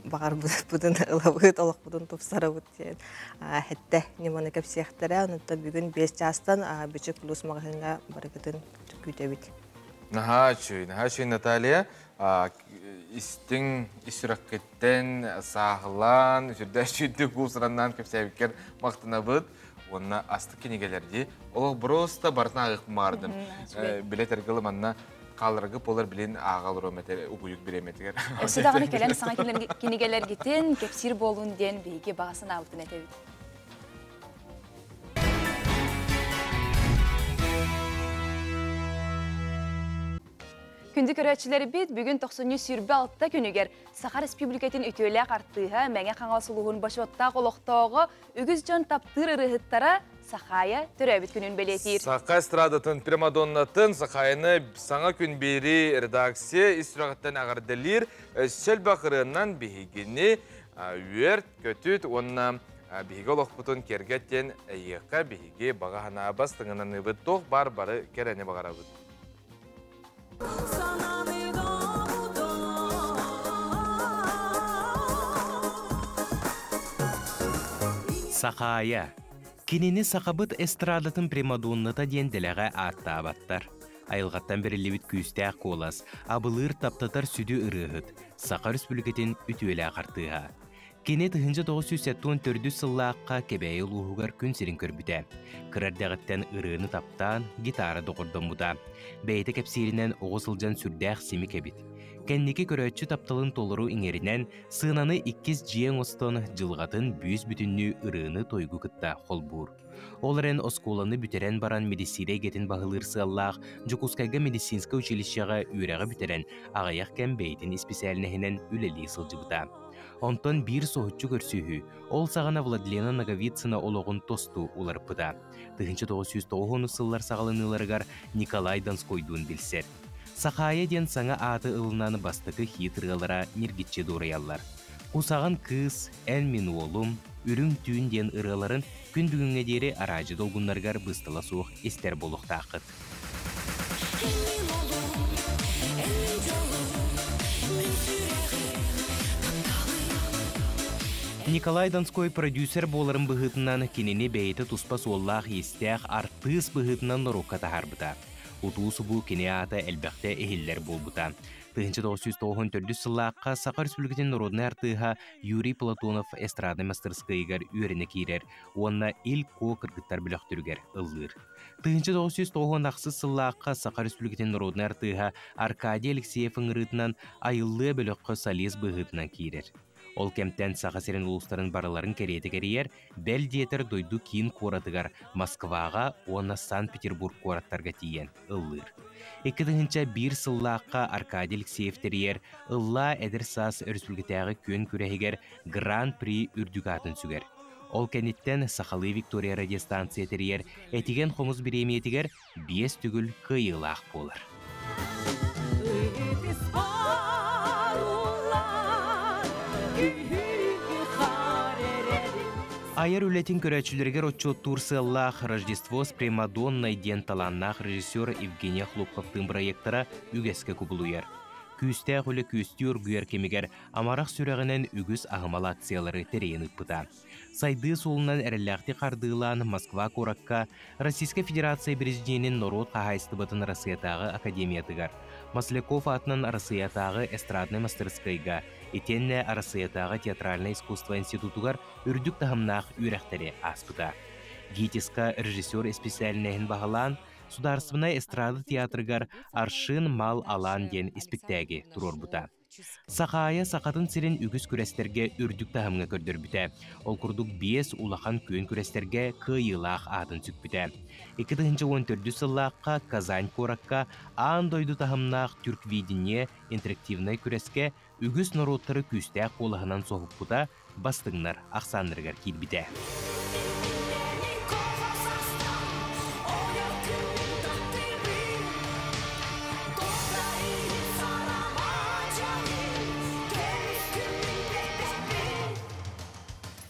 бағар бұдын ұлабыт, олық бұдын тұпсары бұттен әтті неманы көпсектері, онында бүгін 5 жастан Бичік Плюс мағыңға барығытын күйте біт. Нахачуй, Наталья. Истин исүрәккеттен сағылан, жүрді күлсіраннан көпсәбікер мақтына бұд. Онна асты кенегелерді. Олық бұрыста бартына ағық мардым. Білет әргілі манна қалырғы болар білен ағалыр өметер, ұғыйық біреметігер. Өсідағыны кәлен саңа кенегелер кетін кепсір болуын ден бейге бағасын алтын әтебіт. Күнді көрәтшілері бит бүгін 96 күнігер Саха Республикатын үтелі қартыға мәңе қаңасылуғын башуатта қолықтауғы үгіз жон таптыр ұрығыттара Сахая түрәбіт күнін белетир. Саха эстрадатын примадоннатын Сахаяны саңа күн бері редакция истирағыттан ағырдылыр сөл бақырынан бігігіні өрт көтіт онна бігігі олықпытын кергеттен әйеққа бігіге бағағана бастыңынан үбіт тоқ бар-бары керәне бағарабыд. Сахая. Кинини сақабыт эстрадатын примадонната денделеға аттабаттар. Айылғаттан берілебіт күйістәқ қолас, абылыр таптатар сүді ұрығыт, Сақа Республикатын үтуелі ағартыға. Кене 1974 сыллаққа кебәйіл ұғығар күн серін көрбіті. Кырардағыттан ұрығыны таптан, гитара доғырдан бұда. Бәйті кәпсерінен оғысылжан сүрдәқ семі кәбіт. Кәннеке көрәтші тапталын толыру еңерінен сынаны 2 жиен остон жылғатын бүйіз бүтінні ұрығыны тойгу кытта қолбур. Оларын осколаны бүтерен баран медицире гетін бағылыр сыллақ, Жукускайга медицинска училищаға үйрәға бүтерен ағаяқ кән бәйтін испесиалінәхінен үлелі сылжыбыта. Онтон бір соғытчы көрсүйі, ол сағана Владлена Наговицына олығын тосту оларпыда. 1990 сыллар сағалыныларығар Николай Донскойдуын білсер. Сахая ден саңа аты ылынаны бастықы хитрығалара нергетче дұрыялар. Қусаған кыз, ән мен олым, үрің түйін ден ырыларын күн бүгінге дері арajы долғынларғар бұстыла суық естер болуқта ақыт. Николай Донской продюсер боларын бұғытынан кенені бәйті тұспас оллақ естәқ артыс бұғытынан нұрыққа тағарбыта. Утуысы бұл кене аты әлбәқті әхеллер болбыта. 1994 сыллаққа Сақа Республикатын народны артыға Юрий Платонов эстрады мастерскайгар үйеріне кейрер, онна ил ко кыргыттар біліқтіргер ылыр. 1990 сыллаққа Сақа Республикатын народны артыға Аркадий Алексеев ыңырытынан айылы біліққы солиз бұғытынан кейрер. Ол кемтен Сақа серен ұлыстарын барыларын кереті керейер, бәл диетер дойду кейін қоратығар Москваға, оны Санкт-Петербург қораттарға тиен ылыр. 2001 сыллаққа Аркадий Алексеев терьер, ылла әдір-сас республикатағы көн күрәйгер Гран-при үрдігатын сүгер. Ол кәнеттен Сақалы Виктория радиостанция терьер, әтіген қомыз біреметігер 5 түгіл қиылақ болыр. Айыр үлетін көрәтшілергер отчет сыллақ Рождество с Примадонной ден таланнақ режиссер Евгения Хлопковтың проекттара үгеске күбілуер. Күйістәқ өлі күйісті өргүйер кемегер амарақ сүрәғінен үгіз ағымал акциялары терейін ұппыта. Сайды солынан әріләқті қардылан Москва коракка Российская Федерация президентінің Нород қағайстыбытын Россиятағы академиятығар. Масляков атынан Россиятағы эстрадный мастерскайга, етенне Россиятағы театральное искусство институтугар үрдік тағымнақ үйрәқтері аспыта. Гитиска режиссер специальнәйін бағалан, Сударственная эстрада театрыгар аршын мал алан ден испектәге тұрор бұта. Сахая сақатын сирен үгіз күрестерге үрдік тағымға көрдір біте. Ол күрдік 5 улахан көн күрестерге кыйылақ атын сүк біте. 2014 сыллаққа Казань коракка аан дойду тағымнақ түрквидіне интерактивнай күреске үгіз народтары күстәк қолығынан соғып бұта бастыңнар ақсандырғар кел біте.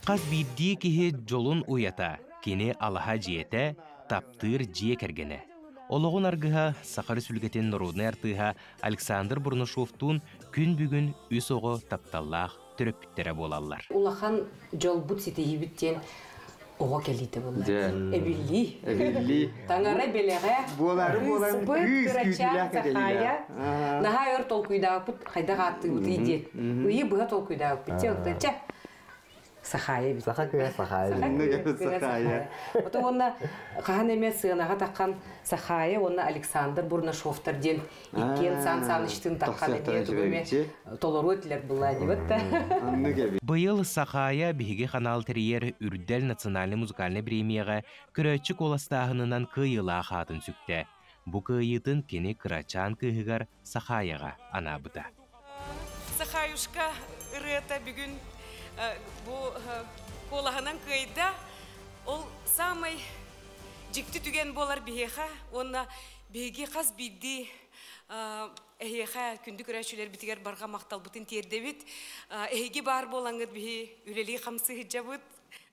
Қаз бидді кеге жолын уята, кені алаға жиеті, таптыр жие кәргені. Олығын арғыға Сақа Республикатын народны артыға Александр Бурнашовтун күн бүгін үс оғы тапталлақ түріппіттері болалар. Улахан жол бұт сетейі біттен оға кәлейті болар. Әбілі. Таңары белеғе, бұт күрәча Сахая. Наға өр тол күйдағы бұт қайдаға атты бұт еді. Үйі бұға тол күйдағы бұт. Сахая. Ота онна қаған емес сығынаға таққан Сахая, онна Александр Бурнашовтар ден еккен сан іштін таққан әдетігіме толыру өтілер бұлла дебетті. Бұйыл Сахая бігі қанал терьер үрдел национальный музыкальный премияға күрәтші қоластағынынан кыйыла қатын сүкті. бу кыйытын кини кырачан кыһыгар Сахаяга анабыта. Сахаюшка ырыта бүгүн бу колаханан кыйда ол самый жикти түген болар бихеха, онна беге қаз бидди эхеха күнді көрәшілер бітігер барға мақтал бұтын тердебіт, эхеге бар болаңыз бихе үлелі қамсы хиджабыт,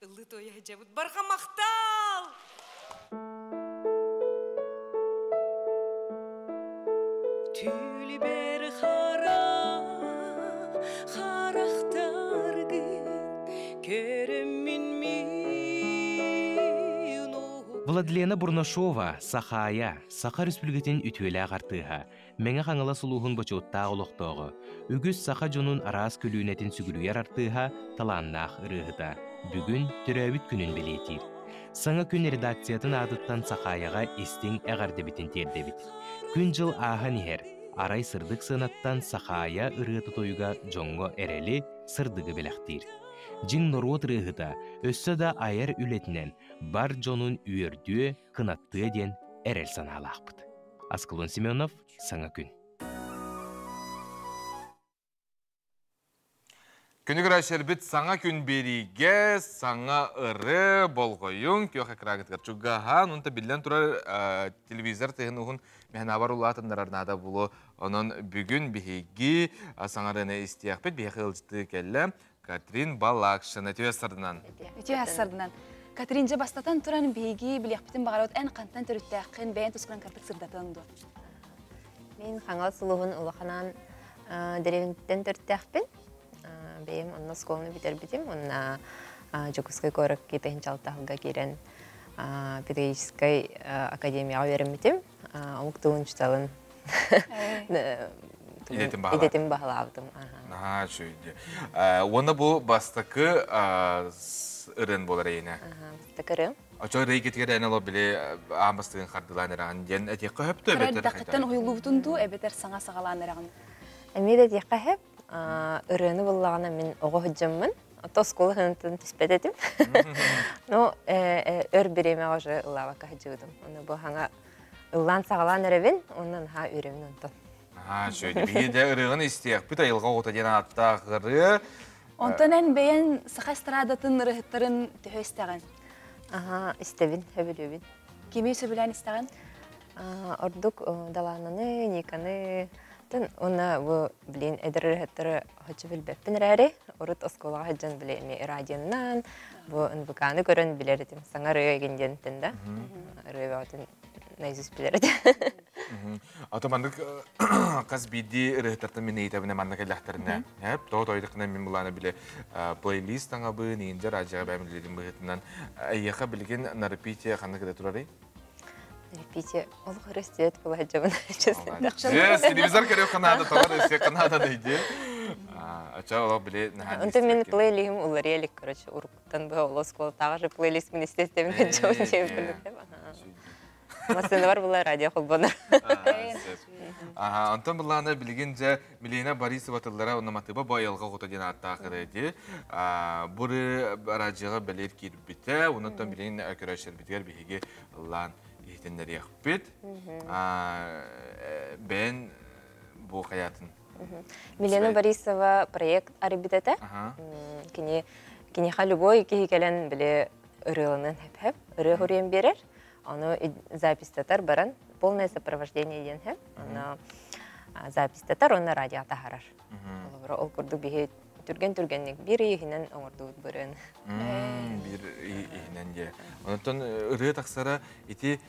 ылы тойы хиджабыт, барға мақтал! Түйлі бәрі қарақтар күн, керемін Владлена Бурнашова, Сахая, Саха Республикатын үтүелі ағартыға, мәңі қаңыла сұлуғын бачуытта олықтоғы, үгіз Саха жонун арас көлүүнетін сүгілуер артыға таланнақ ырығыда, бүгін түрәбіт күнін білетір. Саңа күн редакциятын адыттан Сахаяға истің әғардебітін тердебіт. Күн жыл ағын ер, арай сырдық сынаттан Сахая ырыты тойға жоңго әрелі сырдығы біләқтір. Жин норот рыгыта, өссө да айар үлетінен бар жонун үйердүе кынаттыы ден әрел саналақпыт. Аскылон Семенов, Саңа күн. Күнігір әшербіт Саңа күн бериге, Саңа ыры болғойын, күйоқ әкірағытқар чуғахан, онта білден тұрар телевизор тегін ұғын мән авар ұлатындар арнада бұлы, оның бүгін бігеге Саңа рыны істияқпет, бігеғі ұлжыты кәлі, Катрин Балакшын, әтеу әсірдінен. Әтеу әсірдінен. Катрин же бастатан тұран бейге білеқпетін бағарауыт ән қантан түріттәқін бәйін тұсқыран картық сырдатын ду. Мен қаңал сұлуғын ұлықанан деревінттен түріттәқпін. Бейім онына сколыны бітер бітім. Онына Жокускай көрік кетігін чалтағыға керен педагогическай академияға верім бітім. Омық туын жұталын идетім бағылавдым. Шүйді. Оны бұл бастықы ұрын болар ейіне? Бастықы ұрын. Очой рей кетігер әнелі біле амыстығын қардылан әріған ден әтеқі хөпті әбетер қайтар? Дақыттан ұйылу бұтынду әбетер саңа сағалан әріған. Әмейді әтеқі хөп, ұрыны болағына мен оғы хүджіммін. Ото сколы хынытын түспет етім. Өр біреме ғожы ұлавақа хүджігідім. Оны бұл хаңа ұлан сағалан әревен, онын ха үйремін ұнтын. Шөйді, бейді ұрығын істейік. Бүт айылға ота ден аттағыры. Онтан ән бәйін сақа страдатын ұрығыттарын түхі істеген? Істебін, өбілөбін. Кемей сөбілән істеген? Ордук далананы, никаны. Оны білейін әдір ұрығыттары хочы білбәппін рәрі. Орыт осколаға хаджан білейін радионнан. НВК-ны көрін білер етім. Саңа рөй егенден тінді. Рөй бәуатын найзус білер етім. Атомандық қаз бейді ұрықтартын мен ейтабіне мандық әліқтарына. Тоғытойдықына мен бұланы біле плейлист аңабы, нейінді радиоға бәмілдердің бұғытынан. Әйеқа білген нарапития қанды кіде тұрары? Нарапития ол қырыстет бұл әджабын. Телевизор көрек қанады, тоғыр өсе қанады дейді. Ача олар біле... Онты мен плейлигім олар елік, короче, ұрықтан бұға олы сколы тағы же плейлист мен істестемін әджабын деп білдім. Масыны бар бұлай радио қолбаны. Антон бұланы білген жа Милена Борисова тұлдара онаматыба байылға ғота ден аттақыр еді. Бұры радиоға білер кейіп біті, онынтан білген әкірәшер бітігер бігеге ұлан ехтендер еқіп біт. Бән бұл қаятын. Милена Борисова проект арбитеті. Кенеха любой кейкелен біле ұрылының әп-әп, ұры ғұрен берер. Оно запись-татар баран, полное сопровождение денхем. Оно запись-татар, он на радио тахарар. Ол курду бихе түрген-түргенник бир ихинен оңырдуыд бұрын. Бир ихинен де. Онтон ұры тақсара ити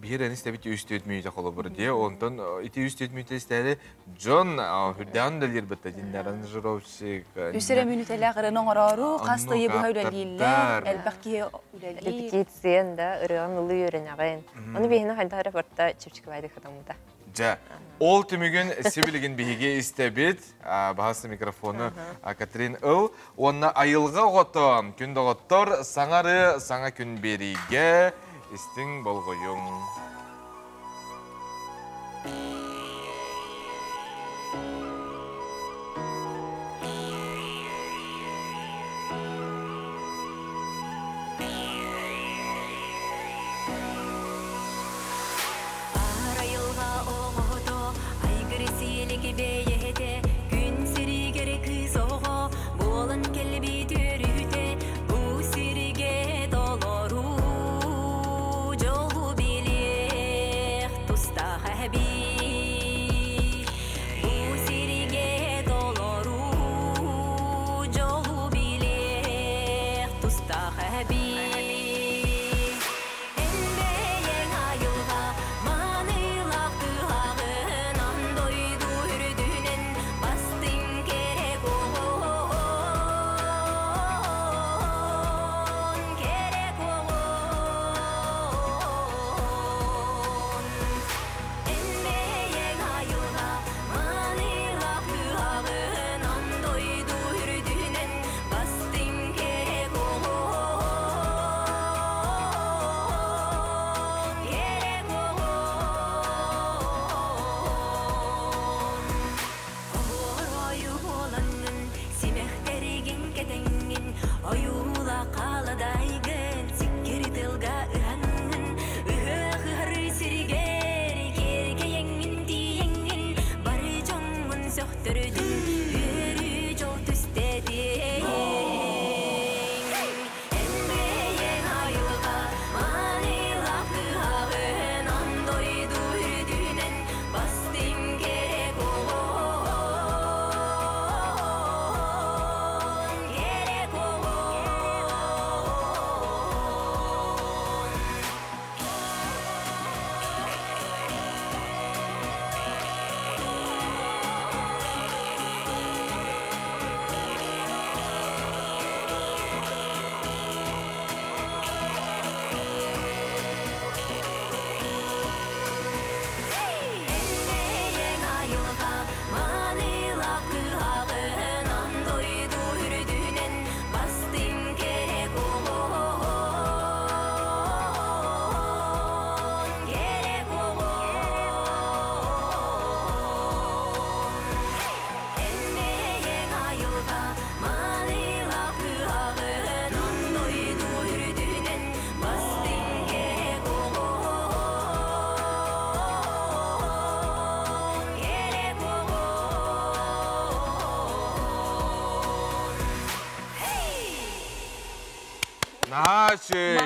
бир әні істәбіт өстөйт мүйті қолы бұр де. Онтон ити өстөйт мүйті істәді Джон хүрдән дәлер бітті дендерін жыровшик. Үсірі мүнітелі ғырын оңырару, қастығы бұға үләлейлер, әлбәқке үләлейр. Репетициен да ұрыған ұлы үйрен ағайын. Оны бейіні қайда рапорта чепчік байды қадамыда. Жа, ол түмігін себілген бейге істәбет, бағасы микрофоны Катрин Ыл, онына айылға ғотон, күнді ғоттор, саңары саңа күн береге, істің болғойың.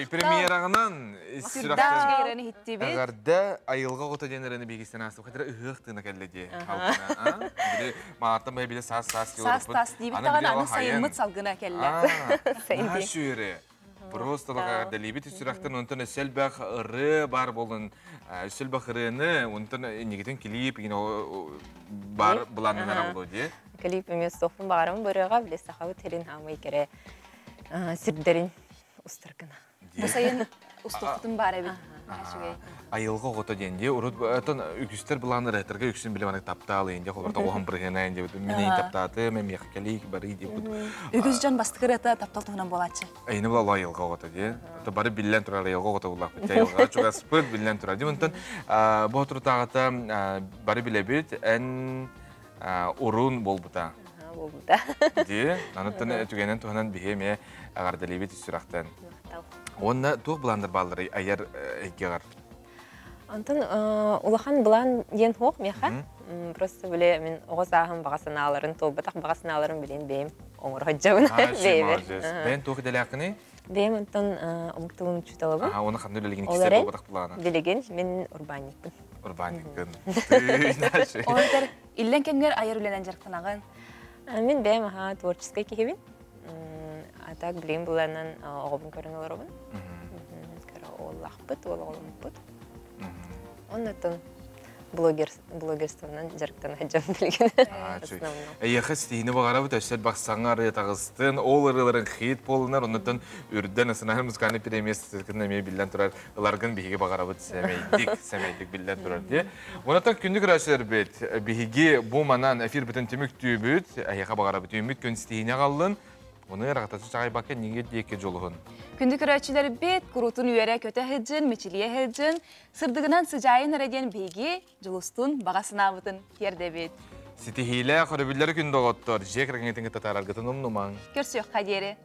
Премьерағынан Сүрдәшгейрәне хитти бит. Әгәрдә айылға қота денерені бегістен асып, қайтыра ұғық тына кәлледе. Біле, мағаттан бәй біле сас-сас келіп. Сас-тас дейбіт таған аны сайымыт салғына кәллі. Нәшүері. Просто лағағарда лебет үсірақтан онтан өсел бәқ ұры бар болын. Өсел бәқ ұрыны онтан негетін келіп бар бұланын ара болу де. Келіп емес соқпын бағарым бұрыға біле сақауы терін хамай кере сүрдерін ұстырқына. Бұсайын ұстықтың бар әбін. Айылға қота денде, үкістер бұланы рәтірге үкісін біле баны тапталы енде, қоларда оған біргена енде, менен таптаты, мен меқкелейк бары де бұд. Үкіс жан бастықы рәті таптал тұғынан болатшы? Айны бұла айылға қота де. Бары білен тұрар айылға қота бұлақ бітті айылға, чуға спыт білен тұрар де. Онтан бұл тұры тағыта бары біле бет, ән ұрын бол бұта. Бол бұта. Де, анықтан түгенен тұғынан бігеме ағардалы бет үсірақтан. Онна тух буландар балдары аяр экегар. Антон улахан булан ен хок меха. Просто биле мен огосагым багасыналарын толбатак багасыналарын билен бем оңор хаҗабын бейбер. Бен тух делакны? Бем антон омктун чуталабы. Оны кандай билеген кисә толбатак булана. Билеген мен урбаникпын. Урбаникпын. Олар иллен кемгер аяр үленен жарктанаган. Мен бем творческий кебин. Так блин буланан оғыбын көрін олар обын. Олақ бұт, олағылым бұт. Оннатын блогерствонан жарықтан әджам білген. Әйеқі стейіні бағара бұт, әшер бақсаңар етағыстын, ол ұрыларын қиет болынар, оннатын үрден ұсынар мұзғаны премиясыз ме білден тұрар, ұларғын бейге бағара бұт сәмейдік білден тұрар де. Оннatan күндік рәшілер бет, бейге бұл манан әфир бүтін темік түйі бүт, әйеқі бағара бұт, үміт көн стейіне қалын, оны рағатасы жағай бақы неге дейке жолығын. Күнді көрәтшілер бет, күрутын үйері көті хеджін, мечілие хеджін, сырдығынан sıcayын әрәден бейге жылыстың бағасына бұтын керді бет. Сетихиле қорыбілері күнді оғыттыр, жек рәңетіңі татарарғытын ұмнымаң. Көрсек қадері.